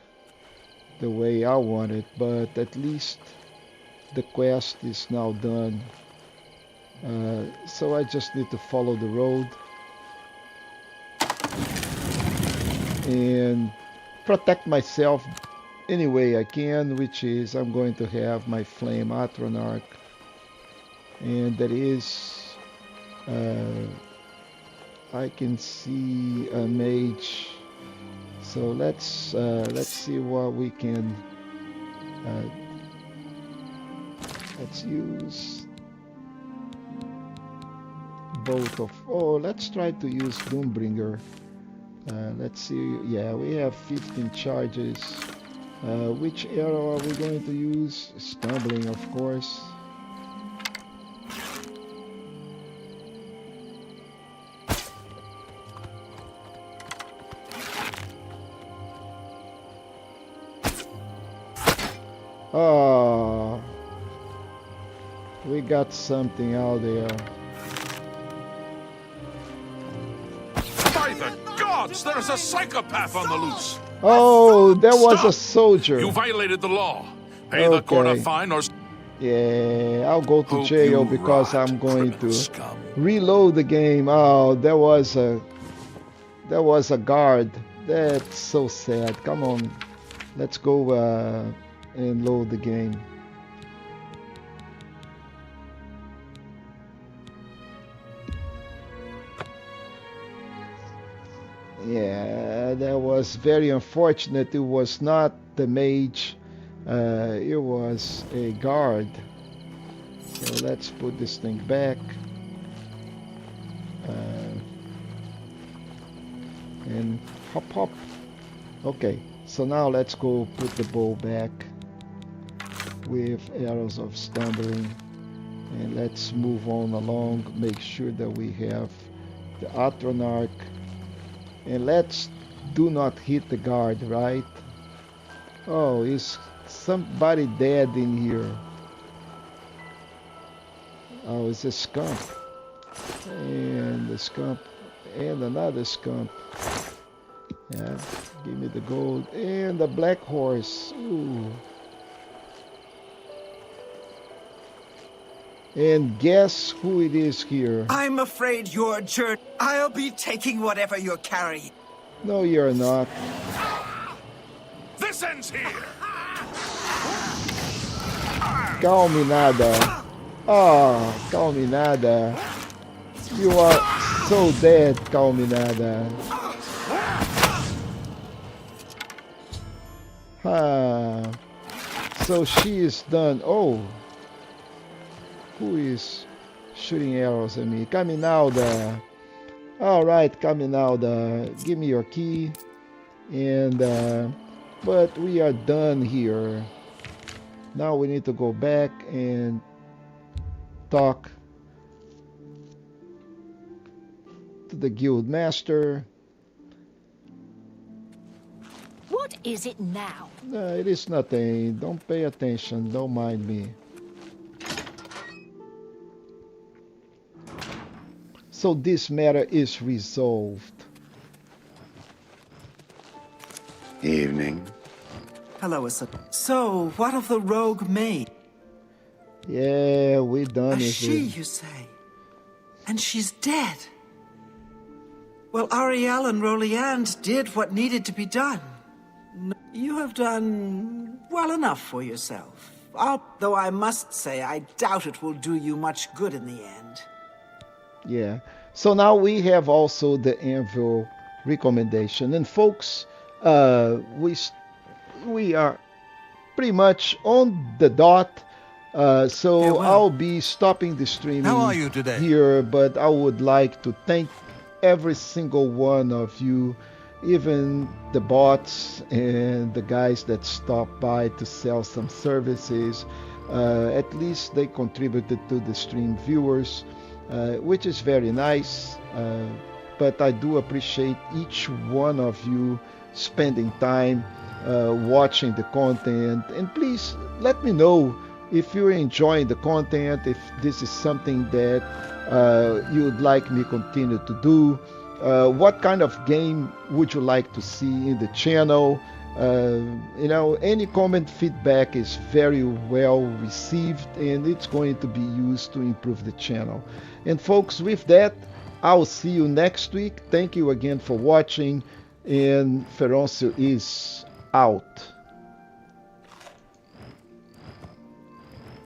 the way I wanted, but at least the quest is now done. So I just need to follow the road and protect myself any way I can, which is I'm going to have my flame Atronach, and that is I can see a mage. So let's see what we can. Let's use both of. Oh, let's try to use Doombringer. Let's see. Yeah, we have 15 charges. Which arrow are we going to use? Stumbling, of course. Oh, we got something out there. By the gods, there's a psychopath on the loose. Oh, there was Stop. a soldier. You violated the law. Pay the court a fine or... Yeah, I'll go to jail because rot, I'm going to scum. reload the game. Oh, there was a guard. That's so sad. Come on, let's go and load the game. Yeah, that was very unfortunate. It was not the mage. It was a guard. So let's put this thing back. And hop hop. Okay, so now let's go put the bow back with arrows of stumbling. And let's move on along. Make sure that we have the Atronach. And let's do not hit the guard, right? Oh, is somebody dead in here? Oh, it's a skunk. And the skunk. And another skunk. Yeah, give me the gold. And the black horse. Ooh. And guess who it is here? I'm afraid your journey. I'll be taking whatever you're carrying. No, you're not. This ends here. Calme nada. Oh, calme nada. You are so dead, calme nada. So she is done. Oh. Who is shooting arrows at me? Caminalda. Alright, Caminalda. Give me your key. And, but we are done here. Now we need to go back and talk to the guild master. What is it now? It is nothing. Don't pay attention. Don't mind me. So this matter is resolved. Evening. Hello, Issa. So, what of the rogue maid? Yeah, we done it. She, you say? And she's dead. Well, Ariel and Roliand did what needed to be done. You have done well enough for yourself. Though I must say, I doubt it will do you much good in the end. Yeah. So now we have also the anvil recommendation. And folks, we are pretty much on the dot. So I'll be stopping the streaming How are you today? here, but I would like to thank every single one of you, even the bots and the guys that stopped by to sell some services. At least they contributed to the stream viewers, which is very nice. But I do appreciate each one of you spending time watching the content. And please let me know if you're enjoying the content, if this is something that you'd like me continue to do. What kind of game would you like to see in the channel? Any comment feedback is very well received, and it's going to be used to improve the channel. And folks, with that, I'll see you next week. Thank you again for watching, and Feroncio is out.